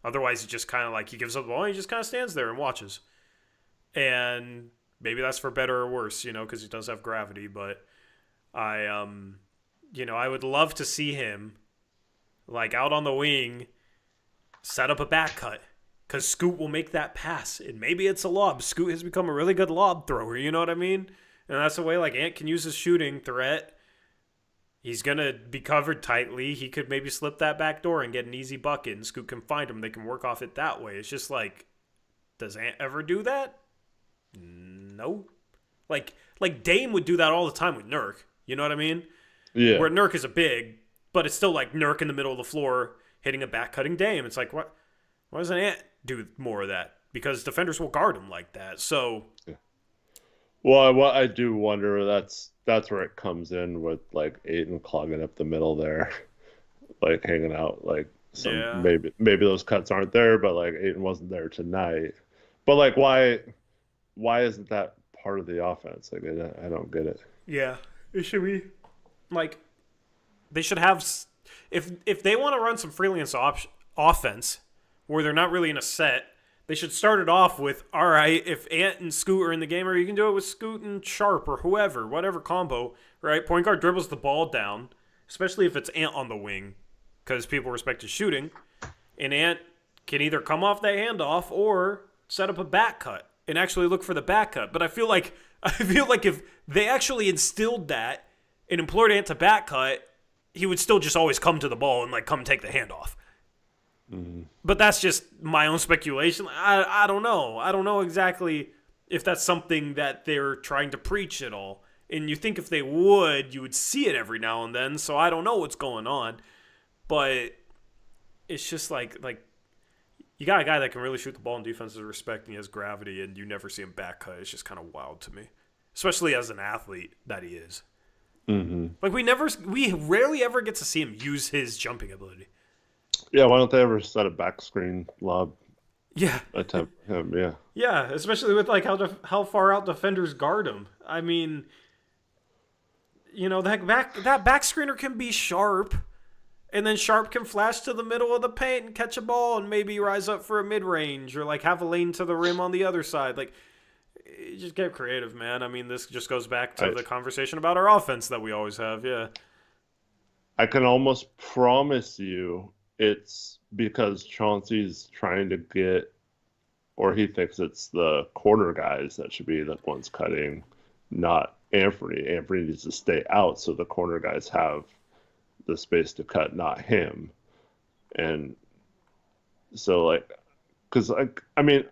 Otherwise, he just kind of, like, he gives up the ball and he just kind of stands there and watches. And maybe that's for better or worse, you know, because he does have gravity. But you know, I would love to see him, like, out on the wing, set up a back cut. Because Scoot will make that pass. And maybe it's a lob. Scoot has become a really good lob thrower, you know what I mean? And that's the way, like, Ant can use his shooting threat. He's going to be covered tightly. He could maybe slip that back door and get an easy bucket, and Scoot can find him. They can work off it that way. It's just like, does Ant ever do that? No. Like Dame would do that all the time with Nurk. You know what I mean? Yeah. Where Nurk is a big, but it's still like Nurk in the middle of the floor hitting a back-cutting Dame. It's like, what? Why doesn't Ant do more of that? Because defenders will guard him like that. So, Well, I do wonder, that's where it comes in with like Ayton clogging up the middle there, like hanging out. Like maybe those cuts aren't there, but like Ayton wasn't there tonight. But like, why isn't that part of the offense? Like, I don't get it. yeah, it should be like they should have if they want to run some freelance offense where they're not really in a set. They should start it off with, all right, if Ant and Scoot are in the game, or you can do it with Scoot and Sharp or whoever, whatever combo, right? Point guard dribbles the ball down, especially if it's Ant on the wing, because people respect his shooting. And Ant can either come off that handoff or set up a back cut and actually look for the back cut. But I feel like if they actually instilled that and implored Ant to back cut, he would still just always come to the ball and like come take the handoff. Mm-hmm. But that's just my own speculation. I don't know. I don't know exactly if that's something that they're trying to preach at all. And you think if they would, you would see it every now and then. So I don't know what's going on. But it's just like you got a guy that can really shoot the ball and defenses respect, and he has gravity, and you never see him back cut. It's just kind of wild to me, especially as an athlete that he is. Mm-hmm. Like we rarely ever get to see him use his jumping ability. Yeah, why don't they ever set a back screen lob? Yeah, attempt him. Yeah, yeah, especially with like how far out defenders guard him. I mean, you know, that back screener can be Sharp, and then Sharp can flash to the middle of the paint and catch a ball and maybe rise up for a mid range or like have a lane to the rim on the other side. Like, just get creative, man. I mean, this just goes back to the conversation about our offense that we always have. Yeah, I can almost promise you it's because Chauncey's trying to get, or he thinks it's the corner guys that should be the ones cutting, not Anfernee. Anfernee needs to stay out so the corner guys have the space to cut, not him. And so, like, because, like, I mean,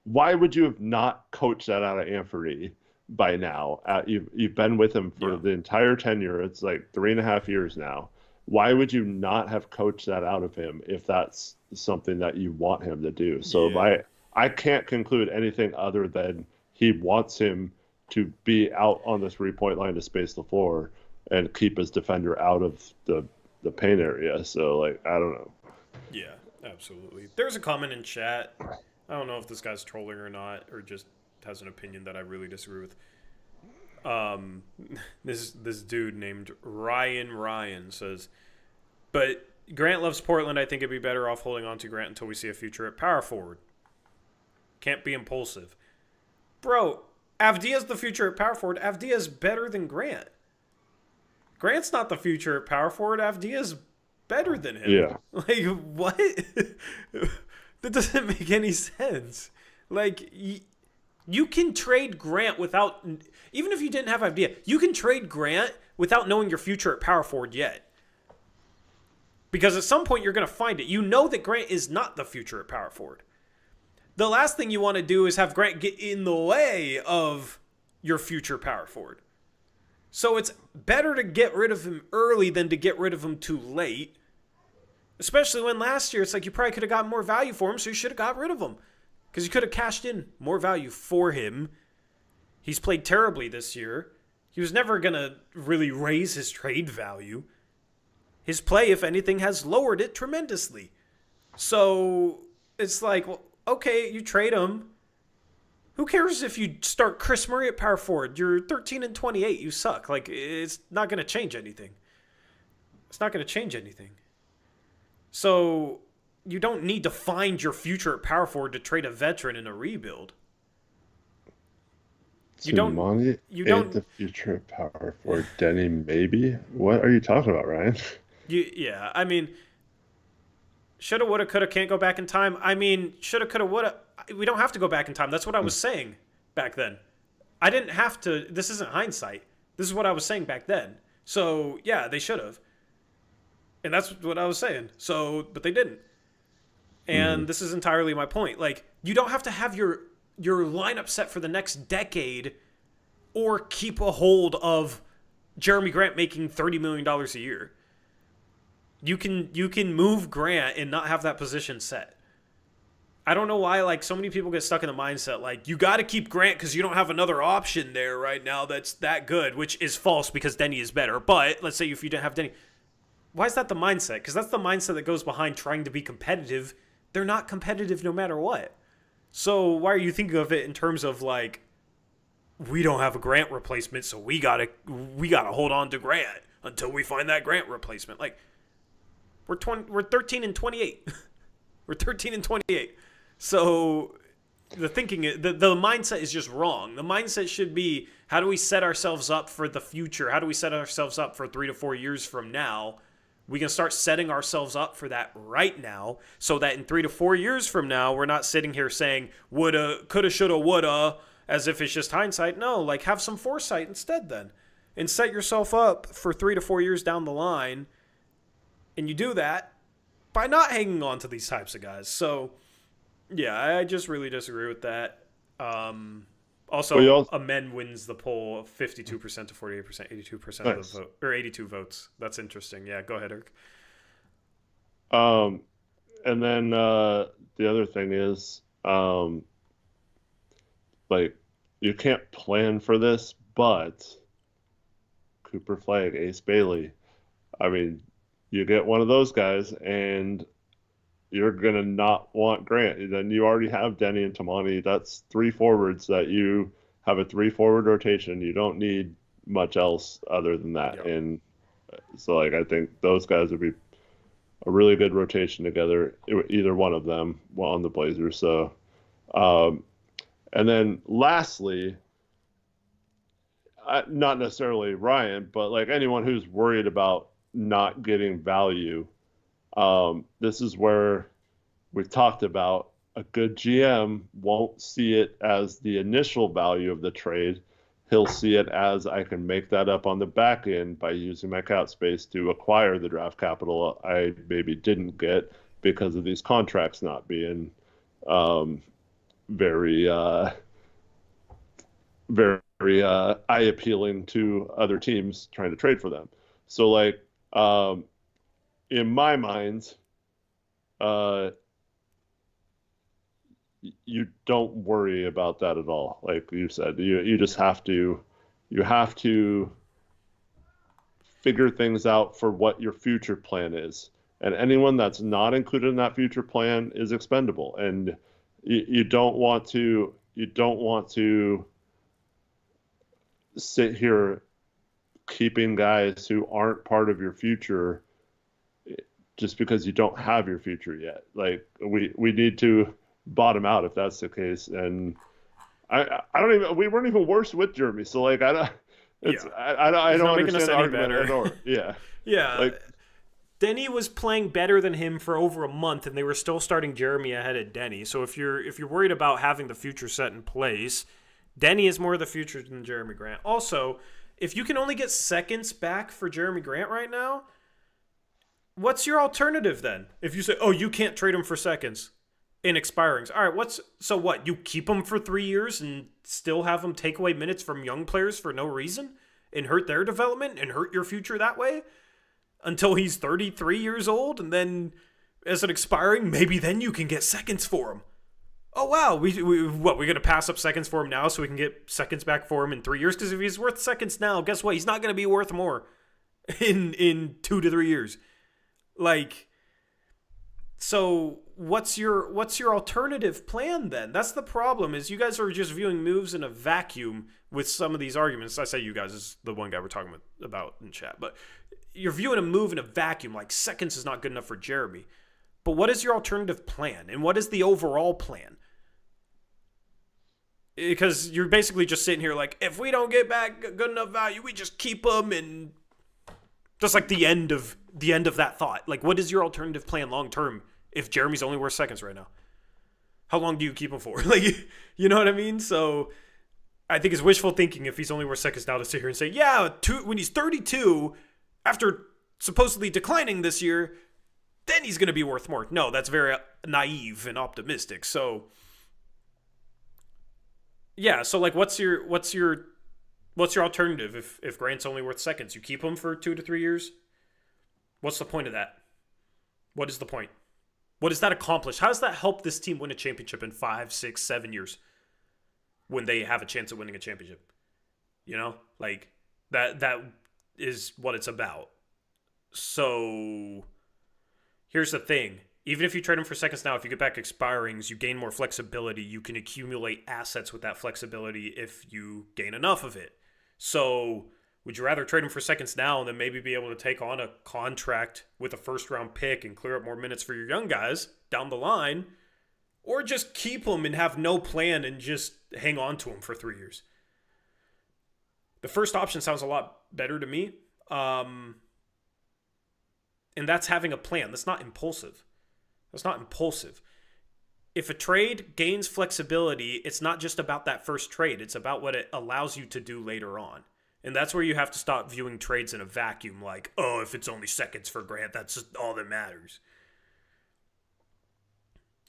why would you have not coached that out of Anfernee by now? You've been with him for the entire tenure. It's like 3.5 years now. Why would you not have coached that out of him if that's something that you want him to do? So I can't conclude anything other than he wants him to be out on the 3-point line to space the floor and keep his defender out of the paint area. So, like, I don't know. Yeah, absolutely. There's a comment in chat. I don't know if this guy's trolling or not, or just has an opinion that I really disagree with. This dude named Ryan says, but Grant loves Portland. I think it'd be better off holding on to Grant until we see a future at power forward. Can't be impulsive. Bro, Avdia's the future at power forward. Avdia's better than Grant. Grant's not the future at power forward. Avdia's better than him. Yeah. Like, what? That doesn't make any sense. Like, you can trade Grant without, even if you didn't have Avdia, you can trade Grant without knowing your future at power forward yet. Because at some point you're going to find it. You know that Grant is not the future at power forward. The last thing you want to do is have Grant get in the way of your future power forward. So it's better to get rid of him early than to get rid of him too late. Especially when last year it's like you probably could have gotten more value for him, so you should have got rid of him. Because you could have cashed in more value for him. He's played terribly this year. He was never going to really raise his trade value. His play, if anything, has lowered it tremendously. So it's like, well, okay, you trade him. Who cares if you start Chris Murray at power forward? You're 13-28. You suck. Like, it's not going to change anything. It's not going to change anything. So you don't need to find your future at power forward to trade a veteran in a rebuild. You don't the future at power forward. Denny, maybe? What are you talking about, Ryan? Yeah, I mean, shoulda, woulda, coulda, can't go back in time. I mean, shoulda, coulda, woulda. We don't have to go back in time. That's what I was saying back then. I didn't have to. This isn't hindsight. This is what I was saying back then. So yeah, they should have, and that's what I was saying. So, but they didn't. And this is entirely my point. Like, you don't have to have your lineup set for the next decade, or keep a hold of Jeremy Grant making $30 million a year. You can move Grant and not have that position set. I don't know why, like, so many people get stuck in the mindset, like, you got to keep Grant because you don't have another option there right now that's that good, which is false because Denny is better. But let's say if you didn't have Denny, why is that the mindset? Because that's the mindset that goes behind trying to be competitive. They're not competitive no matter what. So why are you thinking of it in terms of, like, we don't have a Grant replacement, so we gotta hold on to Grant until we find that Grant replacement? Like, we're 13 and 28. We're 13 and 28. So the thinking, the mindset is just wrong. The mindset should be, how do we set ourselves up for the future? How do we set ourselves up for 3 to 4 years from now? We can start setting ourselves up for that right now, so that in 3 to 4 years from now, we're not sitting here saying woulda, coulda, shoulda, woulda, as if it's just hindsight. No, like, have some foresight instead then, and set yourself up for 3 to 4 years down the line. And you do that by not hanging on to these types of guys. So yeah, I just really disagree with that. Also, Amen wins the poll 52% to 48%, 82% of the vote, or 82 votes. That's interesting. Yeah, go ahead, Eric. And then the other thing is, like, you can't plan for this, but Cooper Flagg, Ace Bailey, I mean, you get one of those guys, and you're going to not want Grant. Then you already have Denny and Tamani. That's 3 forwards that you have a 3-forward rotation. You don't need much else other than that. Yep. And so, like, I think those guys would be a really good rotation together, either one of them on the Blazers. So, and then lastly, not necessarily Ryan, but like anyone who's worried about not getting value, this is where we've talked about a good GM won't see it as the initial value of the trade. He'll see it as, I can make that up on the back end by using my cap space to acquire the draft capital I maybe didn't get because of these contracts not being very eye appealing to other teams trying to trade for them. So, like, in my mind, you don't worry about that at all. Like you said, you just have to figure things out for what your future plan is. And anyone that's not included in that future plan is expendable. And you don't want to sit here keeping guys who aren't part of your future just because you don't have your future yet. Like, we need to bottom out if that's the case. And we weren't even worse with Jeremy. So, like, I don't understand the argument at all. Yeah. Yeah. Like, Denny was playing better than him for over a month, and they were still starting Jeremy ahead of Denny. So if you're worried about having the future set in place, Denny is more the future than Jeremy Grant. Also, if you can only get seconds back for Jeremy Grant right now, what's your alternative then? If you say, oh, you can't trade him for seconds in expirings. All right, so what? You keep him for 3 years and still have him take away minutes from young players for no reason and hurt their development and hurt your future that way until he's 33 years old, and then as an expiring, maybe then you can get seconds for him. Oh, wow, we're going to pass up seconds for him now so we can get seconds back for him in 3 years? Because if he's worth seconds now, guess what? He's not going to be worth more in 2 to 3 years. Like, so what's your alternative plan then? That's the problem, is you guys are just viewing moves in a vacuum with some of these arguments. I say you guys is the one guy we're talking about in chat, but you're viewing a move in a vacuum, like seconds is not good enough for Jeremy. But what is your alternative plan? And what is the overall plan? Because you're basically just sitting here like, if we don't get back good enough value, we just keep them, and just like the end of that thought. Like, what is your alternative plan long term if Jeremy's only worth seconds right now? How long do you keep him for? Like, you know what I mean? So I think it's wishful thinking if he's only worth seconds now to sit here and say, yeah, when he's 32, after supposedly declining this year, then he's going to be worth more. No, that's very naive and optimistic. So, yeah. So, like, what's your alternative if Grant's only worth seconds? You keep him for 2 to 3 years. What's the point of that? What is the point? What does that accomplish? How does that help this team win a championship in 5, 6, 7 years when they have a chance of winning a championship? You know, like that is what it's about. So here's the thing. Even if you trade him for seconds now, if you get back expirings, you gain more flexibility. You can accumulate assets with that flexibility if you gain enough of it. So would you rather trade him for seconds now and then maybe be able to take on a contract with a first-round pick and clear up more minutes for your young guys down the line, or just keep him and have no plan and just hang on to him for 3 years? The first option sounds a lot better to me. And that's having a plan. That's not impulsive. If a trade gains flexibility, it's not just about that first trade. It's about what it allows you to do later on. And that's where you have to stop viewing trades in a vacuum like, oh, if it's only seconds for Grant, that's just all that matters.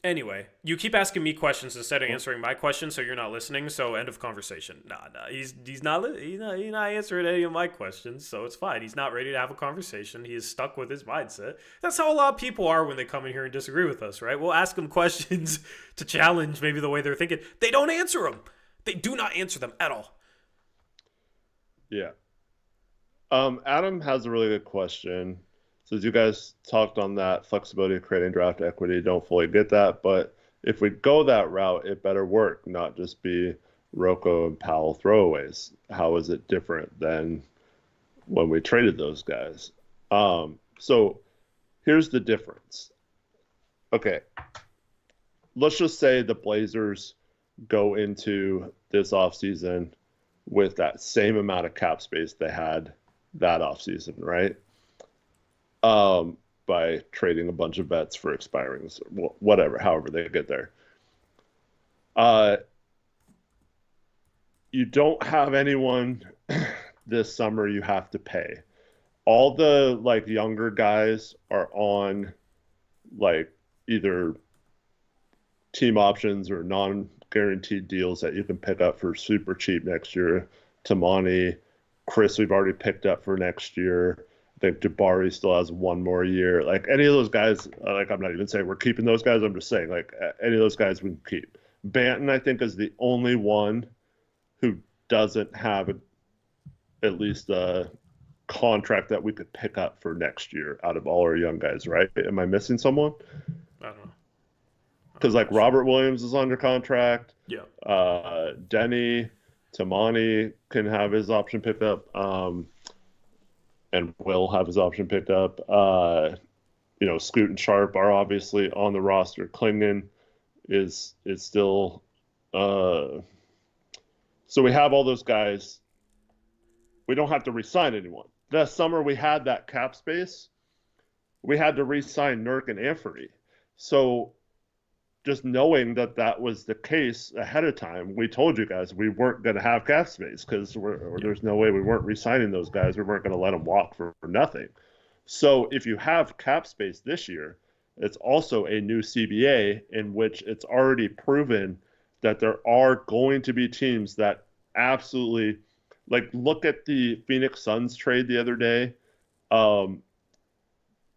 Anyway, you keep asking me questions instead of answering my questions, so you're not listening. So end of conversation. Nah, he's not answering any of my questions, so it's fine. He's not ready to have a conversation. He is stuck with his mindset. That's how a lot of people are when they come in here and disagree with us, right? We'll ask them questions to challenge maybe the way they're thinking. They don't answer them. They do not answer them at all. Yeah. Adam has a really good question. Says you guys talked on that flexibility of creating draft equity. Don't fully get that, but if we go that route, it better work, not just be Rocco and Powell throwaways. How is it different than when we traded those guys? So here's the difference. Okay, let's just say the Blazers go into this offseason with that same amount of cap space they had that offseason, right? By trading a bunch of vets for expirings, whatever, however they get there. You don't have anyone this summer you have to pay. All the like younger guys are on like either team options or non-guaranteed deals that you can pick up for super cheap next year. Tamani, Chris, we've already picked up for next year. I think Jabari still has one more year. Like any of those guys, like I'm not even saying we're keeping those guys. I'm just saying like any of those guys we can keep. Banton, I think, is the only one who doesn't have at least a contract that we could pick up for next year out of all our young guys, right? Am I missing someone? I don't know. Because like Robert Williams is under contract. Yeah. Denny, Tamani can have his option picked up. And will have his option picked up. Scoot and Sharp are obviously on the roster. Klingon is still. So we have all those guys. We don't have to re-sign anyone. The summer we had that cap space, we had to re-sign Nurk and Anfernee. So just knowing that was the case ahead of time, we told you guys we weren't going to have cap space because there's no way we weren't re-signing those guys. We weren't going to let them walk for nothing. So if you have cap space this year, it's also a new CBA in which it's already proven that there are going to be teams that absolutely, like, look at the Phoenix Suns trade the other day.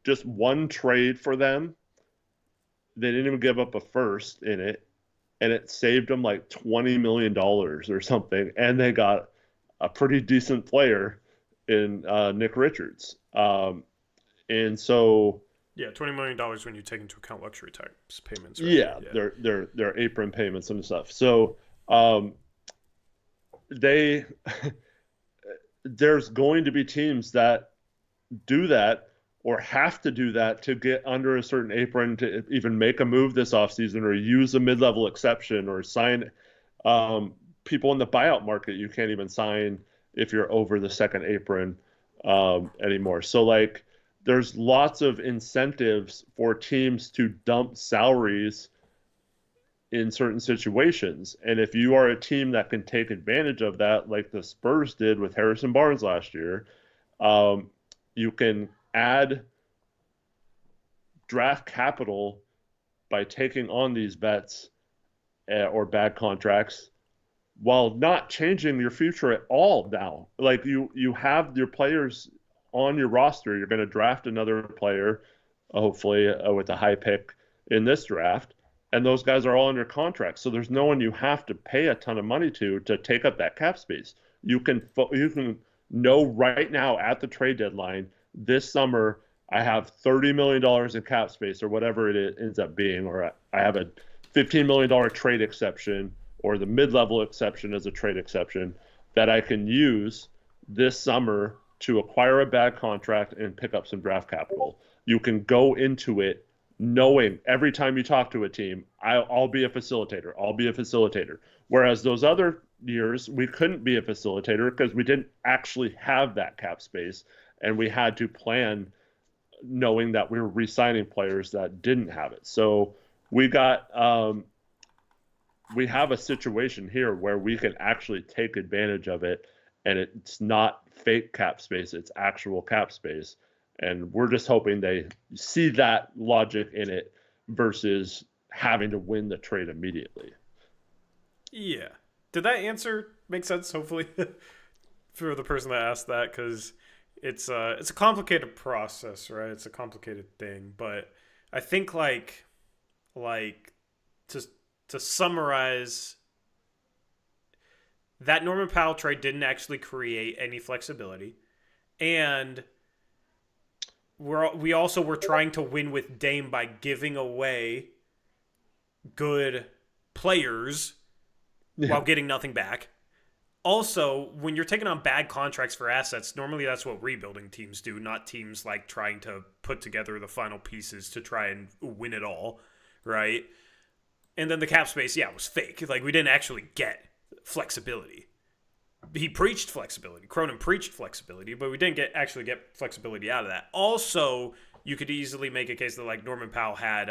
Just one trade for them. They didn't even give up a first in it, and it saved them like $20 million or something, and they got a pretty decent player in Nick Richards. And so yeah, $20 million when you take into account luxury tax payments. Right? Yeah, they're apron payments and stuff. So there's going to be teams that do that or have to do that to get under a certain apron to even make a move this offseason or use a mid-level exception or sign people in the buyout market. You can't even sign if you're over the second apron anymore. So like there's lots of incentives for teams to dump salaries in certain situations. And if you are a team that can take advantage of that, like the Spurs did with Harrison Barnes last year, you can add draft capital by taking on these bets or bad contracts while not changing your future at all now. Like you have your players on your roster. You're going to draft another player, hopefully with a high pick in this draft, and those guys are all under contract. So there's no one you have to pay a ton of money to take up that cap space. You can know right now at the trade deadline this summer I have $30 million in cap space or whatever it ends up being, or I have a $15 million trade exception or the mid-level exception as a trade exception that I can use this summer to acquire a bad contract and pick up some draft capital. You can go into it knowing every time you talk to a team, I'll be a facilitator. I'll be a facilitator. Whereas those other years, we couldn't be a facilitator because we didn't actually have that cap space, and we had to plan knowing that we were re-signing players that didn't have it. So we have a situation here where we can actually take advantage of it, and it's not fake cap space, it's actual cap space. And we're just hoping they see that logic in it versus having to win the trade immediately. Yeah. Did that answer make sense, hopefully, for the person that asked that? Because it's a complicated process, right? It's a complicated thing. But I think, like to summarize, that Norman Powell trade didn't actually create any flexibility. And we also were trying to win with Dame by giving away good players while getting nothing back. Also, when you're taking on bad contracts for assets, normally that's what rebuilding teams do, not teams like trying to put together the final pieces to try and win it all, right? And then the cap space, was fake. Like, we didn't actually get flexibility. He preached flexibility. Cronin preached flexibility, but we didn't actually get flexibility out of that. Also, you could easily make a case that, like, Norman Powell had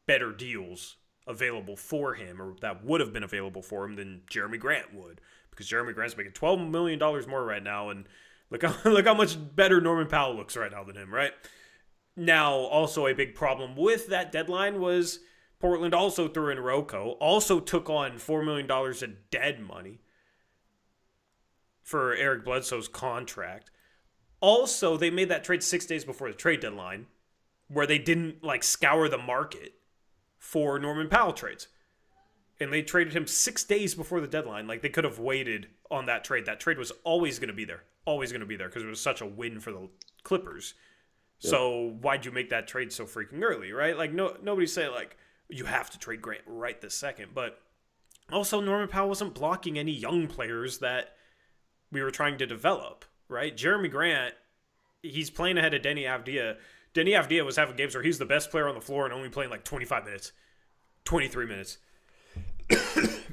better deals available for him, or that would have been available for him, than Jeremy Grant would, because Jeremy Grant's making $12 million more right now, and look how much better Norman Powell looks right now than him, right? Now, also a big problem with that deadline was Portland also threw in Rocco, also took on $4 million of dead money for Eric Bledsoe's contract. Also, they made that trade 6 days before the trade deadline, where they didn't scour the market for Norman Powell trades. And they traded him 6 days before the deadline. Like, they could have waited on that trade. That trade was always going to be there. Always going to be there, because it was such a win for the Clippers. Yep. So why'd you make that trade so freaking early, right? Like, nobody's saying, you have to trade Grant right this second. But also, Norman Powell wasn't blocking any young players that we were trying to develop, right? Jeremy Grant, he's playing ahead of Denny Avdia. Denny Avdia was having games where he's the best player on the floor and only playing 25 minutes, 23 minutes.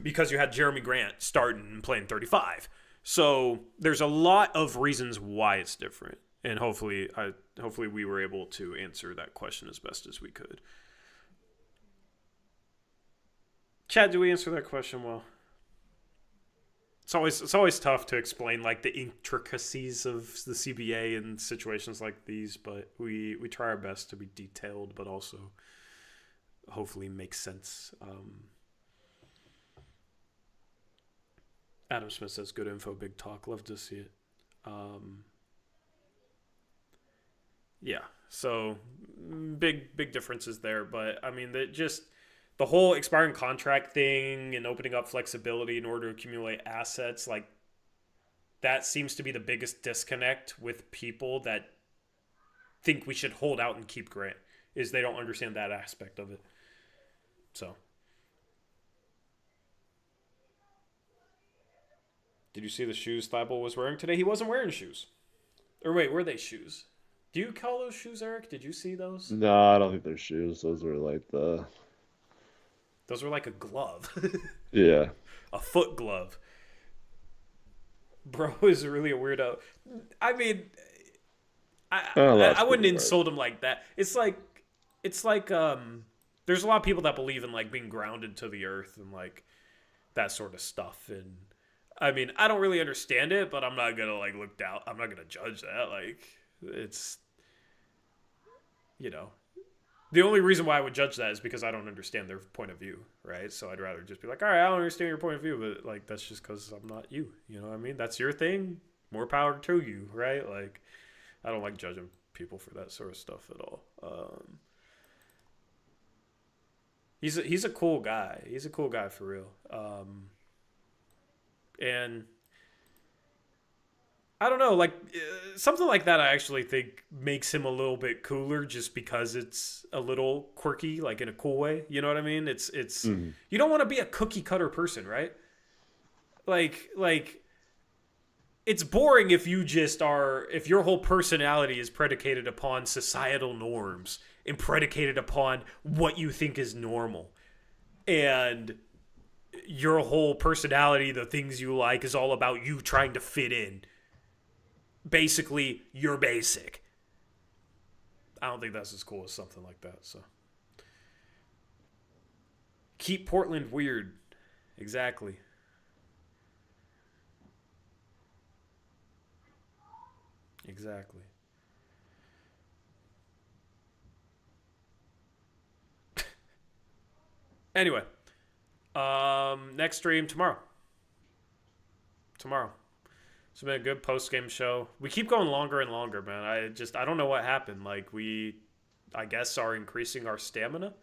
Because you had Jeremy Grant starting and playing 35. So there's a lot of reasons why it's different. And hopefully we were able to answer that question as best as we could. Chad, do we answer that question well? It's always tough to explain the intricacies of the CBA in situations like these, but we try our best to be detailed, but also hopefully make sense. Adam Smith says, "Good info, big talk. Love to see it." Yeah, so big differences there, but I mean the whole expiring contract thing and opening up flexibility in order to accumulate assets, that seems to be the biggest disconnect with people that think we should hold out and keep Grant, is they don't understand that aspect of it. So, did you see the shoes Thibault was wearing today? He wasn't wearing shoes. Or wait, were they shoes? Do you call those shoes, Eric? Did you see those? No, I don't think they're shoes. Those were Those were like a glove. Yeah. A foot glove. Bro is really a weirdo. I mean, I wouldn't insult him like that. It's like there's a lot of people that believe in like being grounded to the earth and like that sort of stuff. And I mean, I don't really understand it, but I'm not gonna like look down. I'm not gonna judge that. Like, it's, you know, the only reason why I would judge that is because I don't understand their point of view, right? So I'd rather just be like, all right, I don't understand your point of view, but like that's just because I'm not you. You know what I mean? That's your thing. More power to you, right? Like, I don't like judging people for that sort of stuff at all. He's a cool guy. He's a cool guy for real. And I don't know, like something like that. I actually think makes him a little bit cooler, just because it's a little quirky, like in a cool way. You know what I mean? It's You don't want to be a cookie cutter person, right? Like it's boring if you just are, if your whole personality is predicated upon societal norms and predicated upon what you think is normal, and your whole personality, the things you like, is all about you trying to fit in. Basically, you're basic. I don't think that's as cool as something like that. So keep Portland weird. Exactly. Exactly. Anyway, next stream tomorrow. It's been a good post-game show. We keep going longer and longer, man. I don't know what happened. Like, I guess, are increasing our stamina.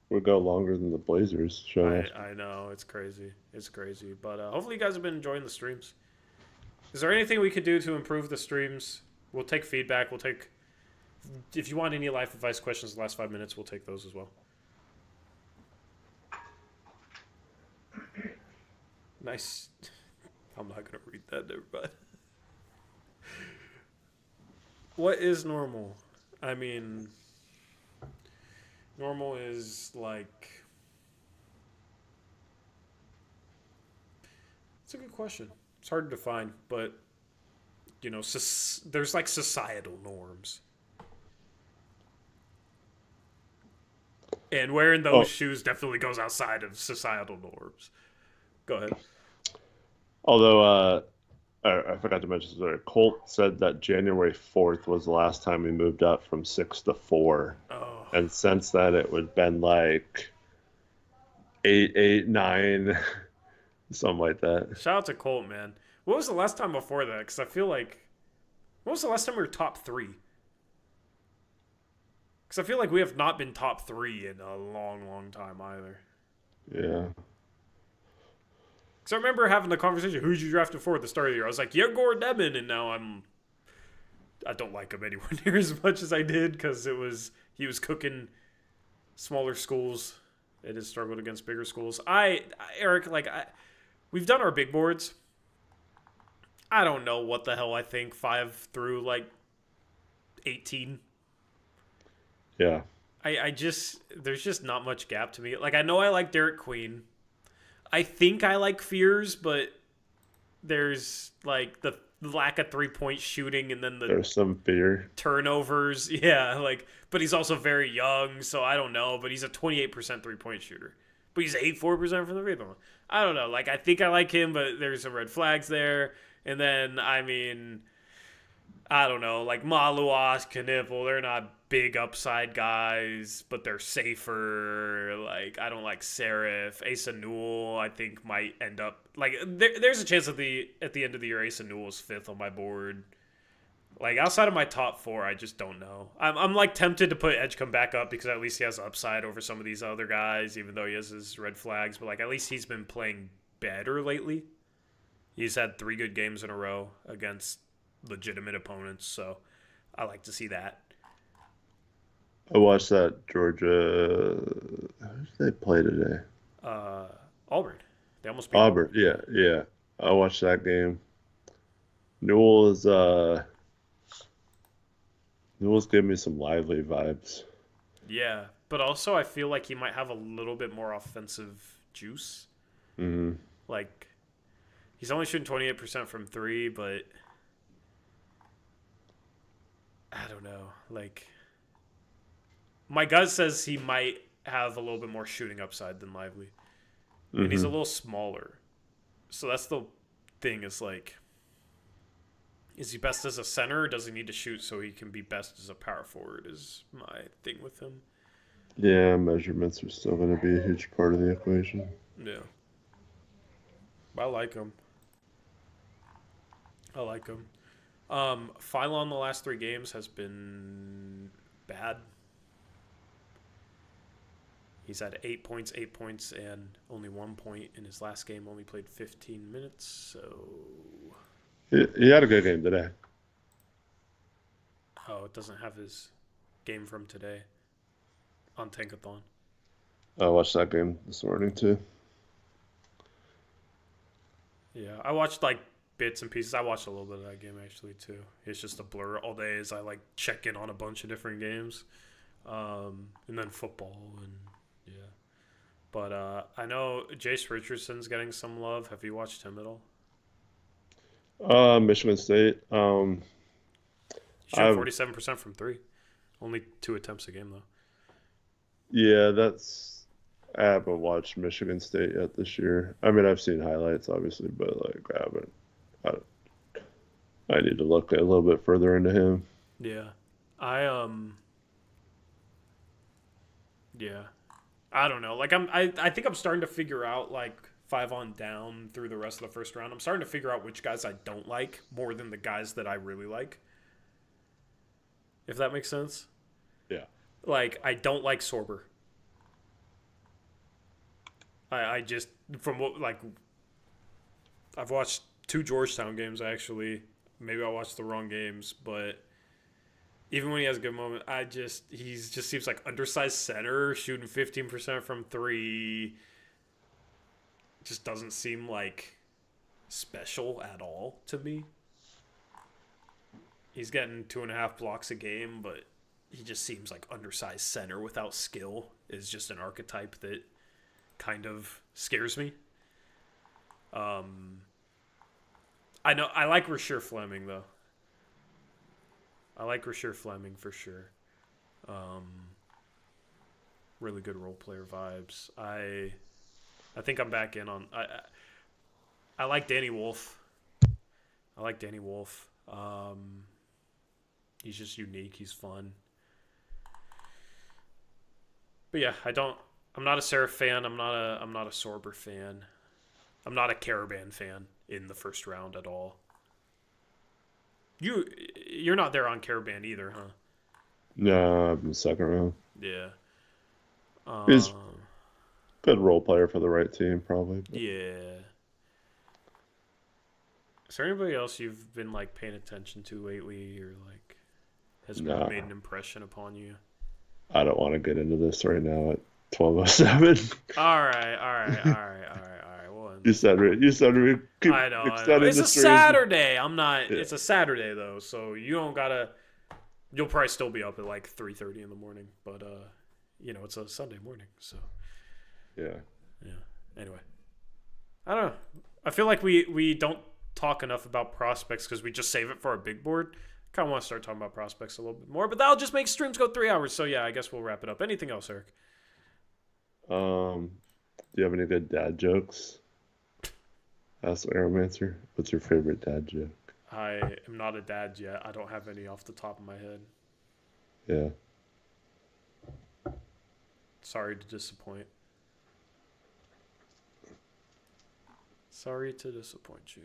We'll go longer than the Blazers show. I know, it's crazy. But hopefully you guys have been enjoying the streams. Is there anything we could do to improve the streams? We'll take feedback. If you want any life advice questions in the last 5 minutes, we'll take those as well. Nice. I'm not going to read that, everybody. What is normal? I mean, normal is like... It's a good question. It's hard to define, but, you know, there's like societal norms. And wearing those shoes definitely goes outside of societal norms. Go ahead. Although, I forgot to mention this. Colt said that January 4th was the last time we moved up from 6 to 4. Oh. And since then, it would have been like 8, 9, something like that. Shout out to Colt, man. What was the last time before that? Because I feel like... When was the last time we were top 3? Because I feel like we have not been top 3 in a long, long time either. Yeah. Because I remember having the conversation, who'd you draft before at the start of the year? I was like, Yegor Devin, and now I don't like him anywhere near as much as I did, because he was cooking smaller schools. It has struggled against bigger schools. Eric, we've done our big boards. I don't know what the hell I think 5 through 18. Yeah. There's just not much gap to me. Like, I know I like Derek Queen. I think I like Fears, but there's like the lack of 3-point shooting, and then there's some fear turnovers. Yeah, but he's also very young, so I don't know. But he's a 28% 3-point shooter, but he's 84% from the free throw. I don't know. I think I like him, but there's some red flags there. And then, I mean, I don't know, Maluas, Knipple, they're not big upside guys, but they're safer. I don't like Serif. Asa Newell, I think, might end up... there's a chance at the end of the year Asa Newell's 5th on my board. Outside of my top 4, I just don't know. I'm tempted to put Edgecombe back up, because at least he has upside over some of these other guys, even though he has his red flags. But, at least he's been playing better lately. He's had 3 good games in a row against legitimate opponents, so I like to see that. I watched that Georgia... Who did they play today? Auburn. They almost beat Auburn. Yeah. I watched that game. Newell's giving me some lively vibes. Yeah, but also I feel like he might have a little bit more offensive juice. Mm-hmm. He's only shooting 28% from 3, but I don't know. My gut says he might have a little bit more shooting upside than Lively. And he's a little smaller. So that's the thing is like, is he best as a center or does he need to shoot so he can be best as a power forward is my thing with him. Yeah, measurements are still going to be a huge part of the equation. Yeah. I like him. Phylon the last 3 games has been bad. He's had 8 points, and only 1 point in his last game. Only played 15 minutes, so... He had a good game today. Oh, it doesn't have his game from today on Tankathon. I watched that game this morning, too. Yeah, I watched, like, bits and pieces. I watched a little bit of that game, actually, too. It's just a blur all day as I, like, check in on a bunch of different games. And then football and... Yeah. But I know Jace Richardson's getting some love. Have you watched him at all? Michigan State. He shot 47% from 3. Only 2 attempts a game, though. Yeah, I haven't watched Michigan State yet this year. I mean, I've seen highlights, obviously, but, like, I need to look a little bit further into him. Yeah. Yeah. I don't know. Like I think I'm starting to figure out like 5 on down through the rest of the first round. I'm starting to figure out which guys I don't like more than the guys that I really like. If that makes sense. Yeah. Like I don't like Sorber. I just from what like I've watched 2 Georgetown games actually. Maybe I watched the wrong games, but even when he has a good moment, he just seems like undersized center, shooting 15% from 3. Just doesn't seem like special at all to me. He's getting 2.5 blocks a game, but he just seems like undersized center without skill is just an archetype that kind of scares me. I know I like Rasheer Fleming though. I like Rasheer Fleming for sure. Really good role player vibes. I think I'm back in on. I like Danny Wolf. He's just unique. He's fun. But yeah, I'm not a Seraph fan. I'm not a Sorber fan. I'm not a Caravan fan in the first round at all. You're not there on Caravan either, huh? No, I'm in the second round. Yeah. He's a good role player for the right team, probably. But. Yeah. Is there anybody else you've been like paying attention to lately, or like has made an impression upon you? I don't want to get into this right now at 12:07. All right. Well, You said we keep I know. extending It's the a stream. Saturday. I'm not. Yeah. It's a Saturday though, so you don't gotta. You'll probably still be up at like 3:30 in the morning, but it's a Sunday morning, so. Yeah. Yeah. Anyway, I don't know. I feel like we don't talk enough about prospects because we just save it for our big board. Kind of want to start talking about prospects a little bit more, but that'll just make streams go 3 hours. So yeah, I guess we'll wrap it up. Anything else, Eric? Do you have any good dad jokes? Ask Aeromancer. What's your favorite dad joke? I am not a dad yet. I don't have any off the top of my head. Yeah. Sorry to disappoint. Sorry to disappoint you.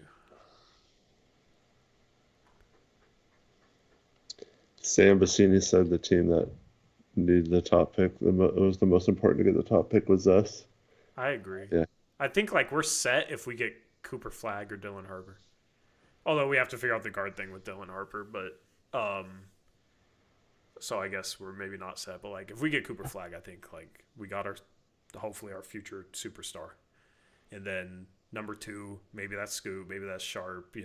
Sam Bassini said the team that needed the top pick, it was the most important to get the top pick was us. I agree. Yeah. I think like we're set if we get Cooper Flagg or Dylan Harper. Although we have to figure out the guard thing with Dylan Harper, but so I guess we're maybe not set. But like if we get Cooper Flagg, I think like we got hopefully our future superstar. And then number 2, maybe that's Scoot, maybe that's Sharp,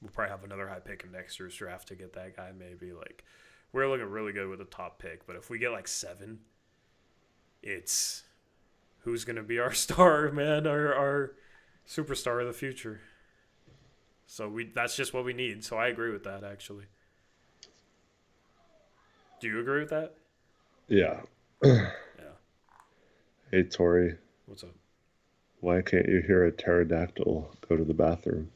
We'll probably have another high pick in next year's draft to get that guy maybe. Like we're looking really good with a top pick, but if we get like 7, it's who's going to be our star, man, our superstar of the future. So that's just what we need. So I agree with that, actually. Do you agree with that? Yeah. Yeah. Hey, Tori, What's up? why can't you hear a pterodactyl go to the bathroom?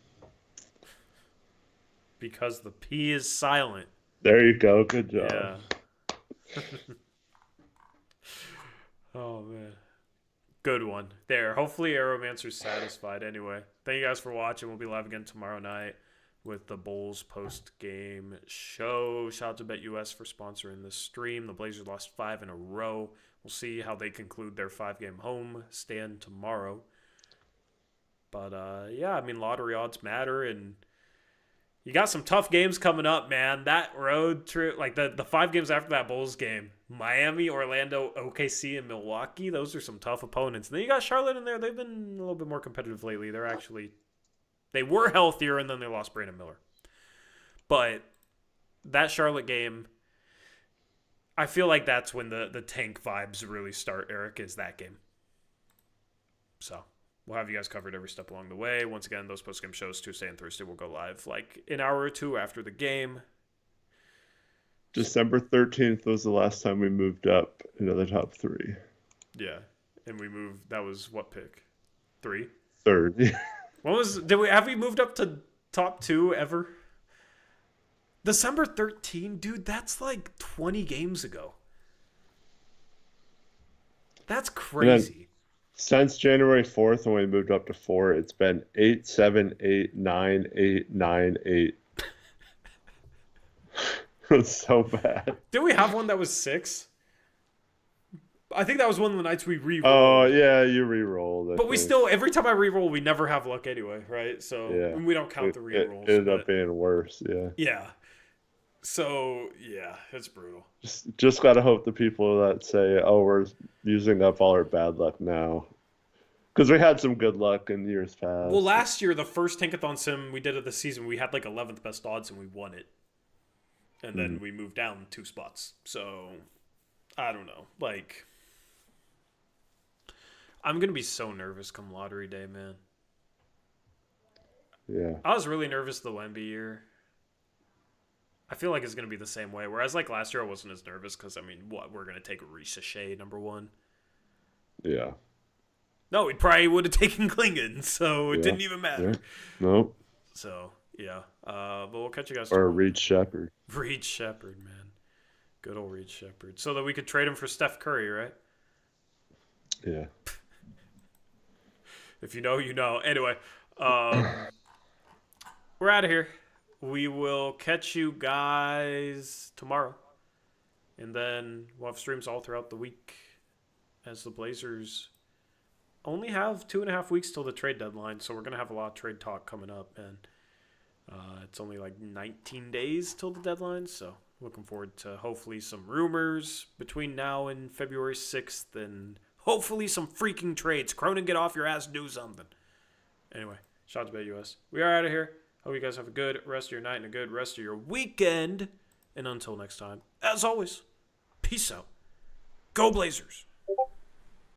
Because the P is silent. There you go. Good job. Yeah. Oh, man. Good one. There. Hopefully Aeromancer's satisfied anyway. Thank you guys for watching. We'll be live again tomorrow night with the Bulls post-game show. Shout out to BetUS for sponsoring this stream. The Blazers lost 5 in a row. We'll see how they conclude their 5-game home stand tomorrow. But, yeah, I mean, lottery odds matter, and you got some tough games coming up, man. That road trip, like the 5 games after that Bulls game, Miami, Orlando, OKC, and Milwaukee, those are some tough opponents. And then you got Charlotte in there. They've been a little bit more competitive lately. They were healthier, and then they lost Brandon Miller. But that Charlotte game, I feel like that's when the tank vibes really start, Eric, is that game. So we'll have you guys covered every step along the way. Once again, those post-game shows, Tuesday and Thursday, will go live like an hour or two after the game. December 13th was the last time we moved up into the top 3. Yeah, and we moved. That was what pick? 3. Third. Have we moved up to top 2 ever? December 13, dude. That's like 20 games ago. That's crazy. Since January 4th, when we moved up to 4, it's been 8, 7, 8, 9, 8, 9, 8. It's so bad. Did we have one that was 6? I think that was one of the nights we re-rolled. Oh, yeah, you re-rolled. But we still, every time I re-roll, we never have luck anyway, right? So Yeah. we don't count the re-rolls. It ended up being worse, yeah. Yeah. So, yeah, it's brutal. Just got to hope the people that say, oh, we're using up all our bad luck now. Because we had some good luck in years past. Well, last year, the first Tankathon sim we did of the season, we had like 11th best odds and we won it. And then we moved down 2 spots. So, I don't know. Like, I'm going to be so nervous come lottery day, man. Yeah. I was really nervous the Wemby year. I feel like it's going to be the same way. Whereas, like, last year I wasn't as nervous because, I mean, we're going to take Reese Shea number 1. Yeah. No, we probably would have taken Klingon, so it didn't even matter. Yeah. Nope. So, yeah. But we'll catch you guys Or tomorrow. Reed Shepard. Reed Shepard, man. Good old Reed Shepard. So that we could trade him for Steph Curry, right? Yeah. If you know, you know. Anyway, we're out of here. We will catch you guys tomorrow. And then we'll have streams all throughout the week as the Blazers only have 2.5 weeks till the trade deadline. So we're going to have a lot of trade talk coming up. And it's only like 19 days till the deadline. So looking forward to hopefully some rumors between now and February 6th. And hopefully some freaking trades. Cronin, get off your ass, do something. Anyway, shout out to BetUS. We are out of here. Hope you guys have a good rest of your night and a good rest of your weekend. And until next time, as always, peace out. Go Blazers.